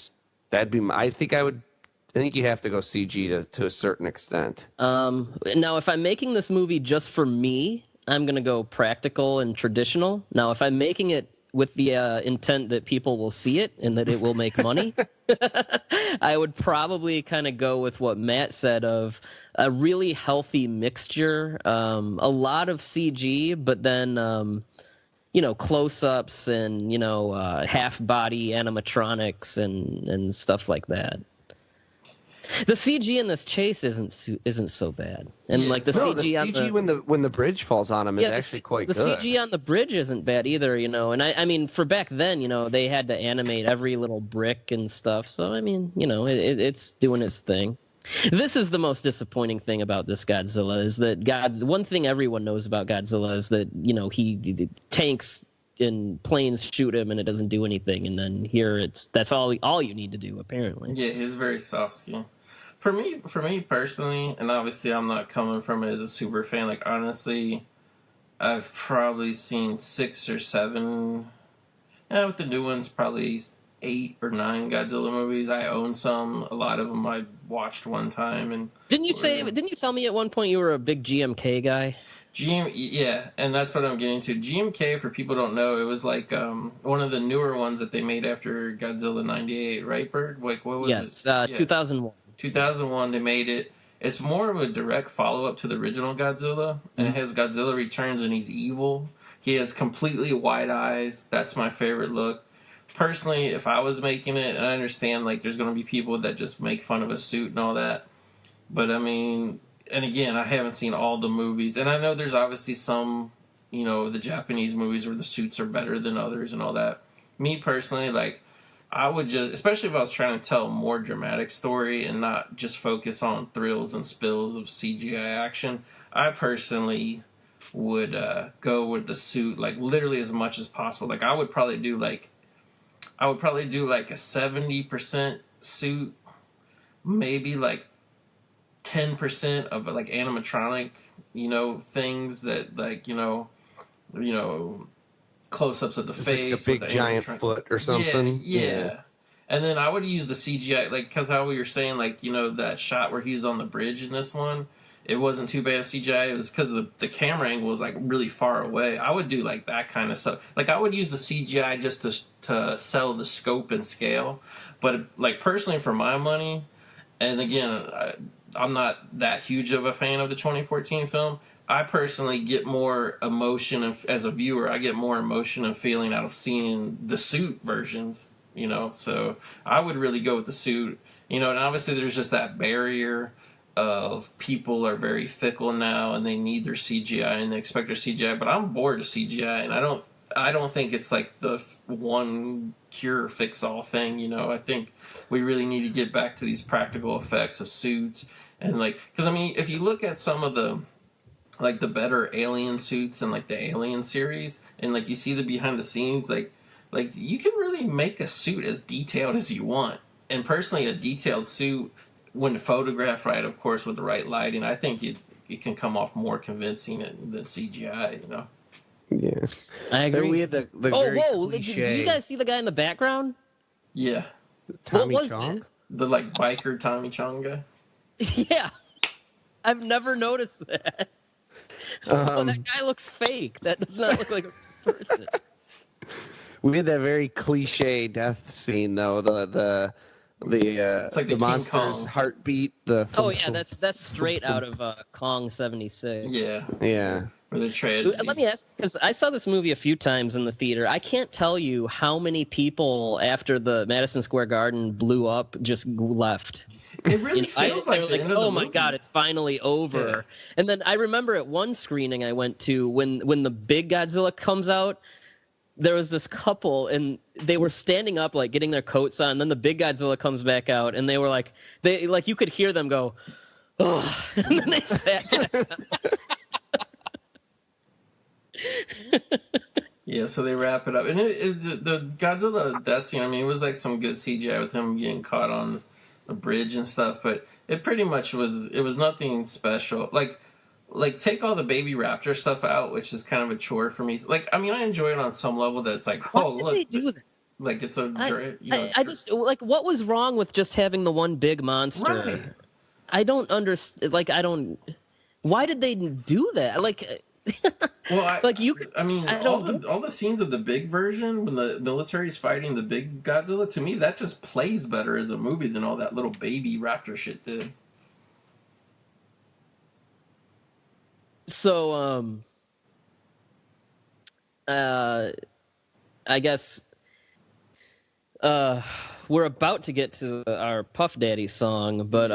you have to go CG to a certain extent. Now, if I'm making this movie just for me, I'm going to go practical and traditional. Now, if I'm making it with the intent that people will see it and that it will make money, I would probably kind of go with what Matt said of a really healthy mixture, a lot of CG, but then close-ups and half-body animatronics and stuff like that. The CG in this chase isn't so bad, and like the CG when the bridge falls on him is actually quite good. The CG on the bridge isn't bad either, And I mean, for back then, they had to animate every little brick and stuff. So I mean, it's doing its thing. This is the most disappointing thing about this Godzilla is that one thing everyone knows about Godzilla is that he tanks and planes shoot him and it doesn't do anything, and then here that's all you need to do apparently. Yeah, he's very soft skin. For me personally, and obviously I'm not coming from it as a super fan, like honestly, I've probably seen 6 or 7, with the new ones probably 8 or 9 Godzilla movies. I own some. A lot of them I watched one time. And didn't you tell me at one point you were a big GMK guy? Yeah, and that's what I'm getting to. GMK, for people who don't know, it was like one of the newer ones that they made after Godzilla 98, right, Byrd? Like, what was it? Yes, 2001. 2001, they made it. It's more of a direct follow-up to the original Godzilla, and it has Godzilla Returns, and he's evil. He has completely white eyes. That's my favorite look. Personally, if I was making it, and I understand, like, there's going to be people that just make fun of a suit and all that, but, I mean, and again, I haven't seen all the movies, and I know there's obviously some the Japanese movies where the suits are better than others and all that. Me personally, like, I would just, especially if I was trying to tell a more dramatic story and not just focus on thrills and spills of CGI action, I personally would go with the suit, like, literally as much as possible. Like, I would probably do like a 70% suit, maybe like 10% of like animatronic, things that, like, close-ups of the Just face, like a big giant foot or something. Yeah. And then I would use the CGI, like, because how we were saying, like, that shot where he's on the bridge in this one, it wasn't too bad of CGI. It was because the camera angle was, like, really far away. I would do, like, that kind of stuff. Like, I would use the CGI just to sell the scope and scale. But, like, personally, for my money, and again, I'm not that huge of a fan of the 2014 film, I personally get more emotion as a viewer. I get more emotion and feeling out of seeing the suit versions, So I would really go with the suit, and obviously there's just that barrier of people are very fickle now and they need their CGI and they expect their CGI. But I'm bored of CGI, and I don't think it's like the one cure fix all thing. I think we really need to get back to these practical effects of suits and because I mean, if you look at some of the like the better Alien suits and like the Alien series, and like you see the behind the scenes, like you can really make a suit as detailed as you want. And personally, a detailed suit, when photographed right, of course, with the right lighting, I think it can come off more convincing than CGI. Yeah, I agree. Then we had the whoa! Did cliche... you guys see the guy in the background? Yeah, Tommy what was Chong? that? The like biker Tommy Chong guy. Yeah, I've never noticed that. Oh, that guy looks fake. That does not look like a person. We had that very cliche death scene, though. The It's like the King monster's Kong. heartbeat. Oh yeah, that's straight out of Kong 76. Yeah, Yeah. or the tragedy. Let me ask, because I saw this movie a few times in the theater. I can't tell you how many people after the Madison Square Garden blew up just left. It really feels they like were the like, end of the oh my movie. god, it's finally over. Yeah. And then I remember at one screening I went to when the big Godzilla comes out, there was this couple and they were standing up like getting their coats on, and then the big Godzilla comes back out and they were like you could hear them go, oh, and then they sat down. Yeah, so they wrap it up, and the Godzilla death scene. I mean, it was like some good CGI with him getting caught on the bridge and stuff, but it pretty much was. It was nothing special. Like take all the baby raptor stuff out, which is kind of a chore for me. Like, I mean, I enjoy it on some level. That's like, Why oh, did look, they do that? like it's a. I just like, what was wrong with just having the one big monster? Right. I don't understand. Like, I don't. Why did they do that? Like. Well, I mean, I all don't the scenes of the big version when the military is fighting the big Godzilla, to me, that just plays better as a movie than all that little baby raptor shit did. So, I guess, we're about to get to our Puff Daddy song, but,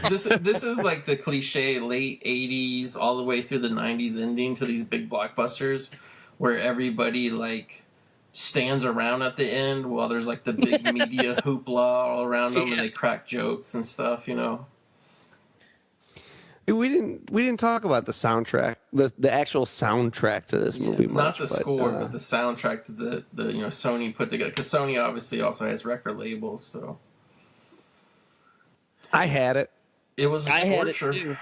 This is like the cliche late 80s all the way through the 90s ending to these big blockbusters where everybody like stands around at the end while there's like the big media hoopla all around them and they crack jokes and stuff, We didn't talk about the soundtrack, the actual soundtrack to this movie much. Not the score, but the soundtrack that the Sony put together, because Sony obviously also has record labels, so I had it. it was a I had it scorcher too.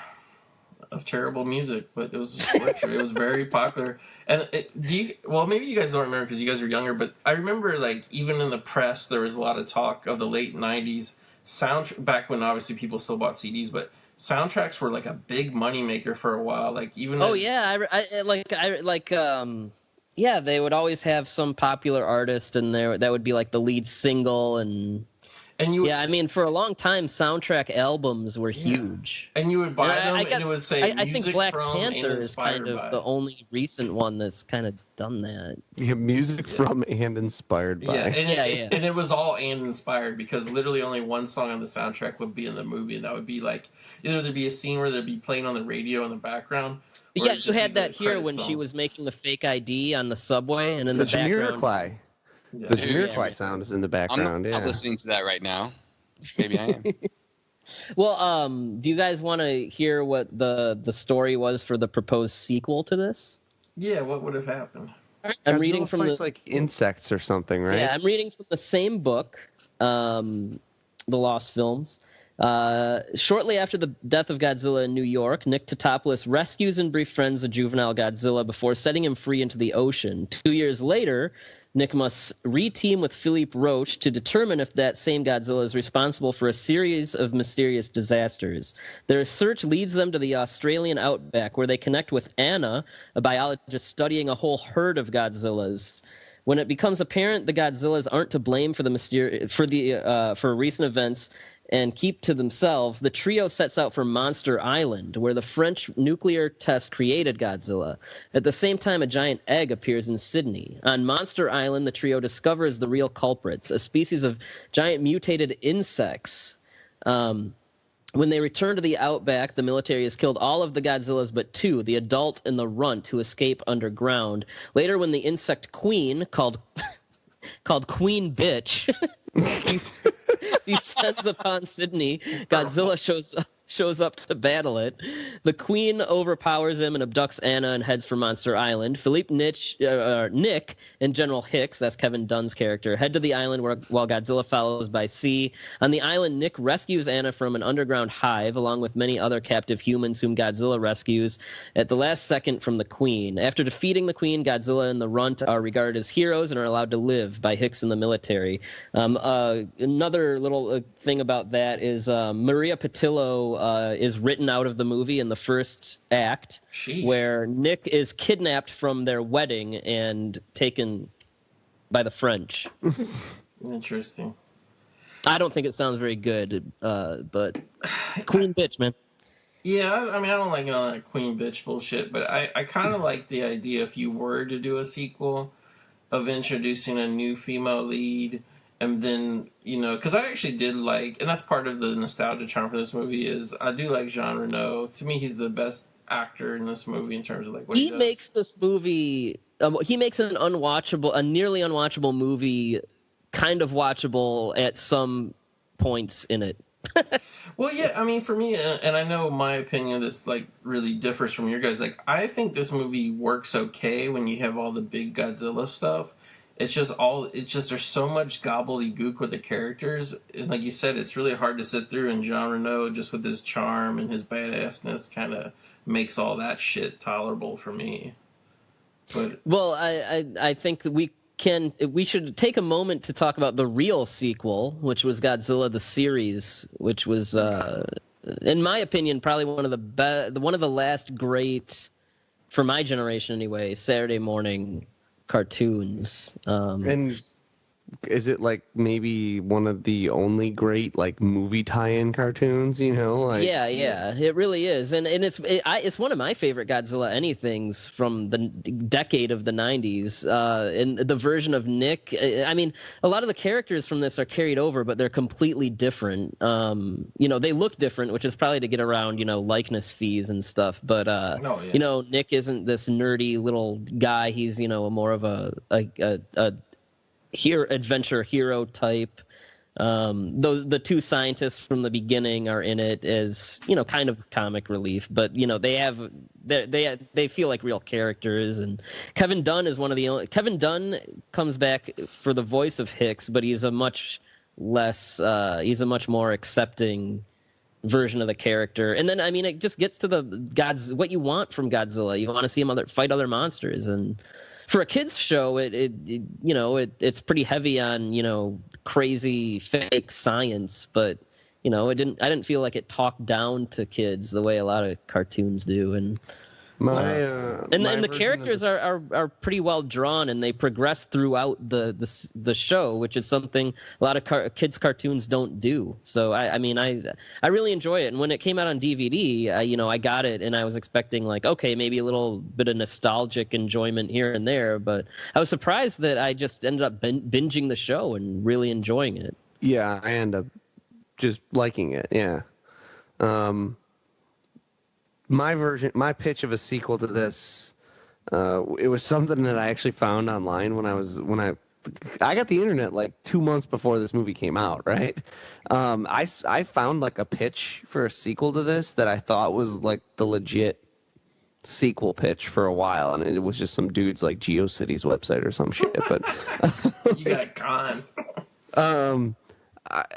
of terrible music, but it was a scorcher. It was very popular. And maybe you guys don't remember because you guys are younger, but I remember like even in the press there was a lot of talk of the late 90s back when obviously people still bought CDs, but soundtracks were like a big moneymaker for a while. Like even they would always have some popular artist in there that would be like the lead single, and And you, Yeah, I mean, for a long time, soundtrack albums were huge. and you would buy them, I guess, and it would say I think music Black from and Panther is inspired kind of by. the only recent one that's kind of done that. Yeah, music from and inspired by. Yeah, and Yeah, it, yeah. and it was all and inspired because literally only one song on the soundtrack would be in the movie, and that would be like either there'd be a scene where they'd be playing on the radio in the background. Or Yeah, it'd you just had be the that here credit when song. she was making the fake ID on the subway, and in The the background. Jamiroquai. Yeah. The Dude, Jamiroquai sound is in the background. I'm Yeah. not listening to that right now. Maybe I am. Well, do you guys want to hear what the story was for the proposed sequel to this? Yeah, what would have happened? I'm reading Godzilla from fights the like insects or something, right? Yeah, I'm reading from the same book, The Lost Films. Shortly after the death of Godzilla in New York, Nick Totopoulos rescues and befriends a juvenile Godzilla before setting him free into the ocean. 2 years later, Nick must re-team with Philippe Roche to determine if that same Godzilla is responsible for a series of mysterious disasters. Their search leads them to the Australian outback, where they connect with Anna, a biologist studying a whole herd of Godzillas. When it becomes apparent the Godzillas aren't to blame for for recent events and keep to themselves, the trio sets out for Monster Island, where the French nuclear test created Godzilla. At the same time, a giant egg appears in Sydney. On Monster Island, the trio discovers the real culprits, a species of giant mutated insects. When they return to the outback, the military has killed all of the Godzillas but two, the adult and the runt, who escape underground. Later, when the insect queen, called Queen Bitch, descends upon Sydney, Godzilla shows up to battle it. The queen overpowers him and abducts Anna and heads for Monster Island. Philippe, Nick, and General Hicks, that's Kevin Dunn's character, head to the island while Godzilla follows by sea. On the island, Nick rescues Anna from an underground hive, along with many other captive humans whom Godzilla rescues at the last second from the queen. After defeating the queen, Godzilla and the runt are regarded as heroes and are allowed to live by Hicks and the military. Another little thing about that is Maria Pattillo is written out of the movie in the first act, Sheesh. where Nick is kidnapped from their wedding and taken by the French. Interesting. I don't think it sounds very good, but Queen Bitch, man. Yeah, I mean, I don't like all that Queen Bitch bullshit, but I kind of like the idea if you were to do a sequel of introducing a new female lead. And then, because I actually did like, and that's part of the nostalgia charm for this movie, is I do like Jean Reno. To me, he's the best actor in this movie in terms of like what he does. Makes this movie, he makes a nearly unwatchable movie kind of watchable at some points in it. Well, yeah, I mean, for me, and I know my opinion of this like really differs from your guys. Like, I think this movie works okay when you have all the big Godzilla stuff. It's just there's so much gobbledygook with the characters. And like you said, it's really hard to sit through, and Jean Reno, just with his charm and his badassness, kind of makes all that shit tolerable for me. But well, I think that we should take a moment to talk about the real sequel, which was Godzilla the series, which was, in my opinion, probably one of the last great, for my generation anyway, Saturday morning cartoons. And is it like maybe one of the only great like movie tie-in cartoons? Like yeah, it really is, and it's one of my favorite Godzilla anythings from the decade of the '90s. And the version of Nick, I mean, a lot of the characters from this are carried over, but they're completely different. They look different, which is probably to get around likeness fees and stuff. But Nick isn't this nerdy little guy. He's more of a adventure hero type. The two scientists from the beginning are in it as kind of comic relief, but they feel like real characters. And Kevin Dunn is one of the only. Kevin Dunn comes back for the voice of Hicks, but he's a much more accepting version of the character. And then it just gets to what you want from Godzilla. You want to see him fight other monsters, and for a kids show, it's pretty heavy on crazy fake science, but I didn't feel like it talked down to kids the way a lot of cartoons do. And And the characters are pretty well drawn, and they progress throughout the show, which is something a lot of kids cartoons don't do. So I really enjoy it. And when it came out on DVD, I got it, and I was expecting like, okay, maybe a little bit of nostalgic enjoyment here and there, but I was surprised that I just ended up binging the show and really enjoying it. Yeah, I end up just liking it. Yeah. My pitch of a sequel to this, it was something that I actually found online when I got the internet like 2 months before this movie came out, right? I found like a pitch for a sequel to this that I thought was like the legit sequel pitch for a while, and it was just some dude's like GeoCities website or some shit. But you got con.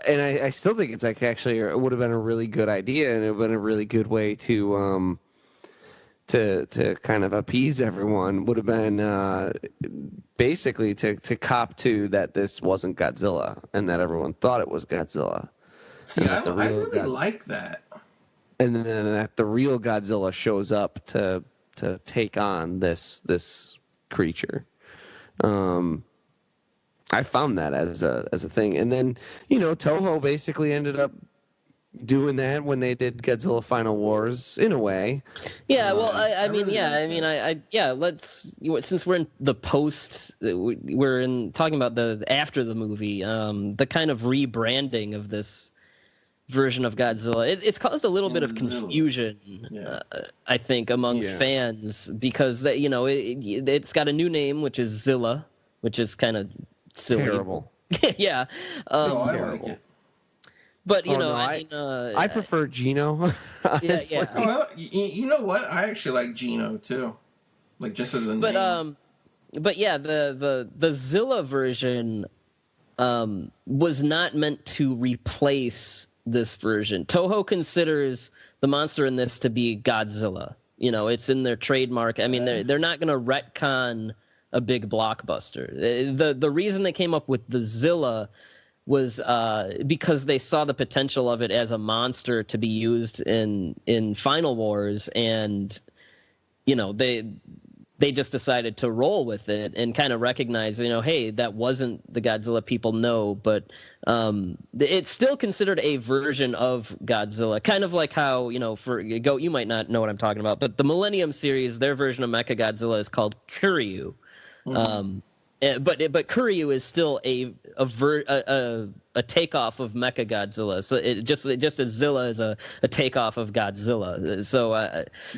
And I still think it's like actually it would have been a really good idea, and it would have been a really good way to kind of appease everyone. Would have been basically to cop to that this wasn't Godzilla and that everyone thought it was Godzilla. See, I really like that. And then that the real Godzilla shows up to take on this creature. I found that as a thing, and then Toho basically ended up doing that when they did Godzilla Final Wars in a way. Yeah, well, let's, since we're in the post, we're talking about the after the movie, the kind of rebranding of this version of Godzilla. It's caused a little bit of confusion, I think, among fans because it's got a new name, which is Zilla, which is kind of silly. Terrible. Yeah. I like it. But I prefer Gino. Yeah. You know what? I actually like Gino too, like just as a name. But yeah, the Zilla version was not meant to replace this version. Toho considers the monster in this to be Godzilla. It's in their trademark. I mean, they're not going to retcon a big blockbuster. The reason they came up with the Zilla was because they saw the potential of it as a monster to be used in Final Wars, and they just decided to roll with it and kind of recognize, hey, that wasn't the Godzilla people know, but it's still considered a version of Godzilla. Kind of like how, for Goat, you might not know what I'm talking about, but the Millennium series, their version of Mechagodzilla is called Kuryu. Mm-hmm. But Kuryu is still a takeoff of Mechagodzilla. So it just as Zilla is a takeoff of Godzilla. So,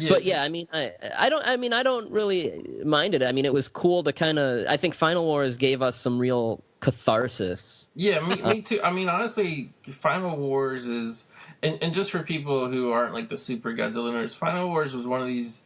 but yeah, I don't really mind it. I mean, it was cool to kind of. I think Final Wars gave us some real catharsis. Yeah, me too. I mean, honestly, Final Wars is, and just for people who aren't like the super Godzilla nerds, Final Wars was one of these.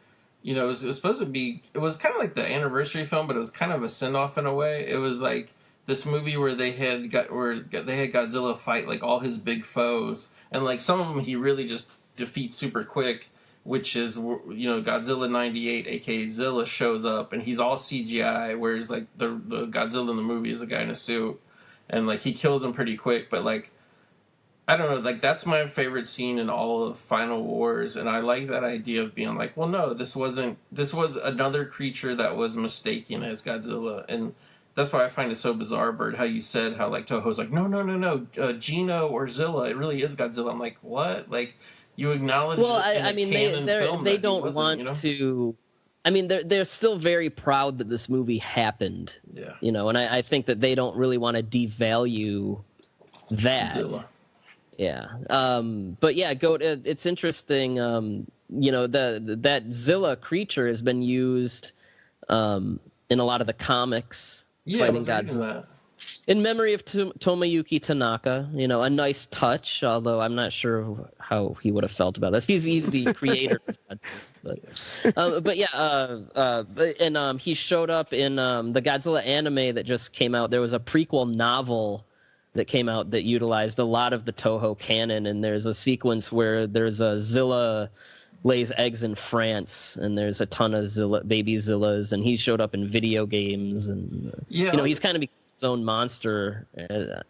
It was supposed to be. It was kind of like the anniversary film, but it was kind of a send off in a way. It was like this movie where they had Godzilla fight like all his big foes, and like some of them he really just defeats super quick. Which is Godzilla '98, aka Zilla, shows up and he's all CGI, whereas like the Godzilla in the movie is a guy in a suit, and like he kills him pretty quick. But like I don't know, like that's my favorite scene in all of Final Wars, and I like that idea of being like, well, no, this was another creature that was mistaken as Godzilla, and that's why I find it so bizarre, Byrd, how you said how like Toho's like, no, Gino or Zilla, it really is Godzilla. I'm like, what? Like you acknowledge? Well, they don't want to. I mean, they're still very proud that this movie happened. Yeah, and I think that they don't really want to devalue that. Zilla. Yeah. But yeah, Goat, it's interesting. That Zilla creature has been used in a lot of the comics fighting Godzilla. In memory of Tomoyuki Tanaka, a nice touch, although I'm not sure how he would have felt about this. He's the creator of Godzilla. But he showed up in the Godzilla anime that just came out. There was a prequel novel that came out that utilized a lot of the Toho canon, and there's a sequence where there's a Zilla lays eggs in France, and there's a ton of baby Zillas, and he showed up in video games, and he's kind of become his own monster. Like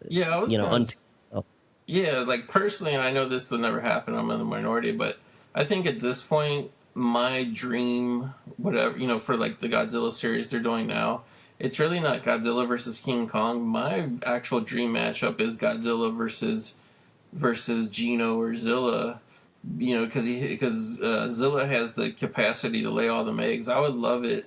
personally, and I know this will never happen, I'm in the minority, but I think at this point, my dream, whatever, for like the Godzilla series they're doing now, it's really not Godzilla versus King Kong. My actual dream matchup is Godzilla versus Gino or Zilla, because Zilla has the capacity to lay all them eggs. I would love it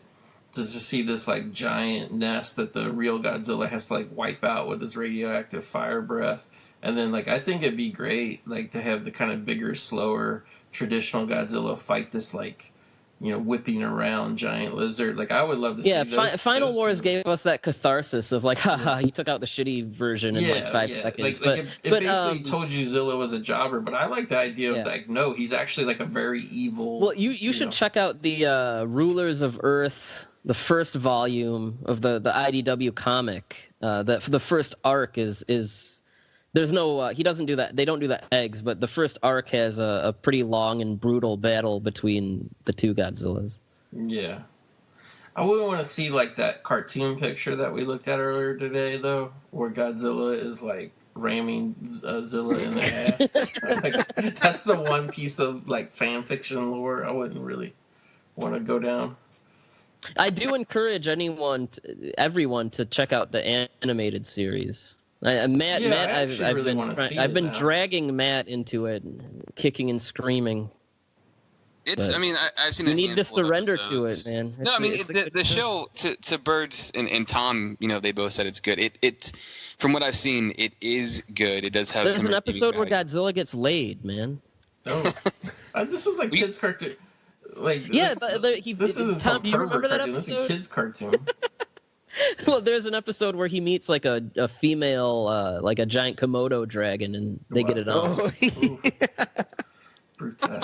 to just see this like giant nest that the real Godzilla has to like wipe out with his radioactive fire breath. And then like I think it'd be great like to have the kind of bigger, slower, traditional Godzilla fight this like whipping around giant lizard. Like I would love to see Final Wars gave us that catharsis of like, haha, he took out the shitty version in like 5 seconds. Like it basically told you Zilla was a jobber, but I like the idea of like, no, he's actually like a very evil. Well, you should check out the Rulers of Earth, the first volume of the IDW comic. The first arc is there's no he doesn't do that. They don't do the eggs, but the first arc has a pretty long and brutal battle between the two Godzillas. Yeah. I wouldn't want to see like that cartoon picture that we looked at earlier today though, where Godzilla is like ramming Zilla in the ass. Like, that's the one piece of like fan fiction lore I wouldn't really want to go down. I do encourage everyone to check out the animated series. I've been dragging Matt into it, kicking and screaming. I've seen. You need to surrender to it, man. No, I mean the show to Birds and Tom. They both said it's good. It's from what I've seen, it is good. It does have. There's an episode where Godzilla gets laid, man. Oh, this was like kids' cartoon. Like this is Tom. Do you remember that episode? This is a kids' cartoon. Well, there's an episode where he meets like a female, like a giant Komodo dragon, and they get it on. Oh, Brutal.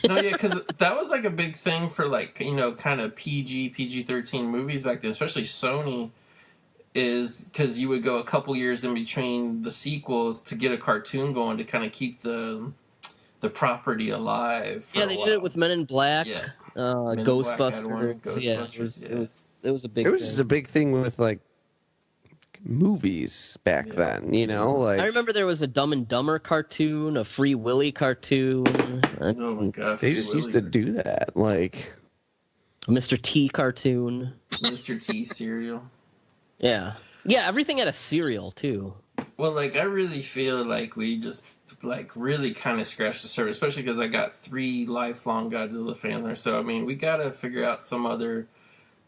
No, yeah, because that was like a big thing for like kind of PG-13 movies back then, especially Sony. Is because you would go a couple years in between the sequels to get a cartoon going to kind of keep the property alive. Yeah, they did it with Men in Black. Yeah, Ghostbusters. Yeah, it was a big. It was just a big thing with like movies back then. Like I remember there was a Dumb and Dumber cartoon, a Free Willy cartoon. Oh my god! They just used to do that, like a Mr. T cartoon, Mr. T cereal. Yeah, everything had a cereal too. Well, like I really feel like we just like really kind of scratched the surface, especially because I got 3 lifelong Godzilla fans there. So I mean, we got to figure out some other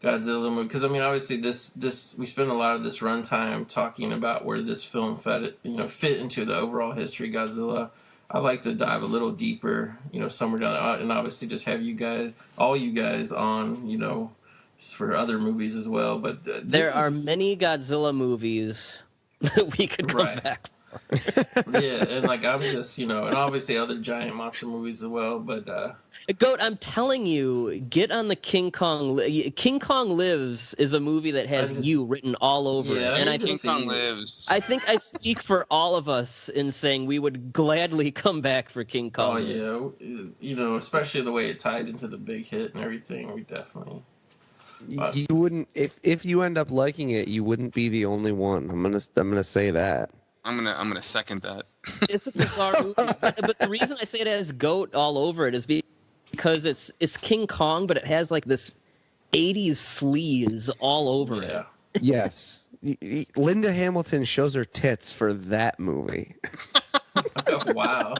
Godzilla movie, because I mean, obviously this we spent a lot of this runtime talking about where this film fit into the overall history of Godzilla. I'd like to dive a little deeper, somewhere down, and obviously just have all you guys on, for other movies as well. But there are many Godzilla movies that we could come back for. Yeah, and like I'm just, and obviously other giant monster movies as well. But Goat, I'm telling you, get on the King Kong. King Kong Lives is a movie that has you written all over it, and I think King Kong Lives. I think I speak for all of us in saying we would gladly come back for King Kong. Oh yeah, especially the way it tied into the big hit and everything. We definitely. You wouldn't if you end up liking it, you wouldn't be the only one. I'm gonna say that. I'm gonna second that. It's a bizarre movie, but the reason I say it has goat all over it is because it's King Kong, but it has like this 80s sleaze all over it. Yes, Linda Hamilton shows her tits for that movie. Oh, wow.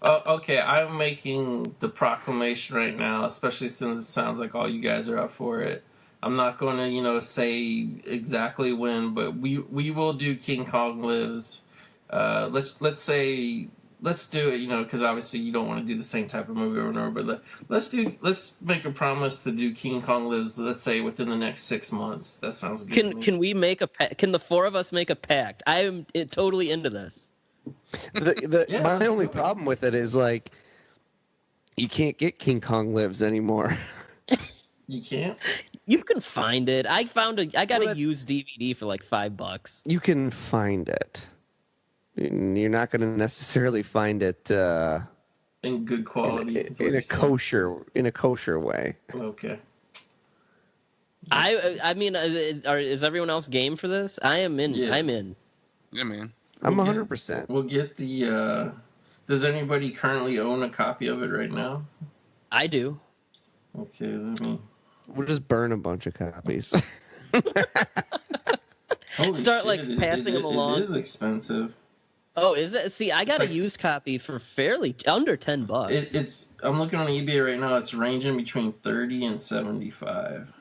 Okay, I'm making the proclamation right now, especially since it sounds like all you guys are up for it. I'm not going to, say exactly when, but we will do King Kong Lives. Let's do it, because obviously you don't want to do the same type of movie over and over. But let's make a promise to do King Kong Lives. Let's say within the next 6 months. That sounds good. Can we make Can the 4 of us make a pact? I am totally into this. My only problem with it is like you can't get King Kong Lives anymore. You can't? You can find it. I got a used DVD for like $5. You can find it. You're not going to necessarily find it in good quality. In a kosher way. Okay. I mean, is everyone else game for this? I am in. Yeah. I'm in. Yeah, man. I'm 100%. We'll get the. Does anybody currently own a copy of it right now? I do. Okay, let me. We'll just burn a bunch of copies. Holy Start, shit, like, passing them along. It is expensive. Oh, is it? See, I got like- a used copy for fairly under $10. It's. I'm looking on eBay right now. It's ranging between 30 and 75.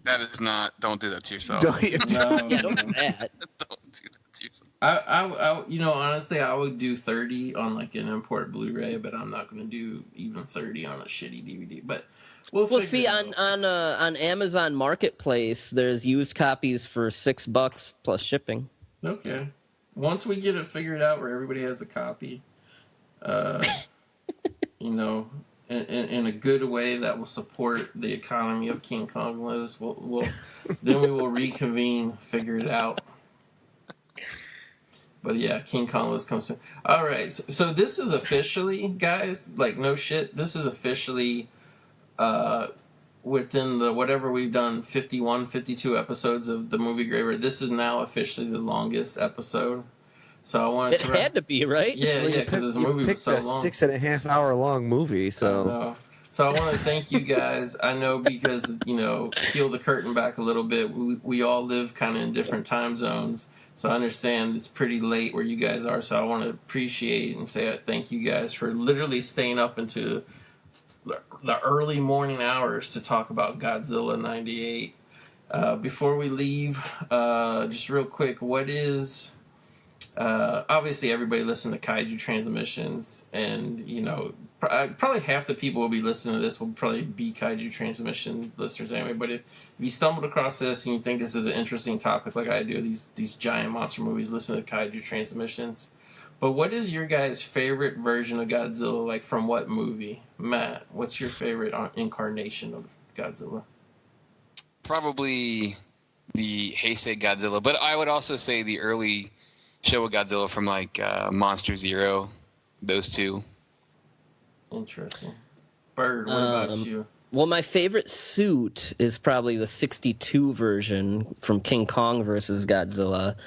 That is not. Don't do that to yourself. Don't you? No, Yeah, don't do that. Don't do that to yourself. I, honestly, I would do 30 on like an import Blu-ray, but I'm not going to do even 30 on a shitty DVD. But we'll see, figure it out. on Amazon Marketplace, there's used copies for $6 plus shipping. Okay. Once we get it figured out where everybody has a copy, in a good way that will support the economy of King Kong Lives, then we will reconvene, figure it out. But yeah, King Kong Lives comes soon. All right, so this is officially, guys, like no shit, this is officially within the whatever we've done, 51, 52 episodes of the Movie Graveyard. This is now officially the longest episode. So I wanted It had to be, right? Yeah, because this movie was so long. 6.5 hour long movie, so. So I want to thank you guys. I know because, peel the curtain back a little bit. We all live kind of in different time zones. So I understand it's pretty late where you guys are. So I want to appreciate and say thank you guys for literally staying up into the early morning hours to talk about Godzilla 98. Before we leave, just real quick, what is... obviously everybody listens to Kaiju Transmissions, and probably half the people will be listening to this will probably be Kaiju Transmission listeners anyway. But if you stumbled across this and you think this is an interesting topic, like I do, these giant monster movies, listen to Kaiju Transmissions. But what is your guys' favorite version of Godzilla? Like from what movie? Matt, what's your favorite incarnation of Godzilla? Probably the Heisei Godzilla, but I would also say the early Showa Godzilla from like Monster Zero, those two. Interesting. Byrd, what about you? Well, my favorite suit is probably the 62 version from King Kong versus Godzilla.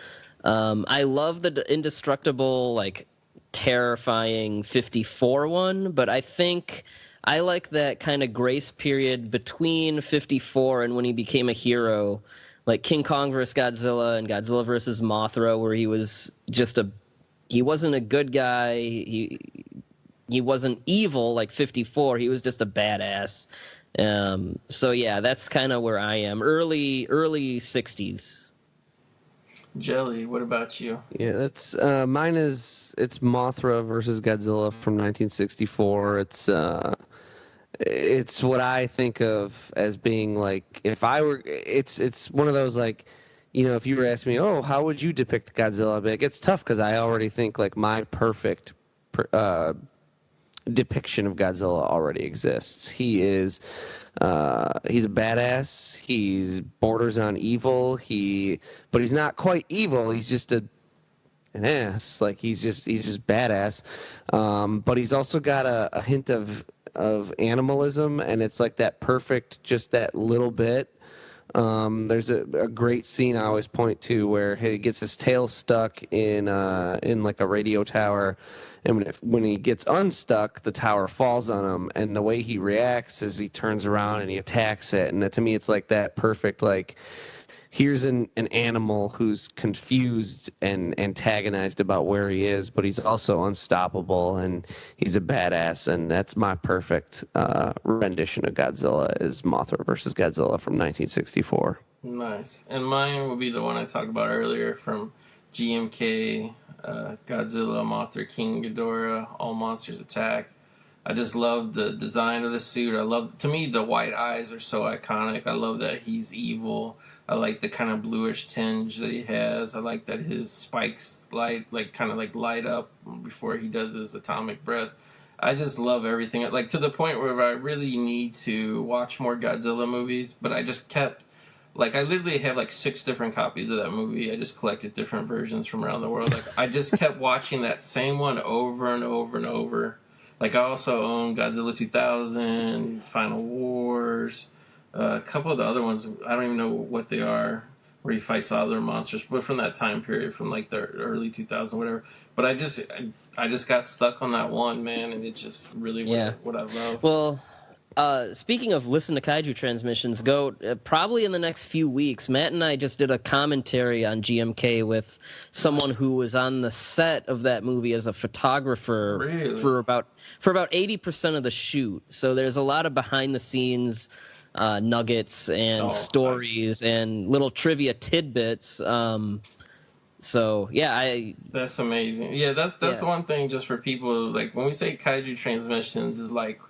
I love the indestructible, like, terrifying 54 one, but I think I like that kind of grace period between 54 and when he became a hero, like King Kong versus Godzilla and Godzilla versus Mothra, where he was just he wasn't a good guy. He wasn't evil like 54. He was just a badass. So yeah, that's kind of where I am. Early 60s. Jelly, what about you? Yeah, that's mine. It's Mothra versus Godzilla from 1964. It's what I think of as being like, if I were, it's one of those, like, if you were asking me, oh, how would you depict Godzilla? I'd be like, it's tough because I already think like my perfect depiction of Godzilla already exists. He's a badass. He's borders on evil. But he's not quite evil. He's just an ass. Like he's just badass. But he's also got a hint of animalism, and it's like that perfect, just that little bit. There's a great scene I always point to where he gets his tail stuck in like a radio tower, and when he gets unstuck, the tower falls on him, and the way he reacts is he turns around and he attacks it, and to me it's like that perfect, like, here's an animal who's confused and antagonized about where he is, but he's also unstoppable, and he's a badass, and that's my perfect rendition of Godzilla is Mothra versus Godzilla from 1964. Nice. And mine will be the one I talked about earlier from GMK, Godzilla, Mothra, King Ghidorah, All Monsters Attack. I just love the design of the suit. To me, the white eyes are so iconic. I love that he's evil. I like the kind of bluish tinge that he has. I like that his spikes light up before he does his atomic breath. I just love everything. Like, to the point where I really need to watch more Godzilla movies, but I just kept, like, I literally have like 6 different copies of that movie. I just collected different versions from around the world. Like, I just kept watching that same one over and over and over. Like, I also own Godzilla 2000, Final Wars, a couple of the other ones, I don't even know what they are, where he fights other monsters, but from that time period, from like the early 2000s, whatever. But I just got stuck on that one, man, and it just really what I love. Well, Speaking of listen to Kaiju transmissions, Goat, probably in the next few weeks, Matt and I just did a commentary on GMK with someone who was on the set of that movie as a photographer for about 80% of the shoot. So there's a lot of behind the scenes nuggets and stories and little trivia tidbits. So yeah, that's amazing. Yeah, that's one thing just for people, like when we say Kaiju transmissions is like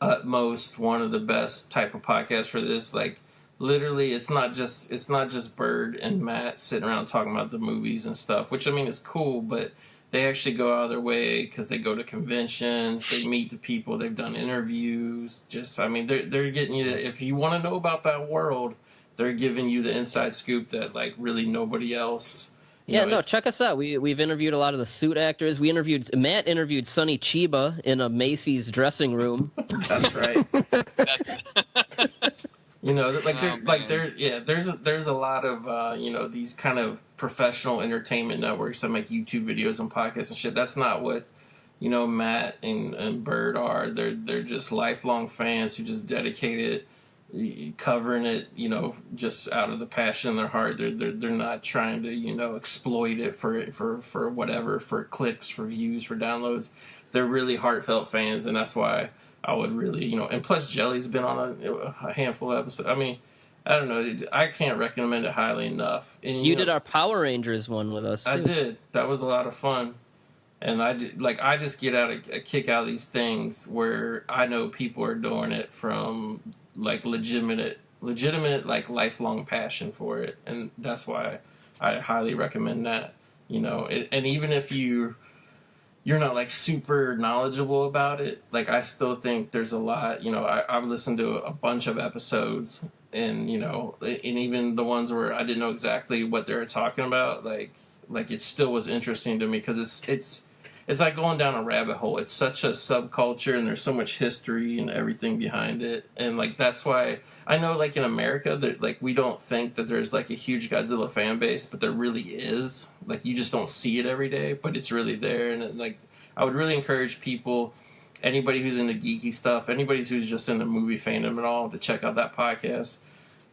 utmost one of the best type of podcasts for this. Like literally it's not just Byrd and Matt sitting around talking about the movies and stuff, which I mean is cool, but they actually go out of their way because they go to conventions, they meet the people, they've done interviews. Just, I mean, they're getting you, if you want to know about that world, they're giving you the inside scoop that like really nobody else. Check us out. We've interviewed a lot of the suit actors. Matt interviewed Sonny Chiba in a Macy's dressing room. That's right. There's a lot of these kind of professional entertainment networks that make YouTube videos and podcasts and shit. That's not what Matt and Byrd are. They're just lifelong fans who just dedicated covering it, just out of the passion in their heart. They're not trying to exploit it for whatever, for clicks, for views, for downloads. They're really heartfelt fans, and that's why I would really, and plus Jelly's been on a handful of episodes. I mean, I don't know. I can't recommend it highly enough. And, you did our Power Rangers one with us, too. I did. That was a lot of fun. And I just get a kick out of these things where I know people are doing it from like legitimate like lifelong passion for it. And that's why I highly recommend that, and even if you're not like super knowledgeable about it, like I still think there's a lot, I've listened to a bunch of episodes and, and even the ones where I didn't know exactly what they were talking about, like it still was interesting to me because it's like going down a rabbit hole. It's such a subculture and there's so much history and everything behind it. And like, that's why I know like in America, like we don't think that there's like a huge Godzilla fan base, but there really is. Like you just don't see it every day, but it's really there. And like, I would really encourage people, anybody who's into geeky stuff, anybody who's just into movie fandom and all, to check out that podcast.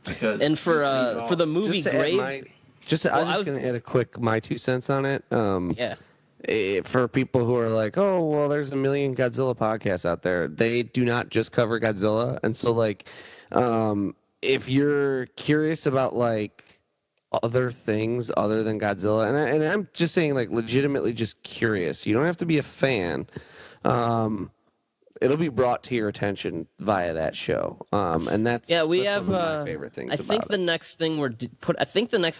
Because for the movie Grave, I was going to add a quick my 2 cents on it. For people who are like, oh, well, there's a million Godzilla podcasts out there. They do not just cover Godzilla. And so, like, if you're curious about, like, other things other than Godzilla, and I'm just saying, like, legitimately just curious. You don't have to be a fan. It'll be brought to your attention via that show. And that's we that's have one of my favorite things. I think the next thing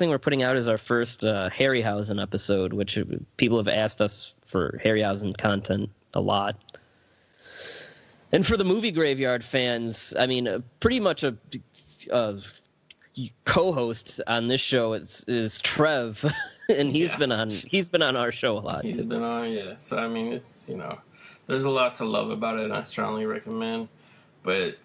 we're putting out is our first Harryhausen episode, which people have asked us for Harryhausen content a lot. And for the Movie Graveyard fans, I mean, pretty much a co-host on this show is Trev, and he's been on our show a lot. He's been on, yeah. So I mean, it's there's a lot to love about it, and I strongly recommend. But,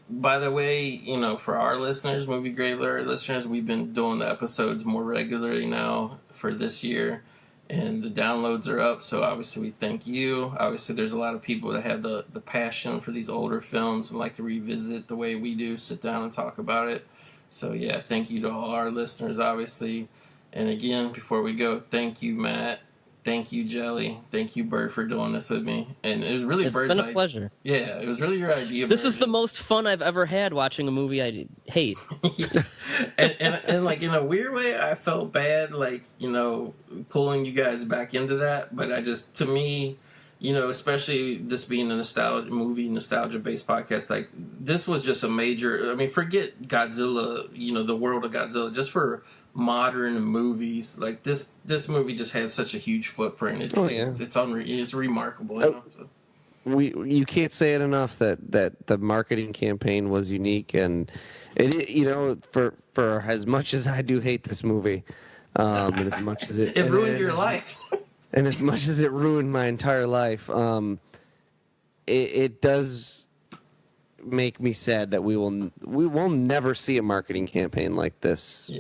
by the way, for our listeners, Movie Graveyard listeners, we've been doing the episodes more regularly now for this year, and the downloads are up, so obviously we thank you. Obviously, there's a lot of people that have the passion for these older films and like to revisit the way we do, sit down and talk about it. So, yeah, thank you to all our listeners, obviously. And again, before we go, thank you, Matt. Thank you, Jelly. Thank you, Byrd, for doing this with me. And it was really Bird's idea. It's been a pleasure. Yeah, it was really your idea. This is the most fun I've ever had watching a movie I hate. and like in a weird way, I felt bad, like, pulling you guys back into that. But to me, especially this being a nostalgia-based podcast, like this was just a major. I mean, forget Godzilla, the world of Godzilla, just for modern movies, like this movie just had such a huge footprint. It's remarkable. You can't say it enough that the marketing campaign was unique, and it for as much as I do hate this movie, and as much as it ruined your life, and as much as it ruined my entire life, it does make me sad that we will never see a marketing campaign like this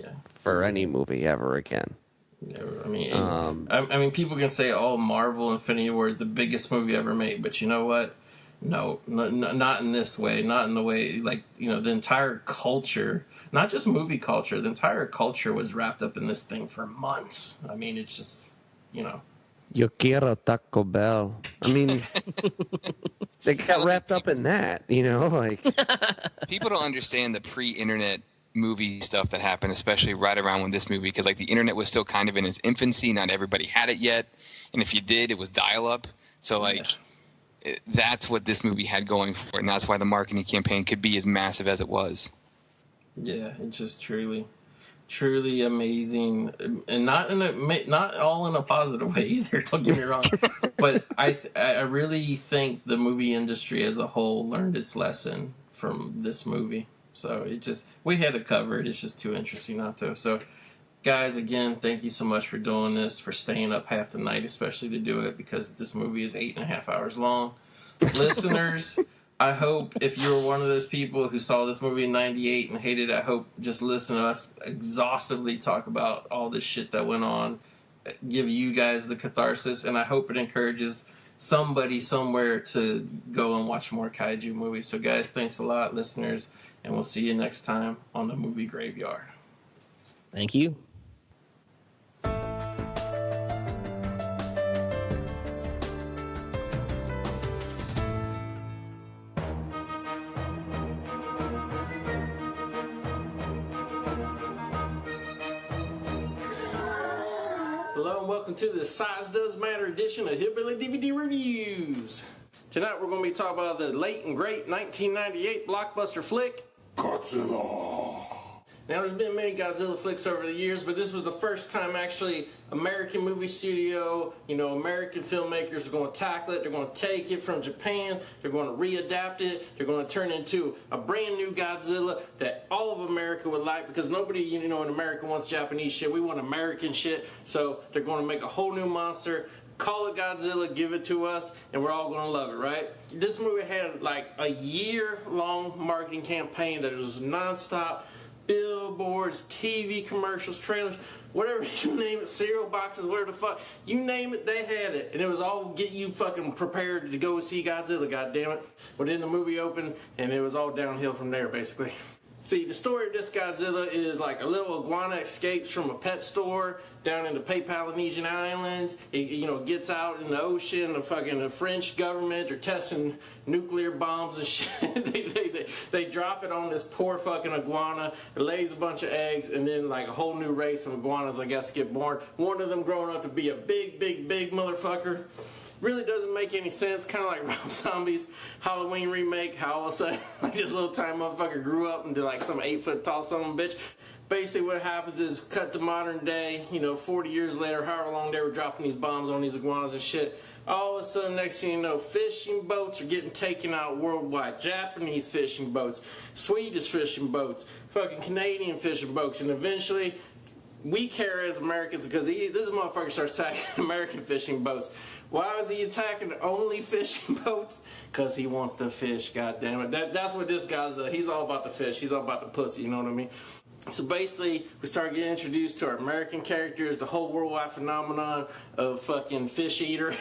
for any movie ever again. Never. I mean, people can say, "Oh, Marvel Infinity War is the biggest movie ever made," but you know what? No, not in this way. Not in the way, like, you know, the entire culture, not just movie culture, the entire culture was wrapped up in this thing for months. I mean, it's just, you know. Yo quiero Taco Bell. I mean, they got wrapped up in that, you know, like. People don't understand the pre-internet movie stuff that happened, especially right around when this movie, because like the internet was still kind of in its infancy. Not everybody had it yet, and if you did, it was dial-up. So like, that's what this movie had going for it, and that's why the marketing campaign could be as massive as it was. Yeah, it's just truly amazing, and not all in a positive way either. Don't get me wrong, but I really think the movie industry as a whole learned its lesson from this movie. So we had to cover it. It's just too interesting not to. So, guys, again, thank you so much for doing this, for staying up half the night, especially to do it, because this movie is 8.5 hours long. Listeners, I hope if you were one of those people who saw this movie in 98 and hated it, I hope just listen to us exhaustively talk about all this shit that went on, give you guys the catharsis, and I hope it encourages somebody somewhere to go and watch more kaiju movies. So, guys, thanks a lot, listeners, and we'll see you next time on the Movie Graveyard. Thank you. Hello and welcome to the Size Does Matter edition of Hillbilly DVD Reviews. Tonight we're going to be talking about the late and great 1998 blockbuster flick, Godzilla. Now, there's been many Godzilla flicks over the years, but this was the first time actually American movie studio, American filmmakers are going to tackle it. They're going to take it from Japan. They're going to readapt it. They're going to turn it into a brand new Godzilla that all of America would like, because nobody, in America wants Japanese shit. We want American shit. So they're going to make a whole new monster. Call it Godzilla, give it to us, and we're all going to love it, right? This movie had like a year-long marketing campaign that was nonstop. Billboards, TV commercials, trailers, whatever you name it, cereal boxes, whatever the fuck, you name it, they had it. And it was all get you fucking prepared to go see Godzilla, goddammit. But then the movie opened, and it was all downhill from there, basically. See, the story of this Godzilla is like a little iguana escapes from a pet store down in the Polynesian Islands. It gets out in the ocean. The French government are testing nuclear bombs and shit. they drop it on this poor fucking iguana. It lays a bunch of eggs, and then like a whole new race of iguanas, I guess, get born. One of them growing up to be a big motherfucker. Really doesn't make any sense. Kind of like Rob Zombie's Halloween remake. How all of a sudden, like, this little tiny motherfucker grew up into like some 8-foot tall son of a bitch. Basically, what happens is cut to modern day. 40 years later, however long they were dropping these bombs on these iguanas and shit. All of a sudden, next thing you know, fishing boats are getting taken out worldwide. Japanese fishing boats, Swedish fishing boats, fucking Canadian fishing boats, and eventually, we care as Americans because this motherfucker starts attacking American fishing boats. Why is he attacking only fishing boats? Because he wants to fish, goddammit. That's what this guy's, he's all about the fish. He's all about the pussy, you know what I mean? So basically, we start getting introduced to our American characters. The whole worldwide phenomenon of fucking fish eater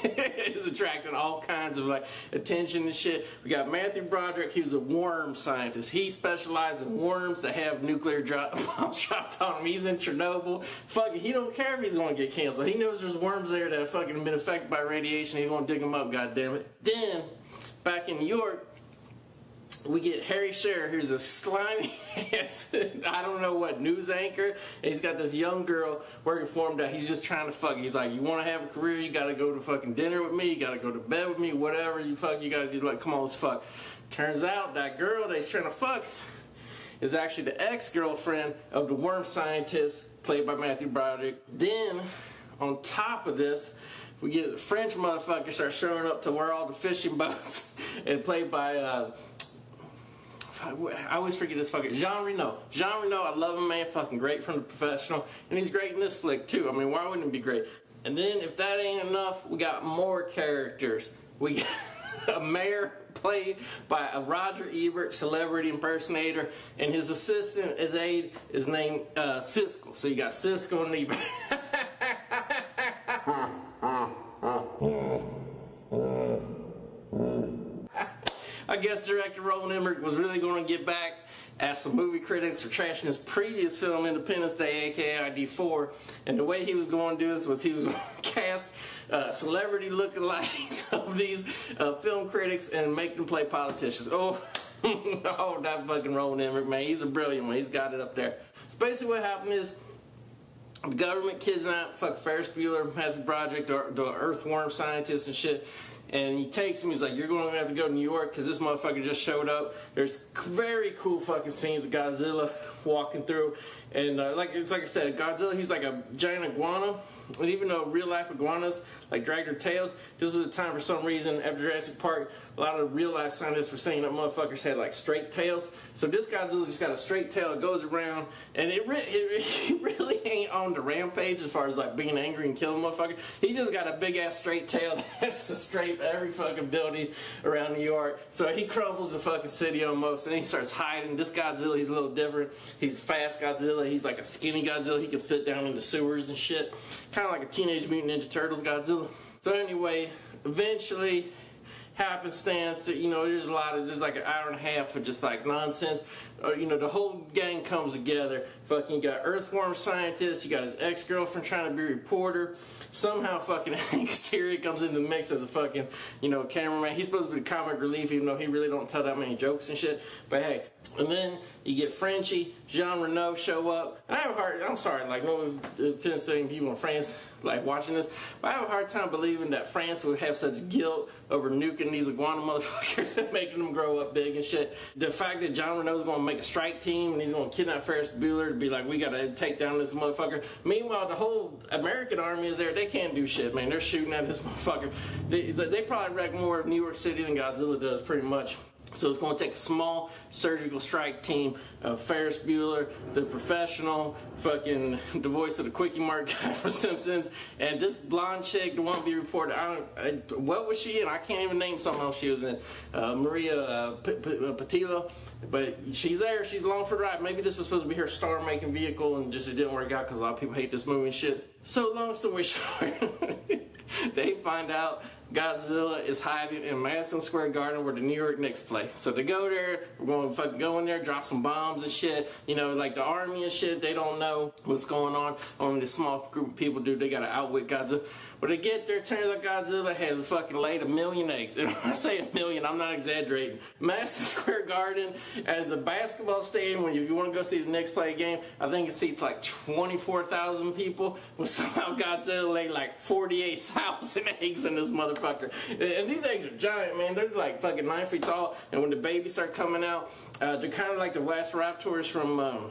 is attracting all kinds of like attention and shit. We got Matthew Broderick. He was a worm scientist. He specialized in worms that have nuclear bombs dropped on him. He's in Chernobyl. Fucking, he don't care if he's going to get canceled. He knows there's worms there that have fucking been affected by radiation. He's going to dig them up, goddammit. Then, back in New York, we get Harry Shearer, who's a slimy ass, I don't know what, news anchor. And he's got this young girl working for him that he's just trying to fuck. He's like, you want to have a career, you got to go to fucking dinner with me, you got to go to bed with me, whatever you got to do. Like, come on, let's fuck. Turns out that girl that he's trying to fuck is actually the ex-girlfriend of the worm scientist, played by Matthew Broderick. Then, on top of this, we get the French motherfucker start showing up to where all the fishing boats, and played by, I always forget this fucker. Jean Reno. Jean Reno, I love him, man. Fucking great from The Professional. And he's great in this flick, too. I mean, why wouldn't he be great? And then, if that ain't enough, we got more characters. We got a mayor played by a Roger Ebert celebrity impersonator, and his assistant, his aide, is named Siskel. So you got Siskel and Ebert. I guess director Roland Emmerich was really going to get back at some movie critics for trashing his previous film, Independence Day, aka ID4. And the way he was going to do this was he was going to cast celebrity lookalikes of these film critics and make them play politicians. Oh, oh, that fucking Roland Emmerich, man. He's a brilliant one. He's got it up there. So basically what happened is the government kidnapped Ferris Bueller, Matthew Broderick, the earthworm scientist and shit. And he takes him, he's like, you're going to have to go to New York because this motherfucker just showed up. There's very cool fucking scenes of Godzilla walking through. And like I said, Godzilla, he's like a giant iguana. And even though real life iguanas like drag their tails, this was a time for some reason after Jurassic Park, a lot of real life scientists were saying that motherfuckers had like straight tails. So this Godzilla just got a straight tail, it goes around, and it really ain't on the rampage as far as like being angry and killing motherfucker. He just got a big ass straight tail that's a straight for every fucking building around New York. So he crumbles the fucking city almost, and he starts hiding. This Godzilla, he's a little different. He's a fast Godzilla. He's like a skinny Godzilla. He can fit down into sewers and shit. Kind of like a Teenage Mutant Ninja Turtles Godzilla. So anyway, eventually, happenstance, there's like an hour and a half of just like nonsense. The whole gang comes together. Fucking, you got earthworm scientist, you got his ex-girlfriend trying to be a reporter. Somehow fucking Hank Azaria comes into the mix as a fucking, cameraman. He's supposed to be the comic relief, even though he really don't tell that many jokes and shit. But hey, and then you get Frenchie, Jean Reno show up. I'm sorry, like, no offense to any people in France, like, watching this, but I have a hard time believing that France would have such guilt over nuking these iguana motherfuckers and making them grow up big and shit. The fact that Jean Reno's going to make a strike team and he's going to kidnap Ferris Bueller to be like, we got to take down this motherfucker. Meanwhile, the whole American army is there. They can't do shit, man. They're shooting at this motherfucker. They probably wreck more of New York City than Godzilla does, pretty much. So it's going to take a small surgical strike team of Ferris Bueller, the professional, fucking the voice of the Quickie Mart guy from Simpsons, and this blonde chick, the one be reported. What was she in? I can't even name something else she was in. Maria Pattillo. But she's there. She's along for the ride. Maybe this was supposed to be her star-making vehicle, and just it didn't work out because a lot of people hate this movie and shit. So long story short, they find out Godzilla is hiding in Madison Square Garden where the New York Knicks play. So they go there, we're going to fucking go in there, drop some bombs and shit. Like the army and shit, they don't know what's going on. Only this small group of people do. They got to outwit Godzilla. When they get there, it turns out Godzilla has fucking laid 1 million eggs. And when I say 1 million, I'm not exaggerating. Madison Square Garden as a basketball stadium, when if you want to go see the Knicks play a game, I think it seats like 24,000 people. Well, somehow Godzilla laid like 48,000 eggs in this motherfucker. And these eggs are giant, man. They're like fucking 9 feet tall. And when the babies start coming out, they're kind of like the Velociraptors from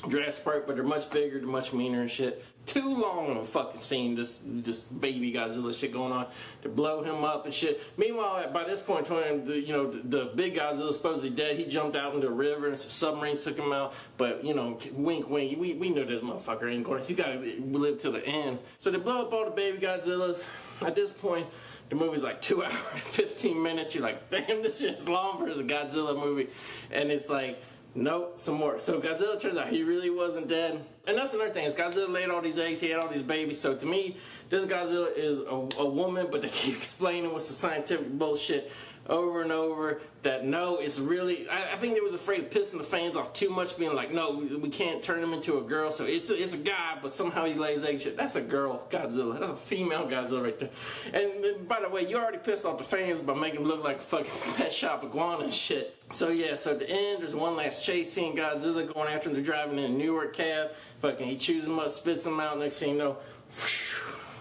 Jurassic Park, but they're much bigger, they're much meaner and shit. Too long of a fucking scene, this baby Godzilla shit going on to blow him up and shit. Meanwhile, by this point, the big Godzilla's supposedly dead. He jumped out into a river and some submarines took him out. But, wink, wink, we know this motherfucker ain't going. He's got to live till the end. So they blow up all the baby Godzillas. At this point, the movie's like 2 hours and 15 minutes. You're like, damn, this shit's long for a Godzilla movie. And it's like, nope, some more. So Godzilla, turns out he really wasn't dead. And that's another thing, is Godzilla laid all these eggs, he had all these babies. So to me, this Godzilla is a woman, but they keep explaining what's the scientific bullshit over and over that no, it's really, I think they was afraid of pissing the fans off too much, being like, no, we can't turn him into a girl, so it's a guy, but somehow he lays eggs. Shit, that's a girl Godzilla. That's a female Godzilla right there. And by the way, you already pissed off the fans by making him look like a fucking pet shop iguana and shit. So yeah, so at the end, there's one last chase scene, Godzilla going after him, they're driving in a New York cab, fucking he chews him up, spits him out, next thing you know,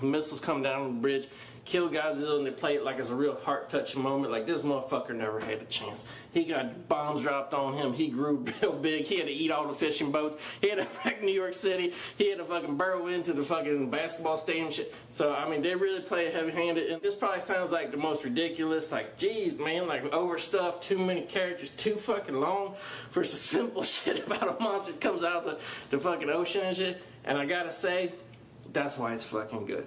missiles come down the bridge, kill Godzilla, and they play it like it's a real heart-touching moment. Like, this motherfucker never had a chance. He got bombs dropped on him. He grew real big. He had to eat all the fishing boats. He had to wreck New York City. He had to fucking burrow into the fucking basketball stadium shit. So, I mean, they really play heavy-handed. And this probably sounds like the most ridiculous, like, geez, man, like, overstuffed, too many characters, too fucking long for some simple shit about a monster that comes out of the fucking ocean and shit. And I gotta say, that's why it's fucking good.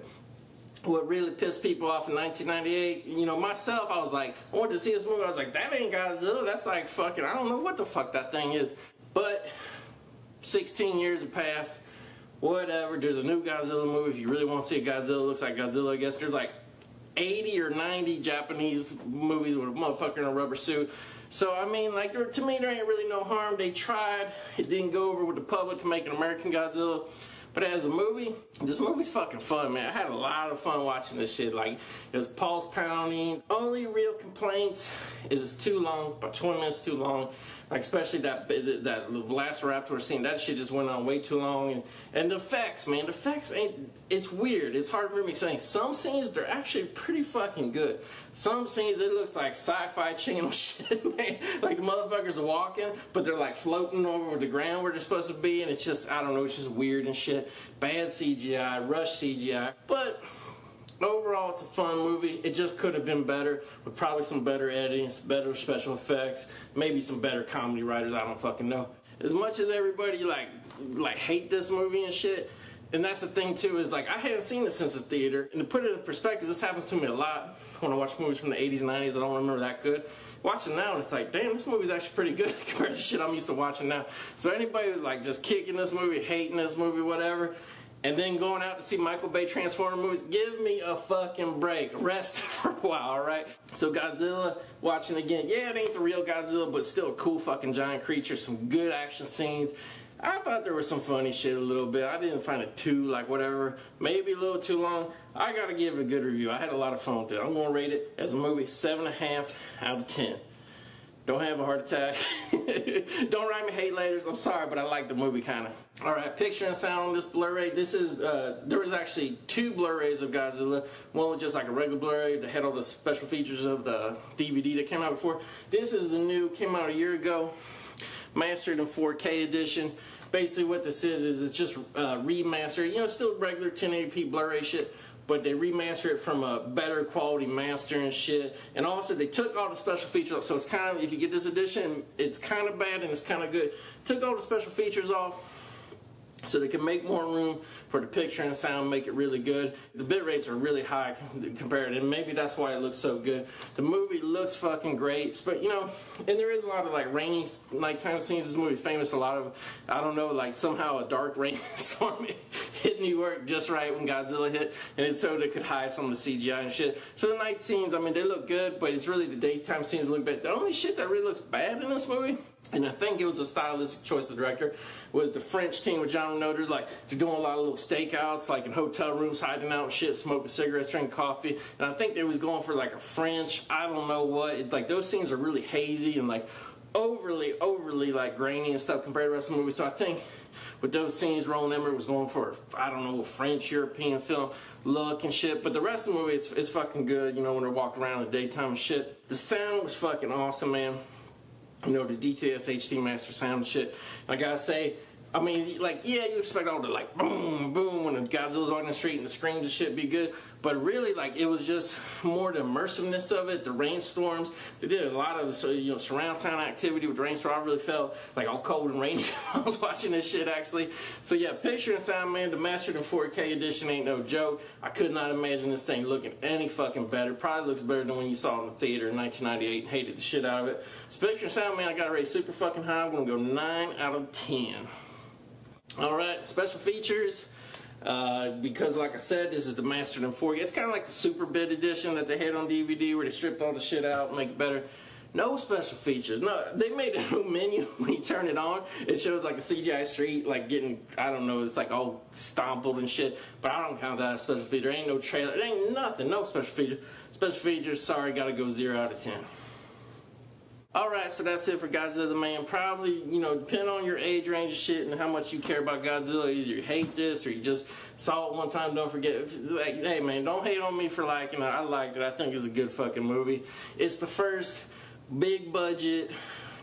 What really pissed people off in 1998, myself, I was like, I wanted to see this movie, I was like, that ain't Godzilla, that's like fucking, I don't know what the fuck that thing is. But 16 years have passed, whatever, there's a new Godzilla movie. If you really want to see a Godzilla, looks like Godzilla, I guess there's like 80 or 90 Japanese movies with a motherfucker in a rubber suit. So, I mean, like, to me, there ain't really no harm. They tried. It didn't go over with the public to make an American Godzilla. But as a movie, this movie's fucking fun, man. I had a lot of fun watching this shit. Like, it was pulse pounding. Only real complaints is it's too long, about 20 minutes too long. Like, especially that Velociraptor scene, that shit just went on way too long. And the effects, man, the effects it's weird. It's hard for me to explain. Some scenes, they're actually pretty fucking good. Some scenes, it looks like sci-fi channel shit, man. Like, the motherfuckers are walking, but they're like floating over the ground where they're supposed to be, and it's just, I don't know, it's just weird and shit. Bad CGI, rush CGI. But overall, it's a fun movie. It just could have been better, with probably some better editing, some better special effects, maybe some better comedy writers. I don't fucking know. As much as everybody like hate this movie and shit, and that's the thing too, is like I hadn't seen it since the theater. And to put it in perspective, this happens to me a lot when I watch movies from the 80s and 90s. I don't remember that good. Watching now, and it's like, damn, this movie's actually pretty good compared to shit I'm used to watching now. So anybody who's like just kicking this movie, hating this movie, whatever, and then going out to see Michael Bay Transformer movies, give me a fucking break. Rest for a while, alright? So Godzilla, watching again, yeah, it ain't the real Godzilla, but still a cool fucking giant creature, some good action scenes. I thought there was some funny shit a little bit. I didn't find it too, like, whatever, maybe a little too long. I gotta give it a good review. I had a lot of fun with it. I'm gonna rate it as a movie 7.5 out of 10. Don't have a heart attack. Don't write me hate letters. I'm sorry, but I like the movie kind of. All right, picture and sound on this Blu-ray. This is there was actually 2 Blu-rays of Godzilla. One was just like a regular Blu-ray that had all the special features of the DVD that came out before. This is the new, came out a year ago, mastered in 4K edition. Basically, what this is it's just remastered. You know, still regular 1080p Blu-ray shit, but they remaster it from a better quality master and shit. And also, they took all the special features off. So it's kind of, if you get this edition, it's kind of bad and it's kind of good. Took all the special features off so they can make more room for the picture and sound, make it really good. The bit rates are really high compared, and maybe that's why it looks so good. The movie looks fucking great, but you know, and there is a lot of like rainy nighttime scenes. This movie's famous, a lot of, I don't know, like somehow a dark rainstorm hit New York just right when Godzilla hit, and it's so they could hide some of the CGI and shit. So the night scenes, I mean, they look good, but it's really the daytime scenes look bad. The only shit that really looks bad in this movie, and I think it was a stylistic choice of the director, was the French team with John Renauders. Like, they're doing a lot of little stakeouts, like in hotel rooms, hiding out and shit, smoking cigarettes, drinking coffee. And I think they was going for like a French, I don't know what. Like, those scenes are really hazy and like overly like grainy and stuff compared to the rest of the movie. So I think with those scenes, Roland Emmerich was going for, I don't know, a French, European film look and shit. But the rest of the movie is fucking good, you know, when they're walking around in the daytime and shit. The sound was fucking awesome, man. You know, the DTS HD master sound and shit. I gotta say, I mean, like, yeah, you expect all the, like, boom, boom, when the Godzilla's on the street and the screams and shit be good. But really, like, it was just more the immersiveness of it, the rainstorms. They did a lot of, you know, surround sound activity with the rainstorm. I really felt, like, all cold and rainy when I was watching this shit, actually. So, yeah, picture and sound, man, the mastered in 4K edition ain't no joke. I could not imagine this thing looking any fucking better. Probably looks better than when you saw it in the theater in 1998 and hated the shit out of it. So, picture and sound, man, I got it rated super fucking high. I'm going to go 9 out of 10. Alright, special features, because like I said, this is the mastered in 4K. It's kind of like the super bit edition that they had on DVD where they stripped all the shit out and make it better. No special features. No, they made a new menu when you turn it on. It shows like a CGI street, like getting, I don't know, it's like all stompled and shit. But I don't count that as a special feature. There ain't no trailer. There ain't nothing. No special feature. Special features, sorry, gotta go 0 out of 10. Alright, so that's it for Godzilla, man. Probably, you know, depending on your age range of shit and how much you care about Godzilla, either you hate this or you just saw it one time, don't forget. Like, hey, man, don't hate on me for liking it. I liked it. I think it's a good fucking movie. It's the first big budget,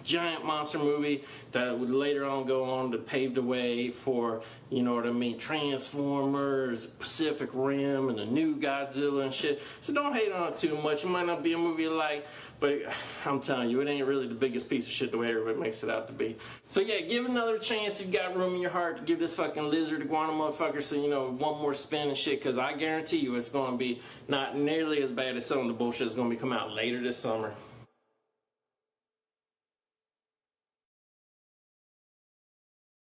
giant monster movie that would later on go on to pave the way for, you know what I mean, Transformers, Pacific Rim, and the new Godzilla and shit. So don't hate on it too much. It might not be a movie you like, but I'm telling you, it ain't really the biggest piece of shit the way everybody makes it out to be. So yeah, give it another chance. You've got room in your heart to give this fucking lizard iguana motherfucker, so, you know, one more spin and shit, because I guarantee you it's going to be not nearly as bad as some of the bullshit that's going to be coming out later this summer.